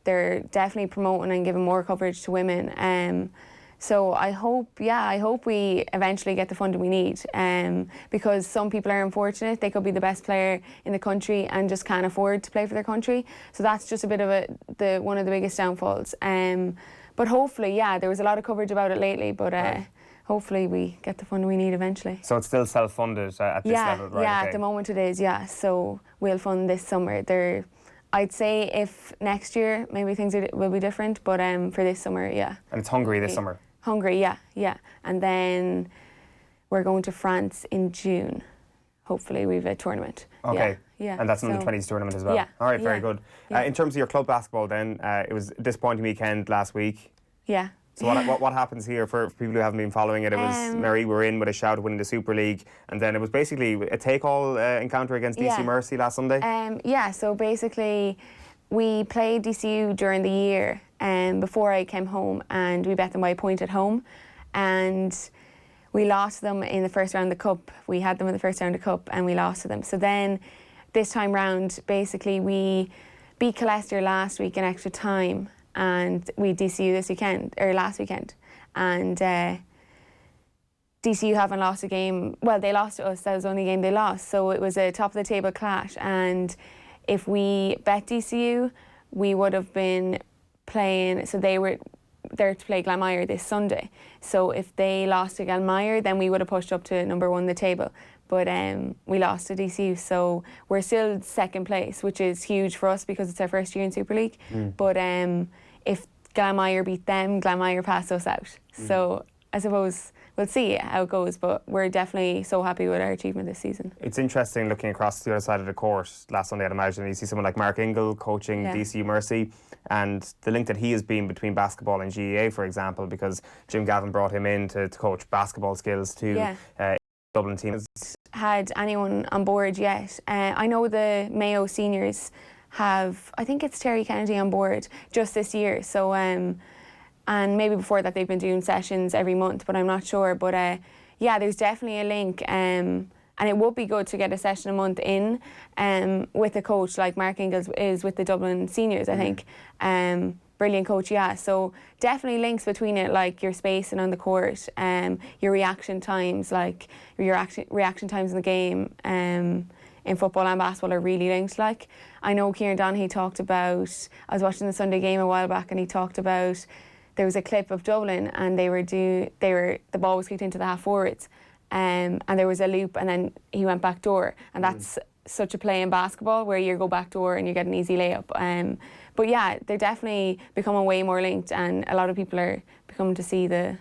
They're definitely promoting and giving more coverage to women. So I hope we eventually get the funding we need, because some people are unfortunate. They could be the best player in the country and just can't afford to play for their country. So that's just a bit of one of the biggest downfalls. But hopefully, there was a lot of coverage about it lately, but hopefully we get the funding we need eventually. So it's still self-funded at this level, right? Yeah, okay. At the moment it is, So we'll fund this summer. I'd say if next year maybe things will be different, but for this summer, And it's Hungary this summer? Hungary, yeah. And then we're going to France in June. Hopefully we have a tournament. Okay. Yeah. And that's an under-20s tournament as well? Yeah. All right, very good. Yeah. In terms of your club basketball then, it was a disappointing weekend last week. Yeah. So what happens here for people who haven't been following it? It was Mary were in with a shout of winning the Super League, and then it was basically a take-all encounter against DC Mercy last Sunday. So basically we played DCU during the year before I came home, and we bet them by a point at home, and we lost them in the first round of the Cup. We had them in the first round of the Cup and we lost to them. So then this time round, basically we beat Colester last week in extra time, and we DCU last weekend, and DCU haven't lost a game. Well, they lost to us. That was the only game they lost. So it was a top of the table clash, and if we bet DCU, we would have been playing. So they were there to play Glanmire this Sunday. So if they lost to Glanmire, then we would have pushed up to number one on the table. But we lost to DCU, so we're still second place, which is huge for us because it's our first year in Super League. But if Glanmire beat them, Glanmire passed us out. So I suppose we'll see how it goes, but we're definitely so happy with our achievement this season. It's interesting looking across the other side of the court last Sunday, I'd imagine. You see someone like Mark Ingle coaching DCU Mercy, and the link that he has been between basketball and GEA, for example, because Jim Gavin brought him in to coach basketball skills to Dublin team. Had anyone on board yet. I know the Mayo seniors have, I think it's Terry Kennedy on board just this year. So, and maybe before that they've been doing sessions every month, but I'm not sure. But there's definitely a link. And it would be good to get a session a month in with a coach like Mark Ingalls is with the Dublin seniors, I think. Brilliant coach, so definitely links between it, like your spacing on the court, your reaction times, like your reaction times in the game in football and basketball are really linked. Like, I know Kieran Donaghy talked about, I was watching the Sunday game a while back, and he talked about, there was a clip of Dublin and the ball was kicked into the half forwards, and there was a loop, and then he went back door, and that's such a play in basketball where you go back door and you get an easy layup. But they're definitely becoming way more linked, and a lot of people are becoming to see the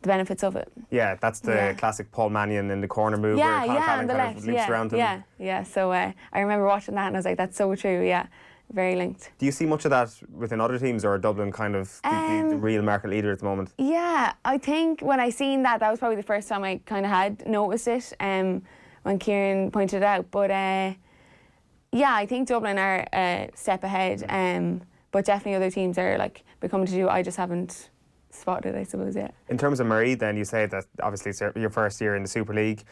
benefits of it. Yeah, that's the classic Paul Mannion in the corner move where Conor Fallon kind of loops around him. Yeah. So I remember watching that and I was like, that's so true. Yeah, very linked. Do you see much of that within other teams, or are Dublin kind of the real market leader at the moment? Yeah, I think when I seen that was probably the first time I kind of had noticed it. When Kieran pointed it out, but Yeah, I think Dublin are a step ahead, but definitely other teams are like becoming to do. I just haven't spotted, I suppose, yet. In terms of Marie, then you say that obviously it's your first year in the Super League.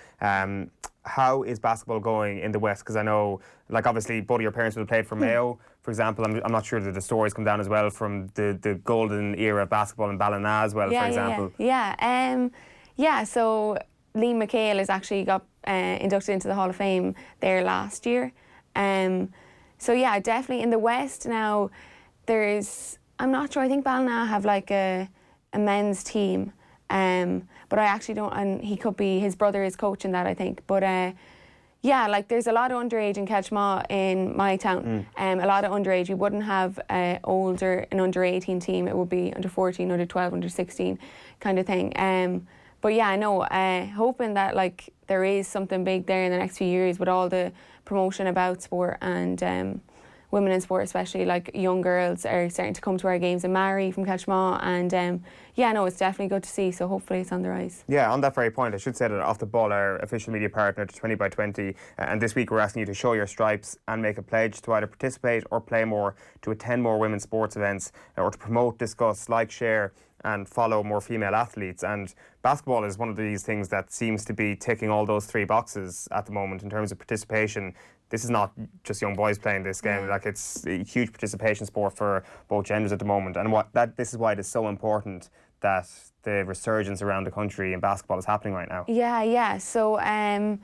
How is basketball going in the West? Because I know, like, obviously both of your parents would have played for Mayo, for example. I'm not sure that the stories come down as well from the golden era of basketball in Ballina as well, for example. Yeah. So Liam McHale has actually got inducted into the Hall of Fame there last year. So yeah, definitely in the West now. I'm not sure. I think Ballina have like a men's team. But I actually don't, and he could be, his brother is coaching that, I think. But yeah, like there's a lot of underage in Ketchmaw in my town. A lot of underage. We wouldn't have an under 18 team. It would be under 14, under 12, under 16 kind of thing. But yeah, I know, hoping that like there is something big there in the next few years with all the promotion about sport and women in sport, especially like young girls are starting to come to our games, and Mary from Ketchmaw, and yeah, no, it's definitely good to see, so hopefully it's on the rise. Yeah, on that very point, I should say that Off the Ball, our official media partner to 20 by 20, and this week we're asking you to show your stripes and make a pledge to either participate or play more, to attend more women's sports events, or to promote, discuss, like, share and follow more female athletes. And basketball is one of these things that seems to be ticking all those three boxes at the moment in terms of participation. This is not just young boys playing this game. Like, it's a huge participation sport for both genders at the moment. And this is why it is so important that the resurgence around the country in basketball is happening right now. Yeah. So I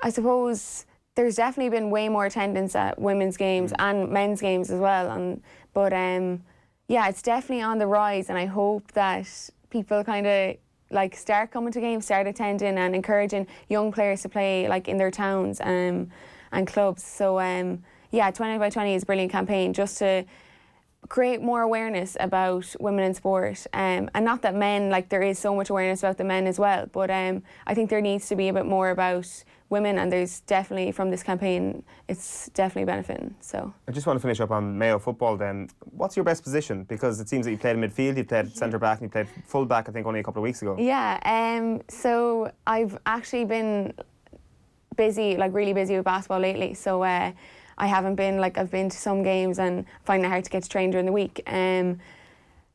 suppose there's definitely been way more attendance at women's games and men's games as well. But yeah, it's definitely on the rise, and I hope that people kind of like start coming to games, start attending and encouraging young players to play like in their towns and clubs. So yeah, 20 by 20 is a brilliant campaign just to create more awareness about women in sport, and not that men, like there is so much awareness about the men as well, but I think there needs to be a bit more about women, and there's definitely, from this campaign, it's definitely benefiting. So I just want to finish up on Mayo football then. What's your best position? Because it seems that you played in midfield, you played centre back, and you played full back, I think, only a couple of weeks ago. Yeah, so I've actually been busy, like really busy with basketball lately, so I haven't been, like, I've been to some games and finding it hard to get to train during the week.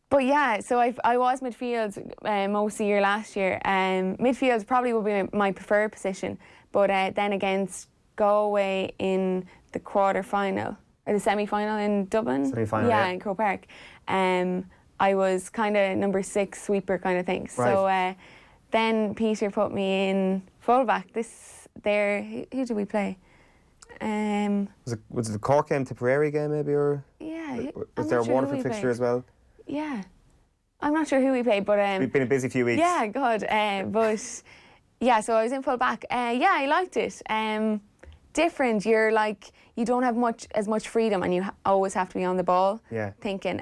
But yeah, so I was midfield most of the year last year. Midfield probably would be my preferred position, but then against Galway in the quarter-final, or the semi-final in Dublin. Semi-final, yeah. In Croke Park. I was kind of number 6 sweeper kind of thing. Right. So then Peter put me in fullback. Who did we play? Was it the Cork game, Tipperary game maybe, or was there a Waterford fixture as well? Yeah, I'm not sure who we played, but it's been a busy few weeks. Yeah, God, but yeah, so I was in full back. Yeah, I liked it. Different. You're like, you don't have as much freedom, and you always have to be on the ball. Yeah. Thinking.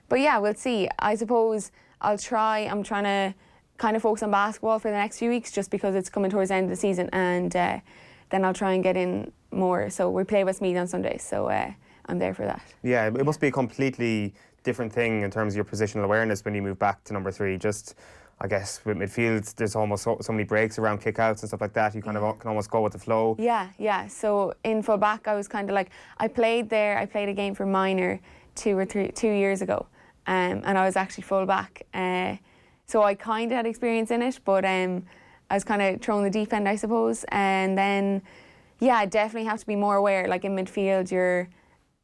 But yeah, we'll see. I suppose I'm trying to kind of focus on basketball for the next few weeks, just because it's coming towards the end of the season, and then I'll try and get in more. So we play Westmeath on Sunday, so I'm there for that. Yeah, it must be a completely different thing in terms of your positional awareness when you move back to number 3. Just, I guess, with midfield, there's almost so many breaks around kick-outs and stuff like that. You kind of can almost go with the flow. Yeah. So in full back, I was kind of like, I played a game for minor 2 years ago, and I was actually full back. So I kind of had experience in it, but I was kind of throwing the deep end, I suppose. And then, yeah, I definitely have to be more aware. Like in midfield, you're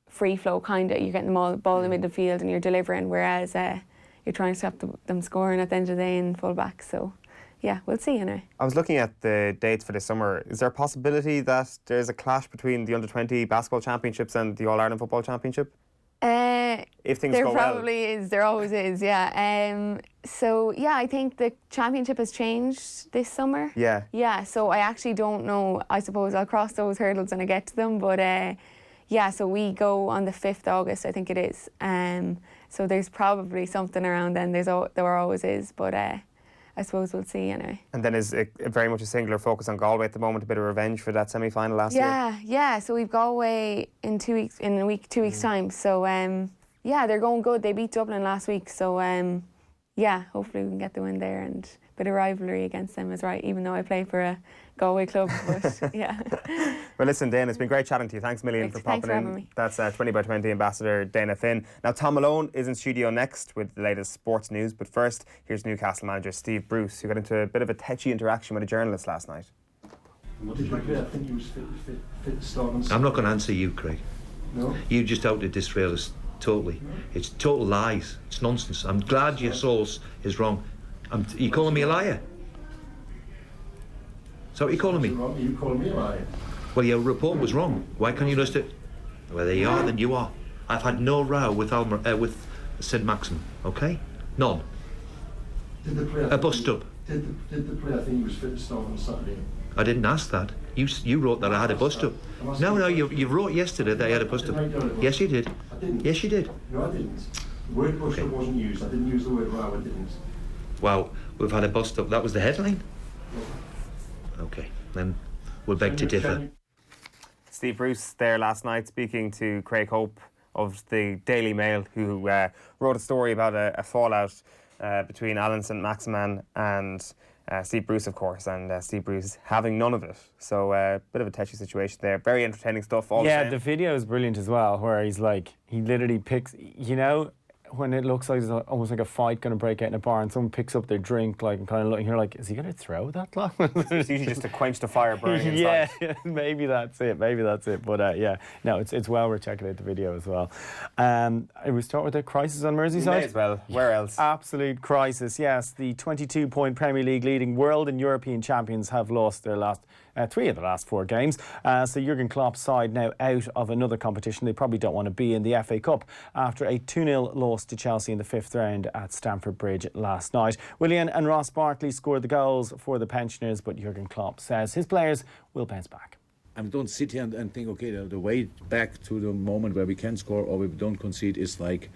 free flow, kind of. You're getting the ball in the midfield and you're delivering, whereas you're trying to stop them scoring at the end of the day in full back. So, yeah, we'll see anyway. I was looking at the dates for this summer. Is there a possibility that there's a clash between the Under-20 Basketball Championships and the All-Ireland Football Championship? If things go well. There probably is. There always is, yeah. So, yeah, I think the championship has changed this summer. Yeah. Yeah, so I actually don't know. I suppose I'll cross those hurdles when I get to them. But, yeah, so we go on the 5th August, I think it is. So there's probably something around then. There always is. But I suppose we'll see anyway. And then is it very much a singular focus on Galway at the moment, a bit of revenge for that semi-final last year? Yeah. So we've Galway in 2 weeks time. So, yeah, they're going good. They beat Dublin last week. So, yeah, hopefully we can get the win there, and a bit of rivalry against them is right, even though I play for a Galway club. But yeah. Well, listen, Dayna, it's been great chatting to you. Thanks a million for popping in. Me. That's 20 by 20 ambassador Dayna Finn. Now, Tom Malone is in studio next with the latest sports news. But first, here's Newcastle manager Steve Bruce, who got into a bit of a touchy interaction with a journalist last night. What did you agree? I think you was fit to start on Sunday. I'm not going to answer you, Craig. No? You just outed this realist totally. It's total lies. It's nonsense. I'm glad your source is wrong. Are you calling me a liar? Is that what you're calling me? Are you calling me a liar? Well, your report was wrong. Why can't you list it? Well, there you are, then you are. I've had no row with St Maxim, okay? None. Did the player a bust-up. Did the player think he was fit to start on Saturday? I didn't ask that. You wrote that I had a bust-up. No, you wrote yesterday that I had a bust-up. Yes, you did. I didn't. Yes, you did. No, I didn't. The word bust-up wasn't used. I didn't use the word row, I didn't. Well, we've had a bust-up. That was the headline? Okay, then we'll beg to differ. Steve Bruce there last night speaking to Craig Hope of the Daily Mail, who wrote a story about a fallout between Alan St Maximin and Steve Bruce, of course, and Steve Bruce having none of it. So a bit of a touchy situation there. Very entertaining stuff. The video is brilliant as well, where he's like, he literally picks, you know, when it looks like there's almost like a fight going to break out in a bar and someone picks up their drink, like, and kind of looking, you're like, is he going to throw that long? It's usually just to quench the fire burning inside. Yeah, maybe that's it. But yeah, no, it's well worth checking out the video as well. We start with the crisis on Merseyside. May as well. Where else? Absolute crisis, yes. The 22-point Premier League leading world and European champions have lost their last 3 of the last 4 games. So Jurgen Klopp's side now out of another competition. They probably don't want to be in the FA Cup after a 2-0 loss to Chelsea in the 5th round at Stamford Bridge last night. Willian and Ross Barkley scored the goals for the pensioners, but Jurgen Klopp says his players will bounce back. And don't sit here and think, okay, the way back to the moment where we can score or we don't concede is like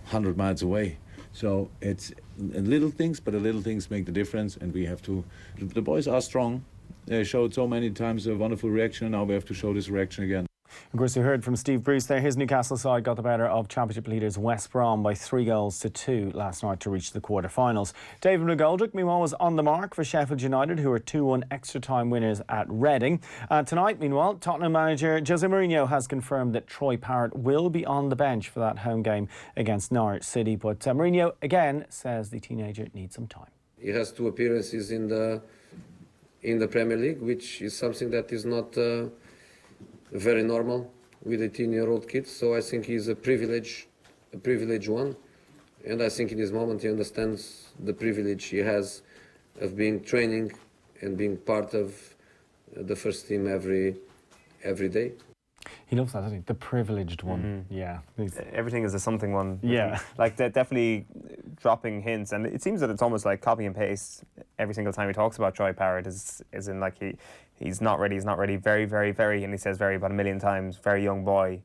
100 miles away. So it's little things, but the little things make the difference, and we have to. The boys are strong. They showed so many times a wonderful reaction, and now we have to show this reaction again. Of course, we heard from Steve Bruce there. His Newcastle side got the better of Championship leaders West Brom by 3-2 last night to reach the quarter-finals. David McGoldrick, meanwhile, was on the mark for Sheffield United, who were 2-1 extra-time winners at Reading. Tonight, meanwhile, Tottenham manager Jose Mourinho has confirmed that Troy Parrott will be on the bench for that home game against Norwich City. But Mourinho, again, says the teenager needs some time. He has 2 appearances in the Premier League, which is something that is not very normal with 18-year-old kids. So I think he's a privileged one, and I think in this moment he understands the privilege he has of being training and being part of the first team every day. He loves that, doesn't he? The privileged one. Yeah. Everything is a something one. Yeah. Like, definitely dropping hints. And it seems that it's almost like copy and paste every single time he talks about Troy Parrott, is in like he's not ready, very, very, very, and he says very about 1 million times, very young boy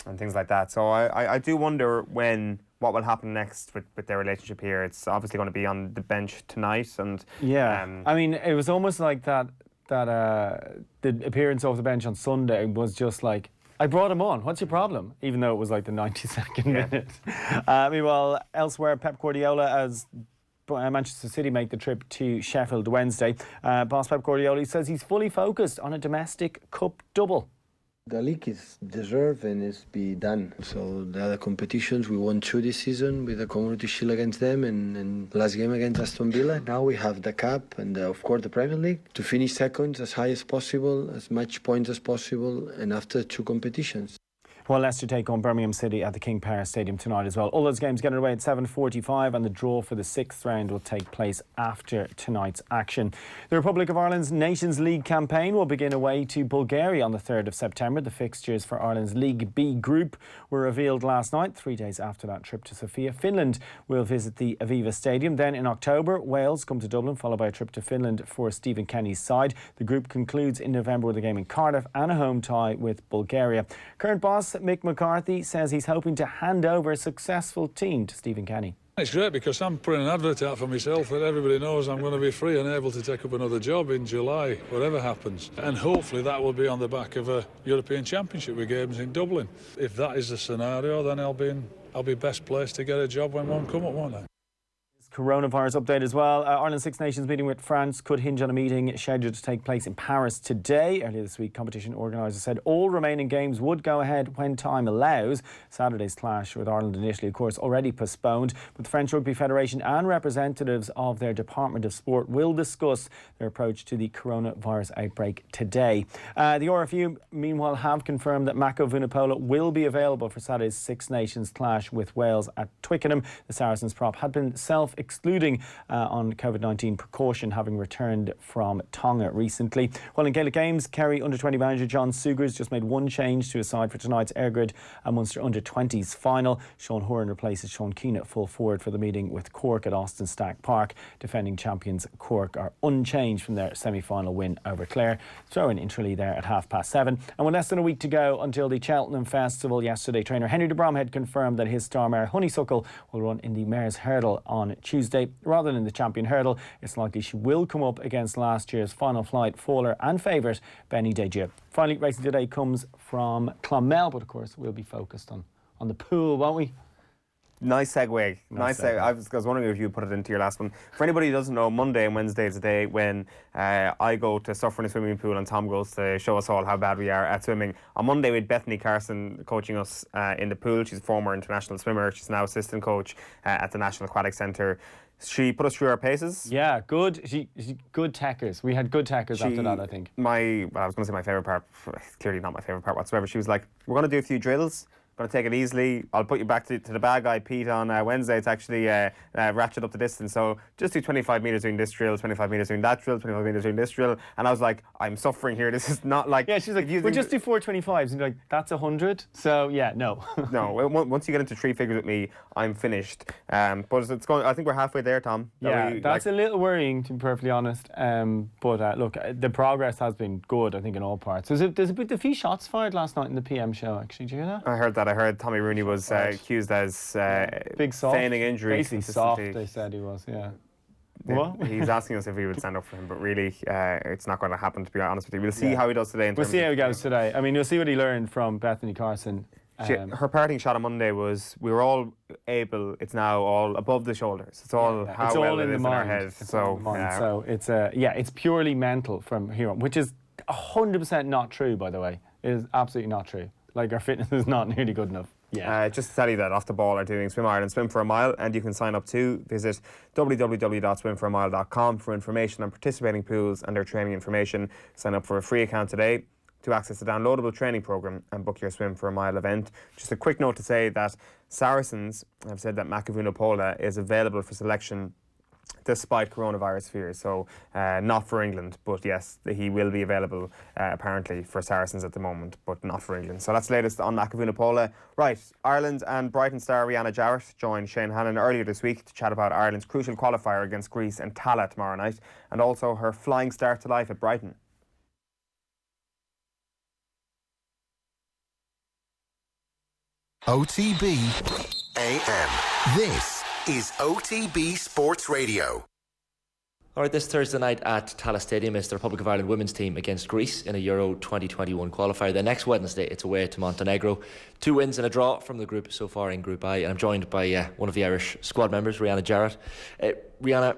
and things like that. So I do wonder what will happen next with their relationship here. It's obviously going to be on the bench tonight. And yeah. I mean, it was almost like that the appearance off the bench on Sunday was just like, I brought him on, what's your problem? Even though it was like the 92nd minute. Meanwhile, elsewhere, Pep Guardiola, as Manchester City make the trip to Sheffield Wednesday. Boss Pep Guardiola says he's fully focused on a domestic cup double. The league is deserved and it's be done. So the other competitions, we won 2 this season with the Community Shield against them and last game against Aston Villa. Now we have the Cup and of course the Premier League to finish second as high as possible, as much points as possible, and after 2 competitions. Well, Leicester take on Birmingham City at the King Power Stadium tonight as well. All those games get underway at 7:45, and the draw for the 6th round will take place after tonight's action. The Republic of Ireland's Nations League campaign will begin away to Bulgaria on the 3rd of September. The fixtures for Ireland's League B group were revealed last night. 3 days after that trip to Sofia, Finland will visit the Aviva Stadium. Then in October, Wales come to Dublin, followed by a trip to Finland for Stephen Kenny's side. The group concludes in November with a game in Cardiff and a home tie with Bulgaria. Current boss Mick McCarthy says he's hoping to hand over a successful team to Stephen Kenny. It's great because I'm putting an advert out for myself that everybody knows I'm going to be free and able to take up another job in July, whatever happens. And hopefully that will be on the back of a European Championship with games in Dublin. If that is the scenario, then I'll be best placed to get a job when one come up, won't I? coronavirus update as well. Ireland's Six Nations meeting with France could hinge on a meeting scheduled to take place in Paris today. Earlier this week, competition organisers said all remaining games would go ahead when time allows. Saturday's clash with Ireland and Italy, of course, already postponed. But the French Rugby Federation and representatives of their Department of Sport will discuss their approach to the coronavirus outbreak today. The RFU, meanwhile, have confirmed that Mako Vunipola will be available for Saturday's Six Nations clash with Wales at Twickenham. The Saracens prop had been self-excluding on COVID-19 precaution, having returned from Tonga recently. While in Gaelic games, Kerry under-20 manager John Sugars just made one change to his side for tonight's Airgrid and Munster under-20s final. Sean Horan replaces Sean Keane at full forward for the meeting with Cork at Austin Stack Park. Defending champions Cork are unchanged from their semi-final win over Clare. Throw in Intralee there at 7:30. And with less than a week to go until the Cheltenham Festival, yesterday trainer Henry de Bromhead confirmed that his star mare Honeysuckle will run in the Mare's Hurdle on Tuesday rather than the Champion Hurdle. It's likely she will come up against last year's final flight faller and favourite Benny Deja. Finally, racing today comes from Clonmel, but of course we'll be focused on the pool, won't we? Nice segue. Nice segue. I was wondering if you put it into your last one. For anybody who doesn't know, Monday and Wednesday is the day when I go to suffer in a swimming pool and Tom goes to show us all how bad we are at swimming. On Monday we had Bethany Carson coaching us in the pool. She's a former international swimmer. She's now assistant coach at the National Aquatic Centre. She put us through our paces. Yeah, good. She good techers. We had good techers after that, I think. I was going to say my favourite part. Clearly not my favourite part whatsoever. She was like, we're going to do a few drills. Going to take it easily. I'll put you back to the bad guy, Pete, on Wednesday. It's actually ratchet up the distance. So just do 25 metres doing this drill, 25 metres doing that drill, 25 metres doing this drill. And I was like, I'm suffering here. This is not like... Yeah, she's like, we'll just do 425s. And you're like, that's 100? So, yeah, no. No, once you get into three figures with me, I'm finished. But it's going. I think we're halfway there, Tom. That's a little worrying, to be perfectly honest. But look, the progress has been good, I think, in all parts. There's a few shots fired last night in the PM show, actually. Did you hear that? I heard that. I heard Tommy Rooney was accused as big soft, feigning injury. Basically soft, they said he was, yeah. What? He's asking us if we would stand up for him, but really, it's not going to happen, to be honest with you. We'll see how he does today. We'll see how he goes today. I mean, you'll see what he learned from Bethany Carson. Her parting shot on Monday was, we were all able, it's now all above the shoulders. It's all how it's well all it is in our head. So it's purely mental from here on, which is 100% not true, by the way. It is absolutely not true. Like, our fitness is not nearly good enough. Yeah. Just to tell you that Off the Ball are doing Swim Ireland Swim for a Mile, and you can sign up too. Visit www.swimforamile.com for information on participating pools and their training information. Sign up for a free account today to access the downloadable training programme and book your Swim for a Mile event. Just a quick note to say that Saracens have said that Mako Vunipola is available for selection despite coronavirus fears, so not for England, but yes, he will be available apparently for Saracens at the moment, but not for England. So that's the latest on Mako Vunipola. Right, Ireland and Brighton star Rihanna Jarrett joined Shane Hannon earlier this week to chat about Ireland's crucial qualifier against Greece and Tallaght tomorrow night, and also her flying start to life at Brighton. OTB AM. This is OTB Sports Radio. All right, this Thursday night at Tallaght Stadium is the Republic of Ireland women's team against Greece in a Euro 2021 qualifier. The next Wednesday, it's away to Montenegro. 2 wins and a draw from the group so far in Group I. And I'm joined by one of the Irish squad members, Rihanna Jarrett. Rihanna,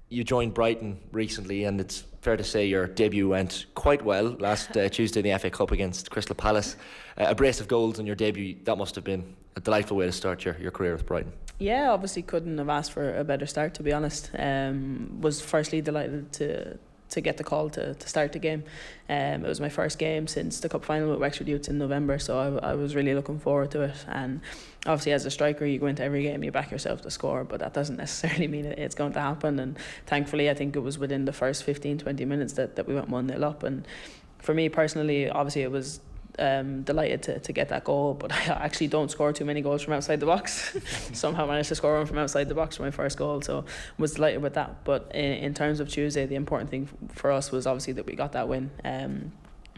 you joined Brighton recently, and it's fair to say your debut went quite well last Tuesday in the FA Cup against Crystal Palace. A brace of goals in your debut. That must have been a delightful way to start your career with Brighton. Yeah, obviously couldn't have asked for a better start, to be honest. Was firstly delighted to get the call to start the game. It was my first game since the cup final with Wexford Youths in November, so I was really looking forward to it. And obviously as a striker you go into every game, you back yourself to score, but that doesn't necessarily mean it's going to happen. And thankfully I think it was within the first 15-20 minutes that we went 1-0 up. And for me personally, obviously it was delighted to get that goal, but I actually don't score too many goals from outside the box. Somehow managed to score one from outside the box for my first goal, so was delighted with that. But in terms of Tuesday, the important thing for us was obviously that we got that win.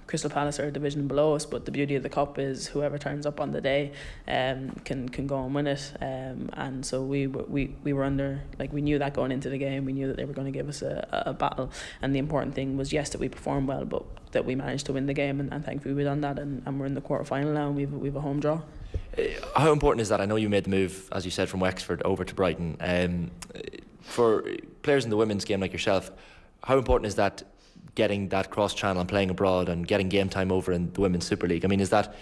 Crystal Palace are a division below us, but the beauty of the cup is whoever turns up on the day can go and win it. And so we were under, like, we knew that going into the game. We knew that they were going to give us a battle, and the important thing was, yes, that we performed well, but that we managed to win the game, and thankfully we've done that, and we're in the quarter final now, and we've a home draw. How important is that? I know you made the move, as you said, from Wexford over to Brighton. For players in the women's game like yourself, how important is that, getting that cross-channel and playing abroad and getting game time over in the Women's Super League? I mean, is that,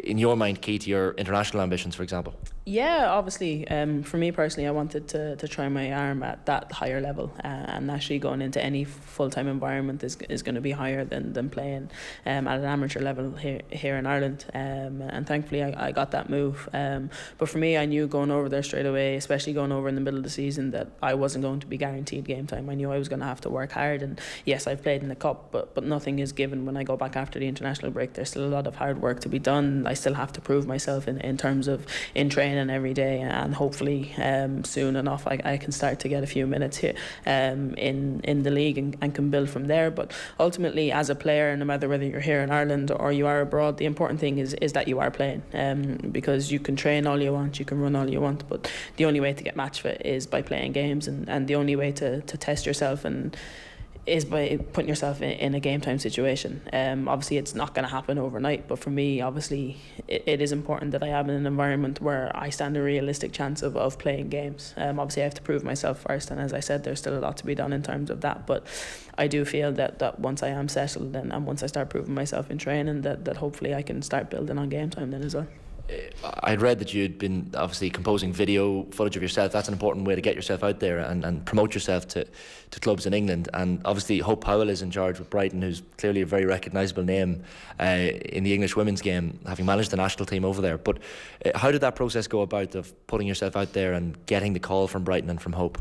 in your mind, key to your international ambitions, for example? Yeah, obviously. For me personally, I wanted to try my arm at that higher level, and actually going into any full-time environment is going to be higher than playing at an amateur level here in Ireland. And thankfully, I got that move. But for me, I knew going over there straight away, especially going over in the middle of the season, that I wasn't going to be guaranteed game time. I knew I was going to have to work hard. And yes, I've played in the Cup, but nothing is given when I go back after the international break. There's still a lot of hard work to be done. I still have to prove myself in terms of in training every day, and hopefully soon enough I can start to get a few minutes here in the league and can build from there. But ultimately, as a player, no matter whether you're here in Ireland or you are abroad, the important thing is that you are playing, because you can train all you want, you can run all you want, but the only way to get match fit is by playing games, and the only way to test yourself is by putting yourself in a game time situation. Obviously it's not going to happen overnight, but for me, obviously it is important that I am in an environment where I stand a realistic chance of playing games. Obviously I have to prove myself first, and as I said, there's still a lot to be done in terms of that, but I do feel that once I am settled and once I start proving myself in training, that hopefully I can start building on game time then as well. I'd read that you'd been obviously composing video footage of yourself. That's an important way to get yourself out there and promote yourself to clubs in England. And obviously Hope Powell is in charge with Brighton, who's clearly a very recognisable name in the English women's game, having managed the national team over there. But how did that process go about, of putting yourself out there and getting the call from Brighton and from Hope?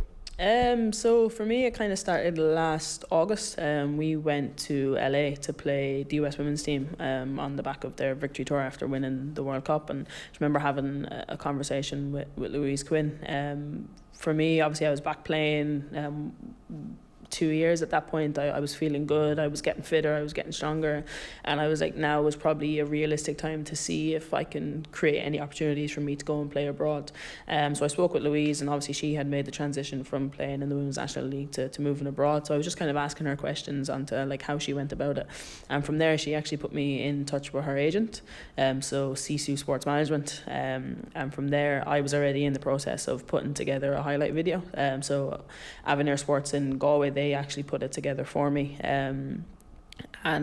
So for me, it kind of started last August. We went to LA to play the US women's team on the back of their victory tour after winning the World Cup. And I remember having a conversation with Louise Quinn. For me, obviously, I was back playing 2 years at that point. I was feeling good, I was getting fitter, I was getting stronger, and I was like, now was probably a realistic time to see if I can create any opportunities for me to go and play abroad. So I spoke with Louise, and obviously she had made the transition from playing in the Women's National League to moving abroad, so I was just kind of asking her questions onto like how she went about it, and from there she actually put me in touch with her agent, so Sisu Sports Management, and from there I was already in the process of putting together a highlight video. So Avenir Sports in Galway, they actually put it together for me, and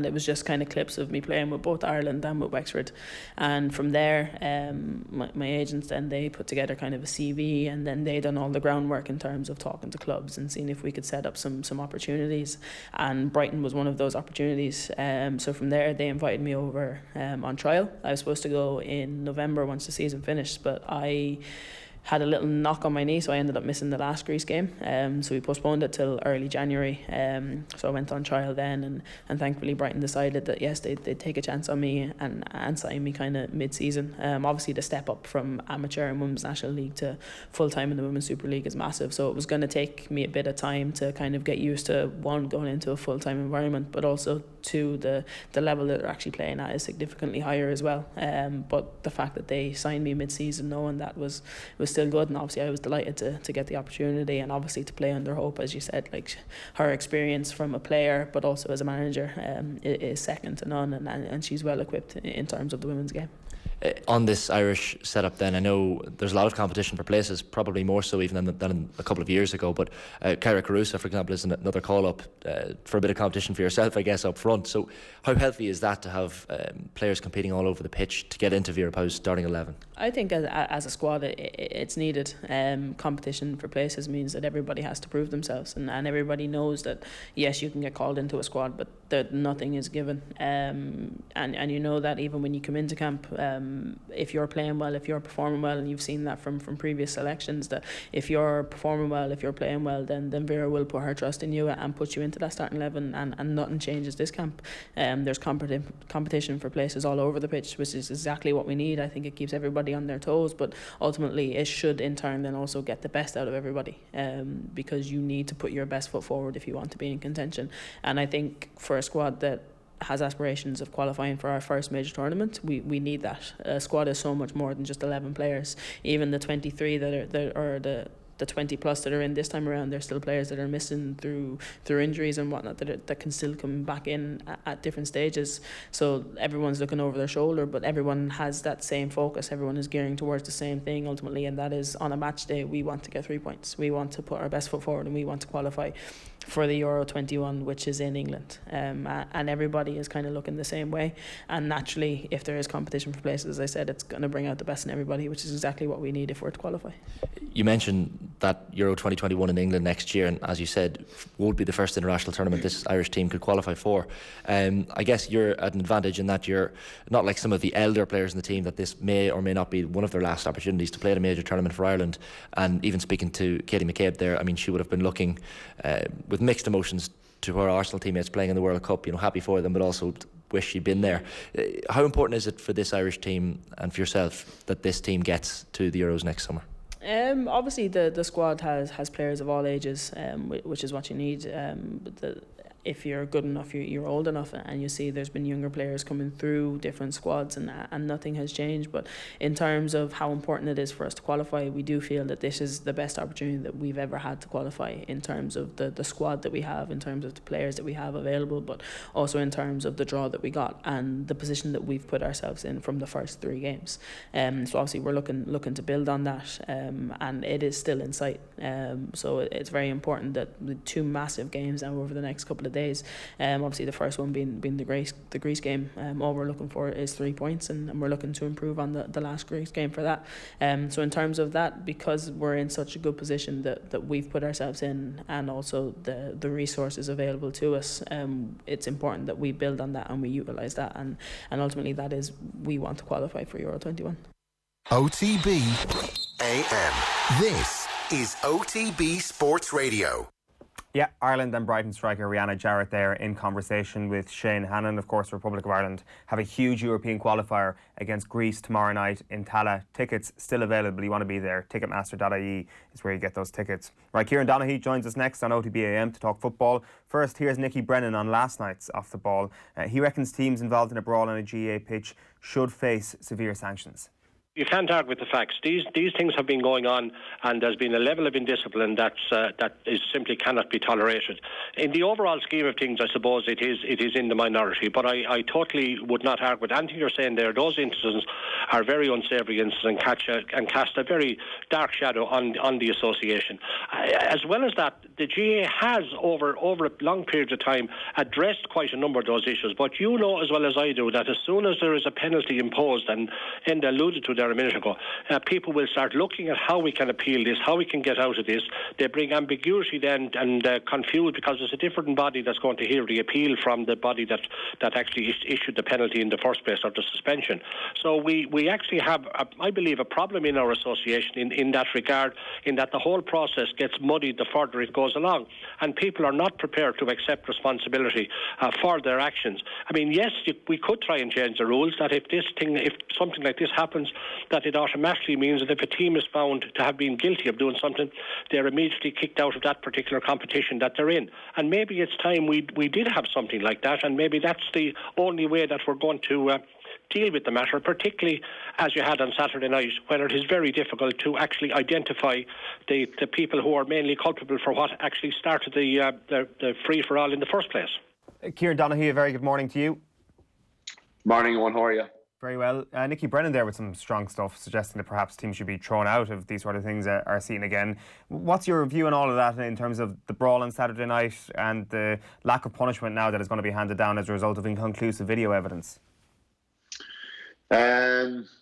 it was just kind of clips of me playing with both Ireland and with Wexford, and from there my agents, then they put together kind of a CV, and then they done all the groundwork in terms of talking to clubs and seeing if we could set up some opportunities, and Brighton was one of those opportunities. So from there they invited me over on trial. I was supposed to go in November once the season finished, but I had a little knock on my knee, so I ended up missing the last Greece game. So we postponed it till early January. So I went on trial then, and thankfully Brighton decided that yes, they'd take a chance on me and sign me kind of mid-season. Obviously the step up from amateur and Women's National League to full-time in the Women's Super League is massive, so it was going to take me a bit of time to kind of get used to, one, going into a full-time environment, but also two, the level that they're actually playing at is significantly higher as well. But the fact that they signed me mid-season knowing that was still good, and obviously I was delighted to get the opportunity, and obviously to play under Hope, as you said, like her experience from a player but also as a manager is second to none, and she's well equipped in terms of the women's game. On this Irish setup then, I know there's a lot of competition for places, probably more so even than a couple of years ago, but Kyra Carusa, for example, is another call-up for a bit of competition for yourself, I guess, up front. So how healthy is that to have players competing all over the pitch to get into Vera Pauw's starting 11? I think as a squad it's needed. Competition for places means that everybody has to prove themselves, and everybody knows that yes, you can get called into a squad, but that nothing is given, and you know that even when you come into camp, if you're playing well, if you're performing well, and you've seen that from previous selections, that if you're performing well, if you're playing well, then Vera will put her trust in you and put you into that starting 11, and nothing changes this camp. There's competition for places all over the pitch, which is exactly what we need. I think it keeps everybody on their toes, but ultimately it should in turn then also get the best out of everybody, because you need to put your best foot forward if you want to be in contention. And I think for a squad that has aspirations of qualifying for our first major tournament, we need that. A squad is so much more than just 11 players. Even the 23 that are the the 20 plus that are in this time around, there's still players that are missing through injuries and whatnot that can still come back in at different stages. So everyone's looking over their shoulder, but everyone has that same focus. Everyone is gearing towards the same thing ultimately, and that is on a match day we want to get 3 points. We want to put our best foot forward and we want to qualify for the Euro 21, which is in England, and everybody is kind of looking the same way. And naturally, if there is competition for places, as I said, it's going to bring out the best in everybody, which is exactly what we need if we're to qualify. You mentioned that Euro 2021 in England next year, and as you said, would be the first international tournament this Irish team could qualify for. I guess you're at an advantage in that you're not like some of the elder players in the team, that this may or may not be one of their last opportunities to play at a major tournament for Ireland. And even speaking to Katie McCabe there, I mean, she would have been looking with mixed emotions to her Arsenal teammates playing in the World Cup, happy for them, but also wish she'd been there. How important is it for this Irish team and for yourself that this team gets to the Euros next summer? Obviously the squad has players of all ages, which is what you need. If you're good enough, you're old enough, and you see there's been younger players coming through different squads, and nothing has changed. But in terms of how important it is for us to qualify, we do feel that this is the best opportunity that we've ever had to qualify, in terms of the squad that we have, in terms of the players that we have available, but also in terms of the draw that we got and the position that we've put ourselves in from the first 3 games. So obviously we're looking to build on that, and it is still in sight. So it's very important that the 2 massive games now over the next couple of days, obviously the first one being the Greece game, all we're looking for is 3 points, and we're looking to improve on the last Greece game for that. So in terms of that, because we're in such a good position that we've put ourselves in, and also the resources available to us, it's important that we build on that and we utilise that, and ultimately that is, we want to qualify for Euro 21. OTB AM. This is OTB Sports Radio. Yeah, Ireland and Brighton striker Rihanna Jarrett there in conversation with Sheahan. Of course, Republic of Ireland have a huge European qualifier against Greece tomorrow night in Tallaght. Tickets still available. You want to be there. Ticketmaster.ie is where you get those tickets. Right, Kieran Donaghy joins us next on OTB AM to talk football. First, here's Nicky Brennan on last night's Off the Ball. He reckons teams involved in a brawl on a GAA pitch should face severe sanctions. You can't argue with the facts. These things have been going on, and there's been a level of indiscipline that is simply cannot be tolerated. In the overall scheme of things, I suppose it is in the minority, but I totally would not argue with anything you're saying there. Those incidents are very unsavoury incidents and cast a very dark shadow on the association. As well as that, the GAA has over a long period of time addressed quite a number of those issues, but you know as well as I do that as soon as there is a penalty imposed, and Enda alluded to there a minute ago, people will start looking at how we can appeal this, how we can get out of this. They bring ambiguity then and confuse, because it's a different body that's going to hear the appeal from the body that actually issued the penalty in the first place, or the suspension. So we actually have, I believe, a problem in our association in that regard, in that the whole process gets muddied the further it goes along, and people are not prepared to accept responsibility for their actions. I mean, yes, we could try and change the rules, that if something like this happens, that it automatically means that if a team is found to have been guilty of doing something, they're immediately kicked out of that particular competition that they're in. And maybe it's time we did have something like that, and maybe that's the only way that we're going to deal with the matter, particularly as you had on Saturday night, where it is very difficult to actually identify the people who are mainly culpable for what actually started the free-for-all in the first place. Kieran Donaghy, a very good morning to you. Morning, Eoin. How are you? Very well. Nicky Brennan there with some strong stuff, suggesting that perhaps teams should be thrown out if these sort of things are seen again. What's your view on all of that in terms of the brawl on Saturday night and the lack of punishment now that is going to be handed down as a result of inconclusive video evidence?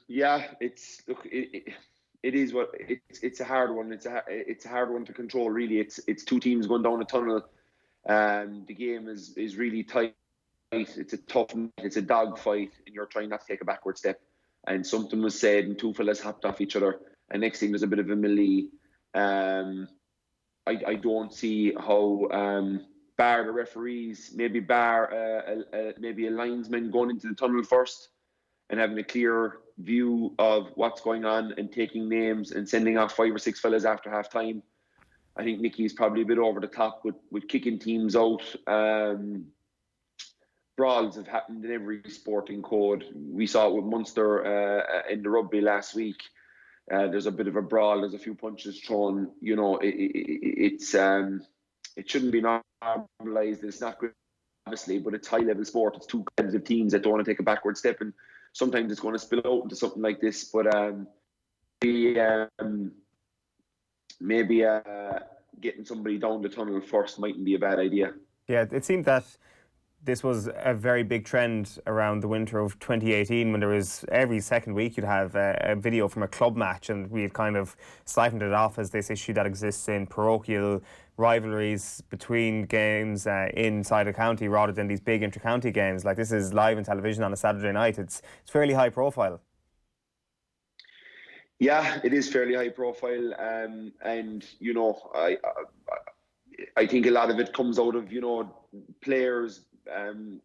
Yeah, it's a hard one. It's a hard one to control. Really, it's 2 teams going down a tunnel. The game is really tight. It's a tough night, it's a dog fight, and you're trying not to take a backward step. And something was said, and 2 fellas hopped off each other, and next thing there's a bit of a melee. I don't see how bar the referees, maybe maybe a linesman going into the tunnel first and having a clear view of what's going on and taking names and sending off 5 or 6 fellas after half time. I think Nicky's probably a bit over the top with kicking teams out. Brawls have happened in every sporting code. We saw it with Munster in the rugby last week. there's a bit of a brawl, there's a few punches thrown. It shouldn't be normalised. It's not great, obviously, but it's high-level sport. It's two competitive teams that don't want to take a backward step, and sometimes it's going to spill out into something like this. But maybe getting somebody down the tunnel first mightn't be a bad idea. Yeah, it seemed that this was a very big trend around the winter of 2018 when there was every second week you'd have a video from a club match, and we had kind of siphoned it off as this issue that exists in parochial rivalries between games inside a county rather than these big inter-county games. Like, this is live on television on a Saturday night. It's fairly high profile. Yeah, it is fairly high profile, and I think a lot of it comes out of players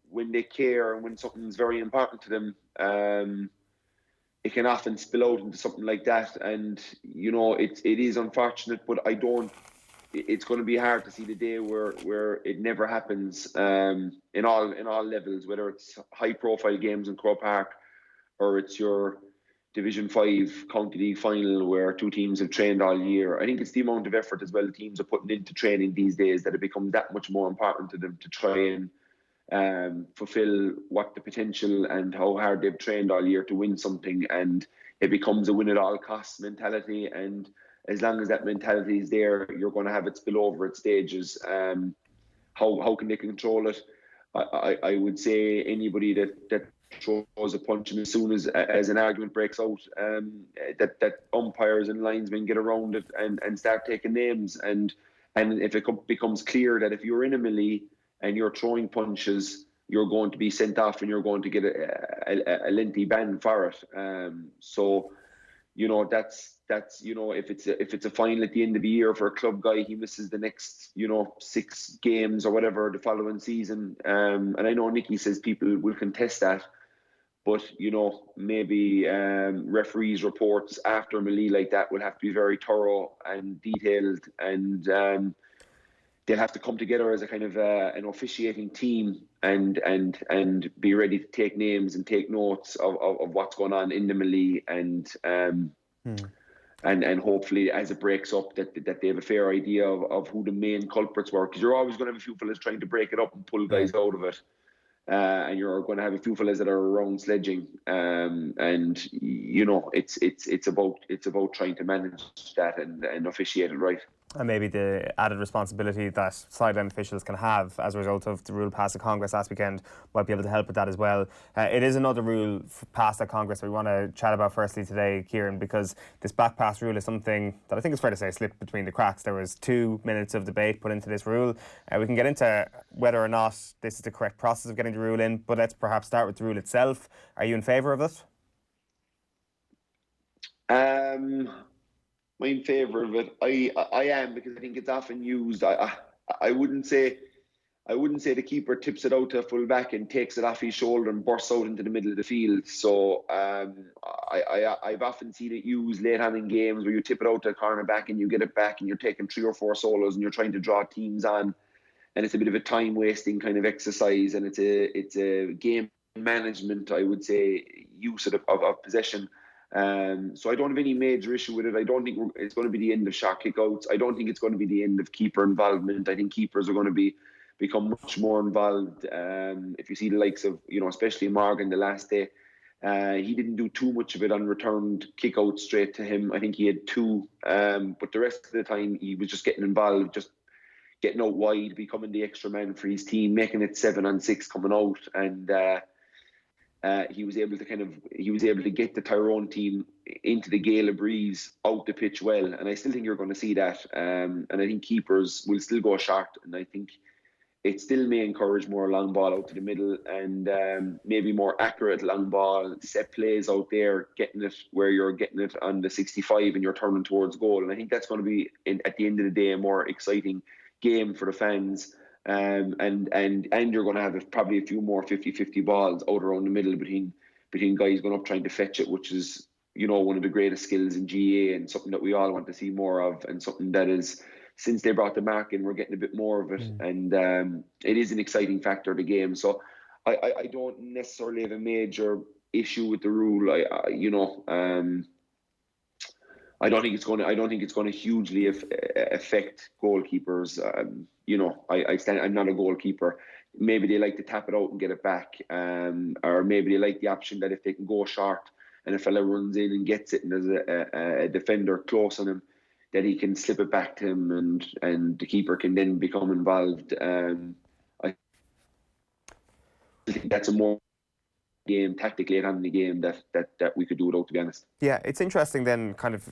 when they care and when something's very important to them. It can often spill out into something like that, and it is unfortunate, but it's going to be hard to see the day where it never happens in all levels, whether it's high profile games in Croke Park or it's your Division 5 County League final where two teams have trained all year. I think it's the amount of effort as well the teams are putting into training these days that it becomes that much more important to them to try and fulfill what the potential and how hard they've trained all year to win something, and it becomes a win at all costs mentality. And as long as that mentality is there, you're going to have it spill over at stages. How can they control it? I would say anybody that throws a punch, and as soon as an argument breaks out, that umpires and linesmen get around it and start taking names. And if it becomes clear that if you're in a melee and you're throwing punches, you're going to be sent off and you're going to get a lengthy ban for it. That's if it's a final at the end of the year for a club guy, he misses the next 6 games or whatever the following season. And I know Nicky says people will contest that, but maybe referees' reports after a melee like that will have to be very thorough and detailed, and they'll have to come together as a kind of an officiating team and be ready to take names and take notes of what's going on in the melee, and hopefully as it breaks up that they have a fair idea of who the main culprits were, because you're always going to have a few fellas trying to break it up and pull guys out of it. And you're going to have a few fellas that are around sledging, and it's about trying to manage that and officiate it right. And maybe the added responsibility that sideline officials can have as a result of the rule passed at Congress last weekend might be able to help with that as well. It is another rule passed at Congress that we want to chat about firstly today, Kieran, because this back pass rule is something that I think it's fair to say slipped between the cracks. There was 2 minutes of debate put into this rule. We can get into whether or not this is the correct process of getting the rule in, but let's perhaps start with the rule itself. Are you in favour of it? I'm in favour of it. I am, because I think it's often used. I wouldn't say the keeper tips it out to a full back and takes it off his shoulder and bursts out into the middle of the field. So I've often seen it used late on in games where you tip it out to a corner back and you get it back and you're taking 3 or 4 solos and you're trying to draw teams on, and it's a bit of a time wasting kind of exercise, and it's a game management, I would say, use of possession. So I don't have any major issue with it. I don't think it's going to be the end of shot kickouts. I don't think it's going to be the end of keeper involvement. I think keepers are going to become much more involved. If you see the likes of, especially Morgan the last day, he didn't do too much of it on returned kickouts straight to him. I think he had 2, but the rest of the time he was just getting involved, just getting out wide, becoming the extra man for his team, making it 7-on-6 coming out, and he was able to get the Tyrone team into the gale of breeze out the pitch well, and I still think you're going to see that. And I think keepers will still go short, and I think it still may encourage more long ball out to the middle and maybe more accurate long ball set plays out there, getting it where you're getting it on the 65 and you're turning towards goal. And I think that's going to be at the end of the day a more exciting game for the fans. And you're going to have probably a few more 50-50 balls out around the middle between guys going up trying to fetch it, which is one of the greatest skills in GA and something that we all want to see more of, and something that is, since they brought the mark in, we're getting a bit more of it. And it is an exciting factor of the game. So I don't necessarily have a major issue with the rule. I don't think it's going to hugely affect goalkeepers. I'm not a goalkeeper. Maybe they like to tap it out and get it back, or maybe they like the option that if they can go short and a fella runs in and gets it, and there's a defender close on him, that he can slip it back to him, and the keeper can then become involved. I think that's a more game tactically on the game that we could do without, to be honest. Yeah, it's interesting then, kind of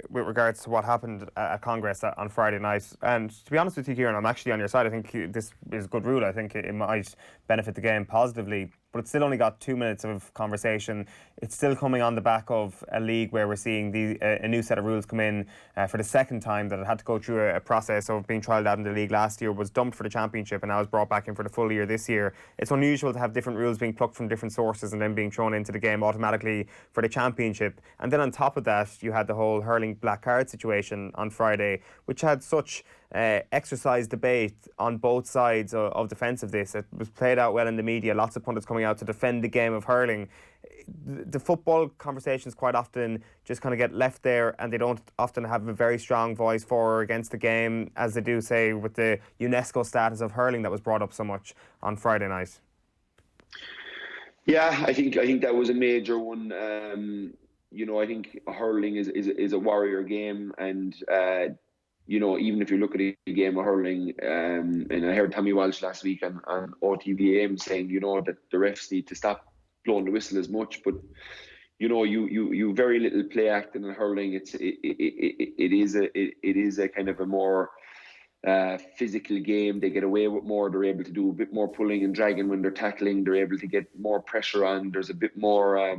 with regards to what happened at Congress on Friday night. And to be honest with you, Kieran, I'm actually on your side. I think this is a good rule. I think it might benefit the game positively, but it's still only got 2 minutes of conversation. It's still coming on the back of a league where we're seeing a new set of rules come in for the second time, that it had to go through a process of being trialled out in the league last year, was dumped for the championship, and now was brought back in for the full year this year. It's unusual to have different rules being plucked from different sources and then being thrown into the game automatically for the championship. And then on top of that, you had the whole hurling black card situation on Friday, which had such exercise debate on both sides of the fence of this. It was played out well in the media, lots of pundits coming out to defend the game of hurling. The football conversations quite often just kind of get left there, and they don't often have a very strong voice for or against the game, as they do, say, with the UNESCO status of hurling that was brought up so much on Friday night. Yeah, I think that was a major one. I think hurling is a warrior game, and even if you look at a game of hurling, and I heard Tommy Walsh last week on OTBAM saying, that the refs need to stop blowing the whistle as much, but you very little play acting in hurling. It is a kind of a more physical game. They get away with more. They're able to do a bit more pulling and dragging when they're tackling. They're able to get more pressure on. There's a bit more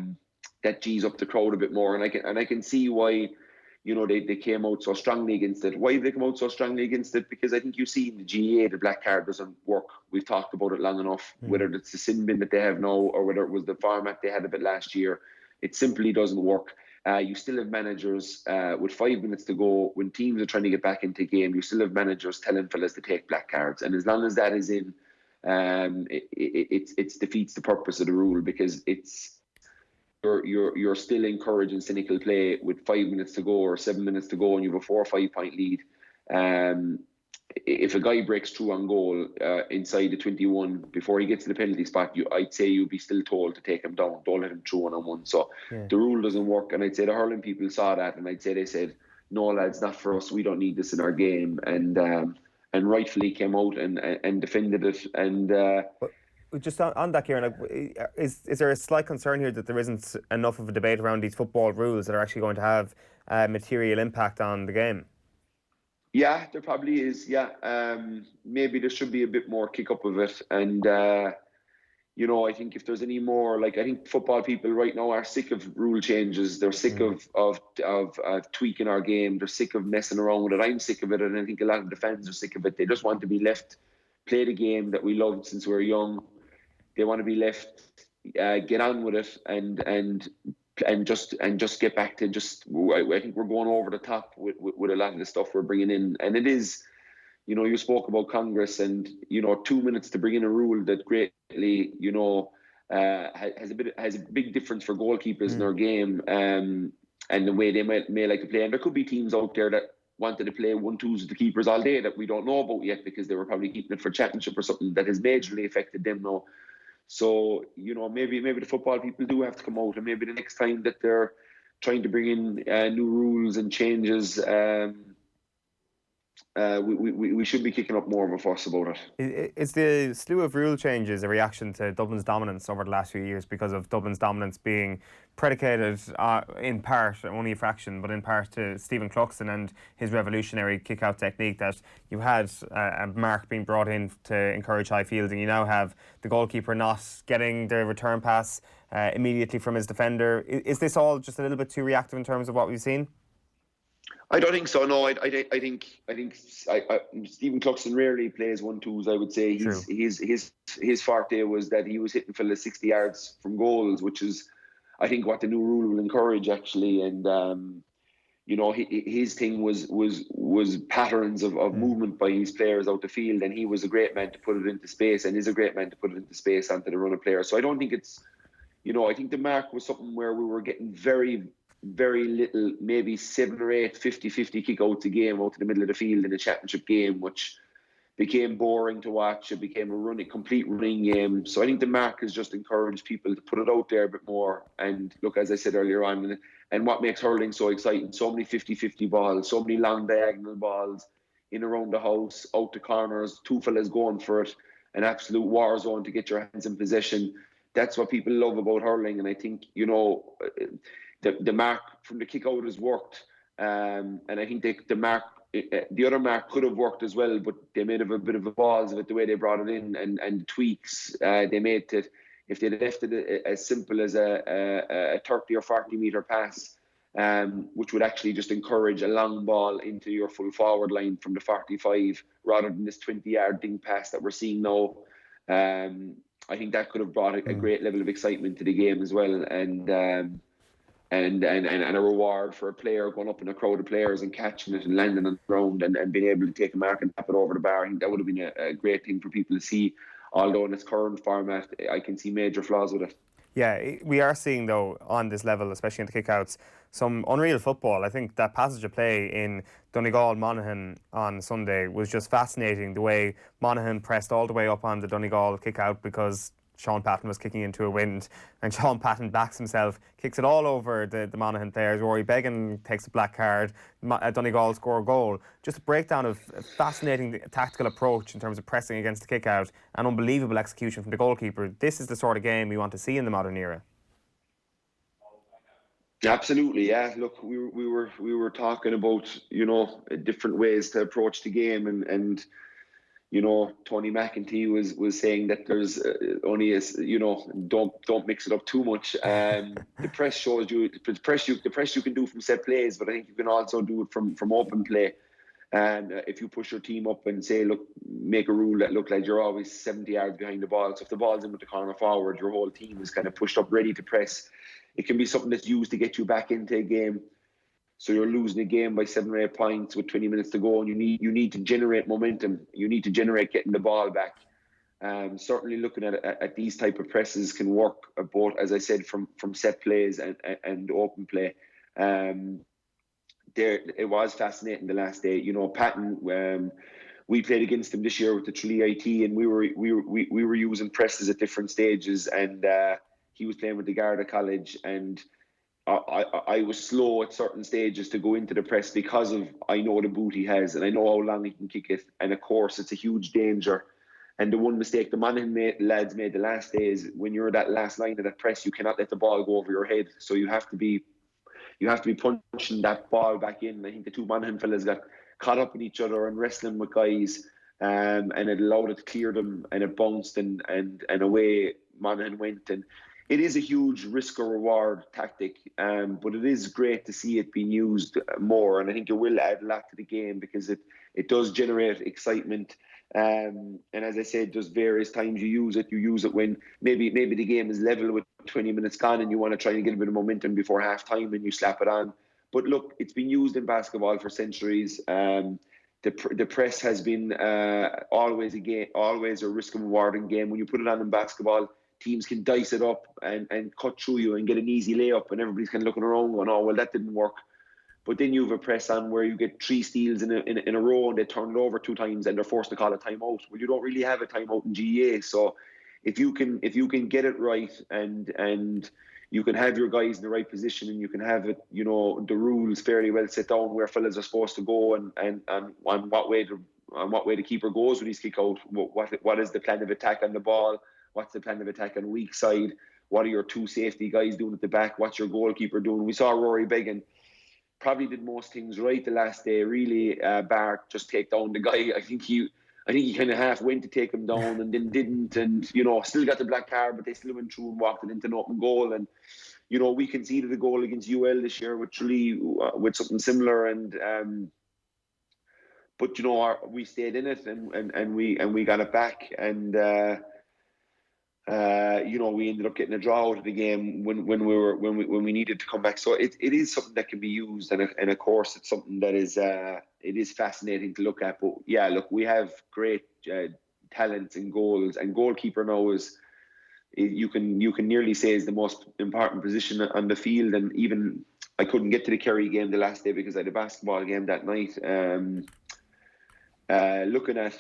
that G's up the crowd a bit more, and I can see why they came out so strongly against it. Why did they come out so strongly against it? Because I think you see in the GA the black card doesn't work. We've talked about it long enough. Whether it's the sin bin that they have now or whether it was the format they had a bit last year, it simply doesn't work. You still have managers with 5 minutes to go, when teams are trying to get back into game, you still have managers telling fellas to take black cards, and as long as that is in, it defeats the purpose of the rule, because you're still encouraging cynical play with 5 minutes to go or 7 minutes to go, and you have a 4 or 5 point lead. If a guy breaks through on goal inside the 21 before he gets to the penalty spot, I'd say you'd be still told to take him down. Don't let him through one-on-one. So the rule doesn't work, and I'd say the hurling people saw that, and I'd say they said, "No, lads, not for us. We don't need this in our game," and rightfully came out and defended it. And just on that, Kieran, is there a slight concern here that there isn't enough of a debate around these football rules that are actually going to have a material impact on the game? Yeah, there probably is. Yeah, maybe there should be a bit more kick up of it, and I think if there's any more, I think football people right now are sick of rule changes. They're sick of tweaking our game. They're sick of messing around with it. I'm sick of it, and I think a lot of the fans are sick of it. They just want to be left play the game that we loved since we were young. They want to be left get on with it and just get back to just. I think we're going over the top with a lot of the stuff we're bringing in, and it is. You spoke about Congress, and 2 minutes to bring in a rule that greatly, has a big difference for goalkeepers in their game, and the way they may like to play. And there could be teams out there that wanted to play 1-2s with the keepers all day that we don't know about yet, because they were probably keeping it for championship or something that has majorly affected them now. So, maybe the football people do have to come out, and maybe the next time that they're trying to bring in new rules and changes, we should be kicking up more of a fuss about it. Is the slew of rule changes a reaction to Dublin's dominance over the last few years, because of Dublin's dominance being predicated in part, only a fraction, but in part to Stephen Cluxton and his revolutionary kick-out technique, that you had a mark being brought in to encourage high fielding. You now have the goalkeeper not getting the return pass immediately from his defender. Is this all just a little bit too reactive in terms of what we've seen? I don't think so. No, I think Stephen Cluxton rarely plays 1-2s. I would say his forte was that he was hitting fellas 60 yards from goals, which is, I think, what the new rule will encourage actually. And his thing was patterns of movement by his players out the field, and he was a great man to put it into space, and is a great man to put it into space onto the runner player. So I don't think it's, I think the mark was something where we were getting very very little, maybe 7 or 8 50-50 kick-outs a game out to the middle of the field in a championship game, which became boring to watch. It became a complete running game. So I think the mark has just encouraged people to put it out there a bit more. And look, as I said earlier on, and what makes hurling so exciting, so many 50-50 balls, so many long diagonal balls in around the house, out to corners, two fellas going for it, an absolute war zone to get your hands in possession. That's what people love about hurling. And I think, you know, the mark from the kick out has worked. And I think the mark, the other mark could have worked as well, but they made a bit of a balls of it the way they brought it in, and tweaks they made it. If they'd left it as simple as a 30 or 40 metre pass, which would actually just encourage a long ball into your full forward line from the 45, rather than this 20-yard ding pass that we're seeing now, I think that could have brought a great level of excitement to the game as well, and a reward for a player going up in a crowd of players and catching it and landing on the ground and being able to take a mark and tap it over the bar. I think that would have been a great thing for people to see. Although in its current format, I can see major flaws with it. Yeah, we are seeing, though, on this level, especially in the kickouts, some unreal football. I think that passage of play in Donegal-Monaghan on Sunday was just fascinating, the way Monaghan pressed all the way up on the Donegal kickout because Sean Patton was kicking into a wind, and Sean Patton backs himself, kicks it all over the Monaghan players. Rory Beggan takes a black card, Donegal score a goal. Just a breakdown of a fascinating tactical approach in terms of pressing against the kick out and unbelievable execution from the goalkeeper. This is the sort of game we want to see in the modern era. Absolutely, yeah. Look, we were talking about, you know, different ways to approach the game, and you know, Tony McEntee was saying that there's only don't mix it up too much. The press shows you the press you can do from set plays, but I think you can also do it from open play. And if you push your team up and say, look, make a rule that look like you're always 70 yards behind the ball. So if the ball's in with the corner forward, your whole team is kind of pushed up, ready to press. It can be something that's used to get you back into a game. So you're losing a game by 7 or 8 points with 20 minutes to go, and you need to generate momentum. You need to generate getting the ball back. Certainly looking at these type of presses can work both, as I said, from set plays and open play. It was fascinating the last day. You know, Patton, we played against him this year with the Tralee IT, and we were using presses at different stages, and he was playing with the Garda College, and I was slow at certain stages to go into the press because of I know the boot he has and I know how long he can kick it, and of course it's a huge danger. And the one mistake the Monaghan lads made the last day is when you're that last line of that press, you cannot let the ball go over your head, so you have to be punching that ball back in. I think the two Monaghan fellas got caught up in each other and wrestling with guys, and it allowed it to clear them, and it bounced and away Monaghan went. And it is a huge risk or reward tactic, but it is great to see it being used more, and I think it will add a lot to the game because it does generate excitement. And as I said, there's various times you use it. You use it when maybe the game is level with 20 minutes gone and you want to try and get a bit of momentum before half time and you slap it on. But look, it's been used in basketball for centuries. The press has been always a risk and rewarding game. When you put it on in basketball, teams can dice it up and cut through you and get an easy layup, and everybody's kind of looking around going, oh, well, that didn't work. But then you have a press on where you get 3 steals in a row and they turn it over 2 times and they're forced to call a timeout. Well, you don't really have a timeout in GAA. So if you can get it right and you can have your guys in the right position and you can have it, you know, the rules fairly well set down where fellas are supposed to go and what way the keeper goes with his kick out, what is the plan of attack on the ball, what's the plan of attack on the weak side, what are your 2 safety guys doing at the back, what's your goalkeeper doing. We saw Rory Beggan probably did most things right the last day, really, bar just take down the guy. I think he kind of half went to take him down and then didn't, and, you know, still got the black card, but they still went through and walked it into an open goal. And, you know, we conceded a goal against UL this year with Tralee with something similar, and but, you know, we stayed in it and we got it back, and you know, we ended up getting a draw out of the game when we needed to come back. So it is something that can be used, and of course it's something that is it is fascinating to look at. But yeah, look, we have great talents in goals, and goalkeeper now is you can nearly say is the most important position on the field. And even I couldn't get to the Kerry game the last day because I had a basketball game that night. Looking at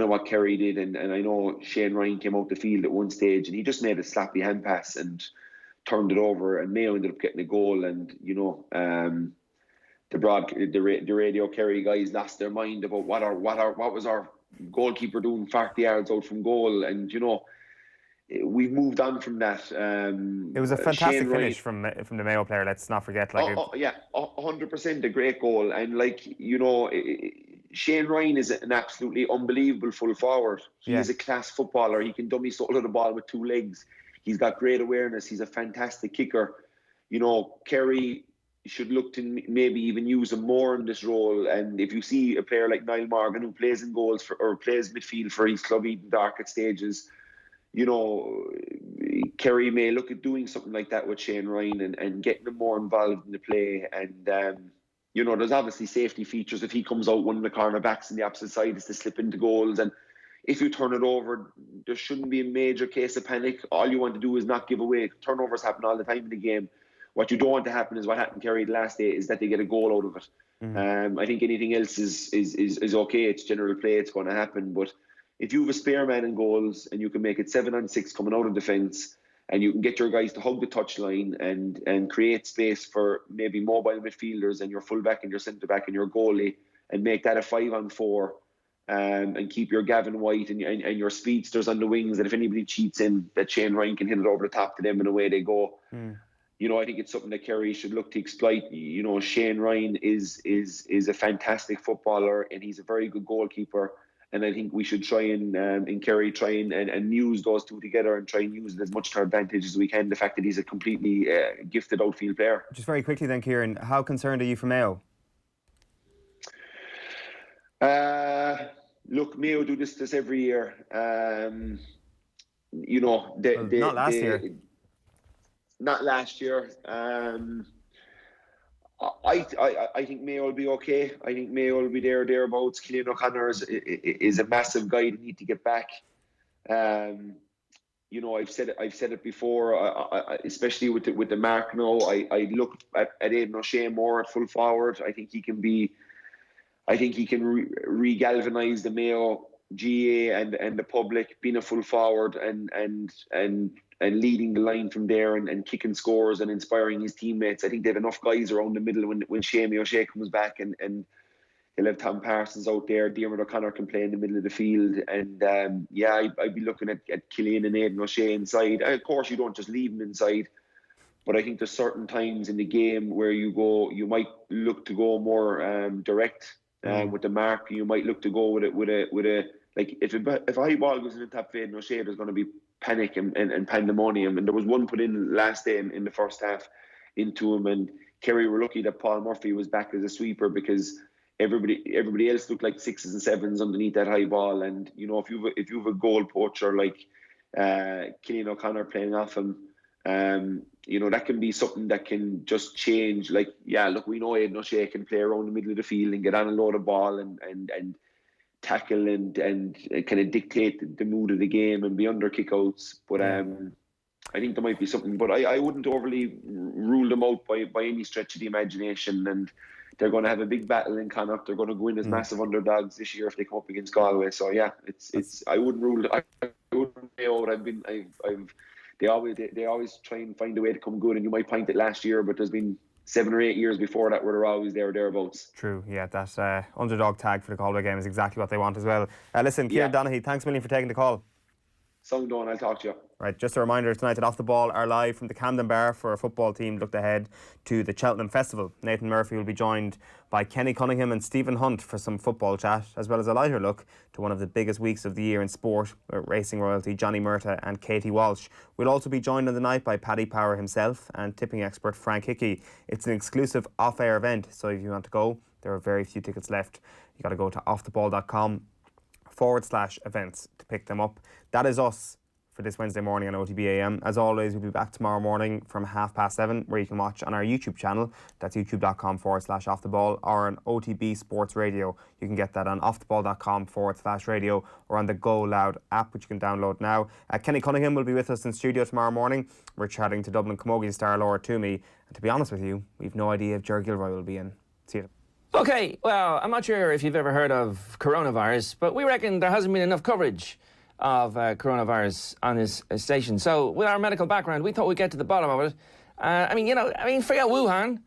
what Kerry did, and I know Shane Ryan came out the field at one stage and he just made a sloppy hand pass and turned it over, and Mayo ended up getting a goal. And the radio Kerry guys lost their mind about what was our goalkeeper doing 40 yards out from goal, and we've moved on from that. It was a fantastic finish from the Mayo player. Let's not forget. 100% a great goal, and Shane Ryan is an absolutely unbelievable full forward. He is a class footballer. He can dummy solo the ball with 2 legs. He's got great awareness. He's a fantastic kicker. Kerry should look to maybe even use him more in this role. And if you see a player like Niall Morgan who plays in goals or plays midfield for his club Eden Dark at stages, Kerry may look at doing something like that with Shane Ryan and getting him more involved in the play. And there's obviously safety features. If he comes out one of the cornerbacks on the opposite side, is to slip into goals. And if you turn it over, there shouldn't be a major case of panic. All you want to do is not give away. Turnovers happen all the time in the game. What you don't want to happen is what happened Kerry the last day, is that they get a goal out of it. I think anything else is okay. It's general play. It's going to happen. But if you have a spare man in goals and you can make it 7-on-6 coming out of defence, and you can get your guys to hug the touchline and create space for maybe mobile midfielders and your fullback and your centre back and your goalie, and make that a 5-on-4, and keep your Gavin White and your speedsters on the wings, and if anybody cheats in, that Shane Ryan can hit it over the top to them and away they go. I think it's something that Kerry should look to exploit. Shane Ryan is a fantastic footballer and he's a very good goalkeeper. And I think we should try and in Kerry and use those two together and try and use it as much to our advantage as we can. The fact that he's a completely gifted outfield player. Just very quickly then, Kieran, how concerned are you for Mayo? Look, Mayo do this every year. Not last year. Not last year. I think Mayo will be okay. I think Mayo will be thereabouts. Cillian O'Connor is a massive guy to need to get back. I've said it before, especially with the mark now. I look at Aidan O'Shea more at full forward. I think he can re-galvanise the Mayo GA and the public, being a full forward and leading the line from there and kicking scores and inspiring his teammates. I think they have enough guys around the middle when Seamie O'Shea comes back, and they'll have Tom Parsons out there. Diarmuid O'Connor can play in the middle of the field. And I'd be looking at Cillian and Aidan O'Shea inside. And of course, you don't just leave them inside. But I think there's certain times in the game where you might look to go more direct with the mark. You might look to go with a like if a high ball goes in the top of Aidan O'Shea, there's going to be panic and pandemonium. And there was one put in last day in the first half into him, and Kerry were lucky that Paul Murphy was back as a sweeper, because everybody else looked like 6s and 7s underneath that high ball. And if you have a goal poacher like Cillian O'Connor playing off him, that can be something that can just change. Like, we know Aidan O'Shea can play around the middle of the field and get on a load of ball and tackle and kind of dictate the mood of the game and be under kickouts. But I think there might be something, but I wouldn't overly rule them out by any stretch of the imagination. And they're going to have a big battle in Connacht. They're going to go in as massive underdogs this year if they come up against Galway. So I wouldn't rule it. I wouldn't say out. They always try and find a way to come good, and you might point it last year, but there's been 7 or 8 years before that where they're always there or thereabouts. True, yeah, that underdog tag for the Galway game is exactly what they want as well. Listen, Kieran Donaghy, thanks a million for taking the call. Sound on, I'll talk to you. Right, just a reminder, tonight at Off the Ball are live from the Camden Bar for a football team looked ahead to the Cheltenham Festival. Nathan Murphy will be joined by Kenny Cunningham and Stephen Hunt for some football chat, as well as a lighter look to one of the biggest weeks of the year in sport, racing royalty Johnny Murtagh and Katie Walsh. We'll also be joined on the night by Paddy Power himself and tipping expert Frank Hickey. It's an exclusive off-air event, so if you want to go, there are very few tickets left. You got to go to offtheball.com/events to pick them up. That is us for this Wednesday morning on OTBAM. As always, we'll be back tomorrow morning from 7:30, where you can watch on our YouTube channel. That's youtube.com/offtheball, or on OTB Sports Radio. You can get that on offtheball.com/radio, or on the Go Loud app, which you can download now. Kenny Cunningham will be with us in studio tomorrow morning. We're chatting to Dublin Camogie star Laura Toomey. And to be honest with you, we've no idea if Ger Gilroy will be in. See you. Okay, well, I'm not sure if you've ever heard of coronavirus, but we reckon there hasn't been enough coverage of coronavirus on this station. So, with our medical background, we thought we'd get to the bottom of it. Forget Wuhan.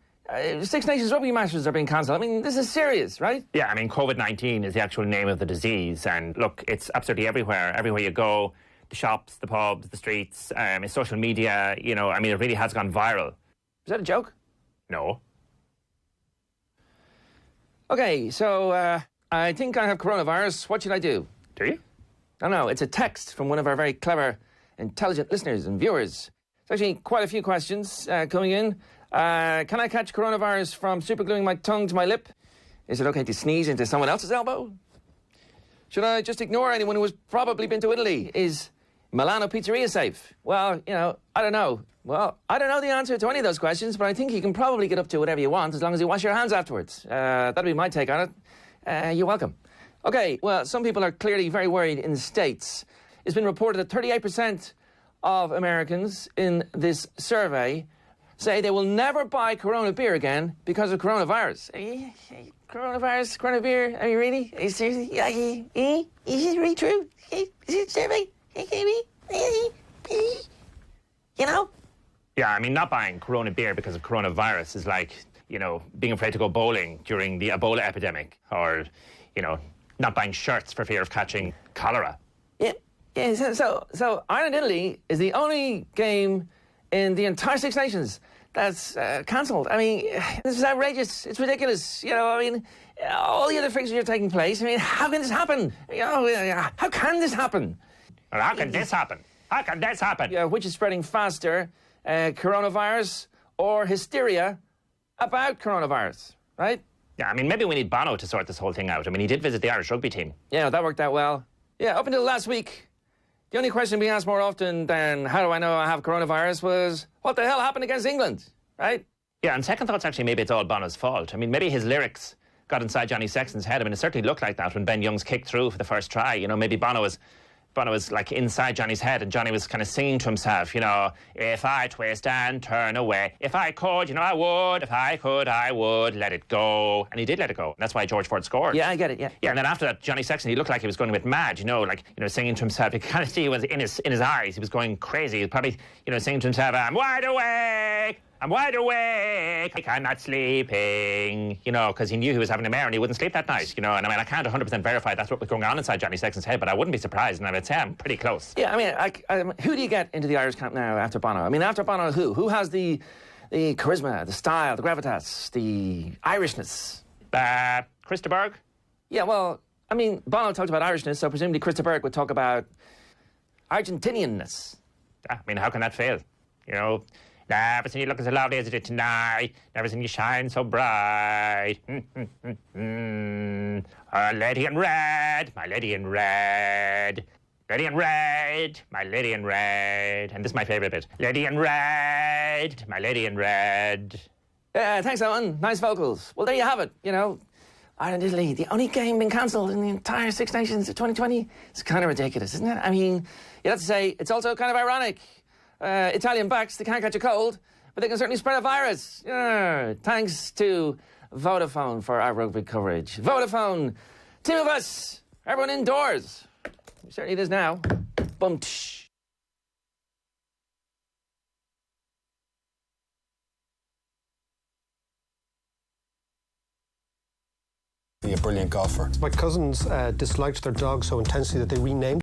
Six Nations rugby matches are being cancelled. I mean, this is serious, right? Yeah, I mean, COVID-19 is the actual name of the disease. And look, it's absolutely everywhere. Everywhere you go, the shops, the pubs, the streets, social media, it really has gone viral. Is that a joke? No. Okay, so I think I have coronavirus. What should I do? Do you? No, it's a text from one of our very clever, intelligent listeners and viewers. There's actually quite a few questions coming in. Can I catch coronavirus from supergluing my tongue to my lip? Is it okay to sneeze into someone else's elbow? Should I just ignore anyone who has probably been to Italy? Is Milano Pizzeria safe? Well, I don't know. Well, I don't know the answer to any of those questions, but I think you can probably get up to whatever you want as long as you wash your hands afterwards. That'll be my take on it. You're welcome. Okay, well, some people are clearly very worried in the States. It's been reported that 38% of Americans in this survey say they will never buy Corona beer again because of coronavirus. Coronavirus, Corona beer? Are you really? Are you seriously? Is it really true? Is it survey? Yeah, I mean, not buying Corona beer because of coronavirus is like, being afraid to go bowling during the Ebola epidemic, or, not buying shirts for fear of catching cholera. Yeah. So Ireland-Italy is the only game in the entire Six Nations that's cancelled. I mean, this is outrageous. It's ridiculous. All the other fixtures are taking place. I mean, how can this happen? How can this happen? Well, how can this happen? How can this happen? Yeah, which is spreading faster, coronavirus or hysteria about coronavirus, right? Yeah, I mean, maybe we need Bono to sort this whole thing out. I mean, he did visit the Irish rugby team. Yeah, that worked out well. Yeah, up until last week, the only question being asked more often than how do I know I have coronavirus was, what the hell happened against England, right? Yeah, and second thoughts, actually, maybe it's all Bono's fault. I mean, maybe his lyrics got inside Johnny Sexton's head. I mean, it certainly looked like that when Ben Youngs kicked through for the first try. Maybe Bono was like inside Johnny's head, and Johnny was kind of singing to himself, if I twist and turn away, if I could, I would, if I could, I would let it go. And he did let it go. And that's why George Ford scored. Yeah, I get it, yeah. Yeah, and then after that, Johnny Sexton, he looked like he was going a bit mad, singing to himself. You could kind of see it was in his eyes. He was going crazy. He was probably, singing to himself, I'm wide awake. I'm wide awake, I'm not sleeping, because he knew he was having a mare and he wouldn't sleep that night, and I mean, I can't 100% verify that's what was going on inside Johnny Sexton's head, but I wouldn't be surprised, and I would say I'm pretty close. Yeah, I mean, who do you get into the Irish camp now after Bono? I mean, after Bono, who? Who has the charisma, the style, the gravitas, the Irishness? Chris de Burgh? Yeah, well, I mean, Bono talked about Irishness, so presumably Chris de Burgh would talk about Argentinianness. I mean, how can that fail, Never seen you looking so lovely as you did tonight. Never seen you shine so bright. Lady in red, my lady in red. Lady in red, my lady in red. And this is my favourite bit. Lady in red, my lady in red. Thanks, Eoin. Nice vocals. Well, there you have it, Ireland, Italy, the only game being cancelled in the entire Six Nations of 2020. It's kind of ridiculous, isn't it? I mean, you have to say, it's also kind of ironic. Italian backs, they can't catch a cold, but they can certainly spread a virus. Thanks to Vodafone for our rugby coverage. Vodafone, team of us, everyone indoors. Certainly it is now. Bum-tsh. Be a brilliant golfer. My cousins disliked their dog so intensely that they renamed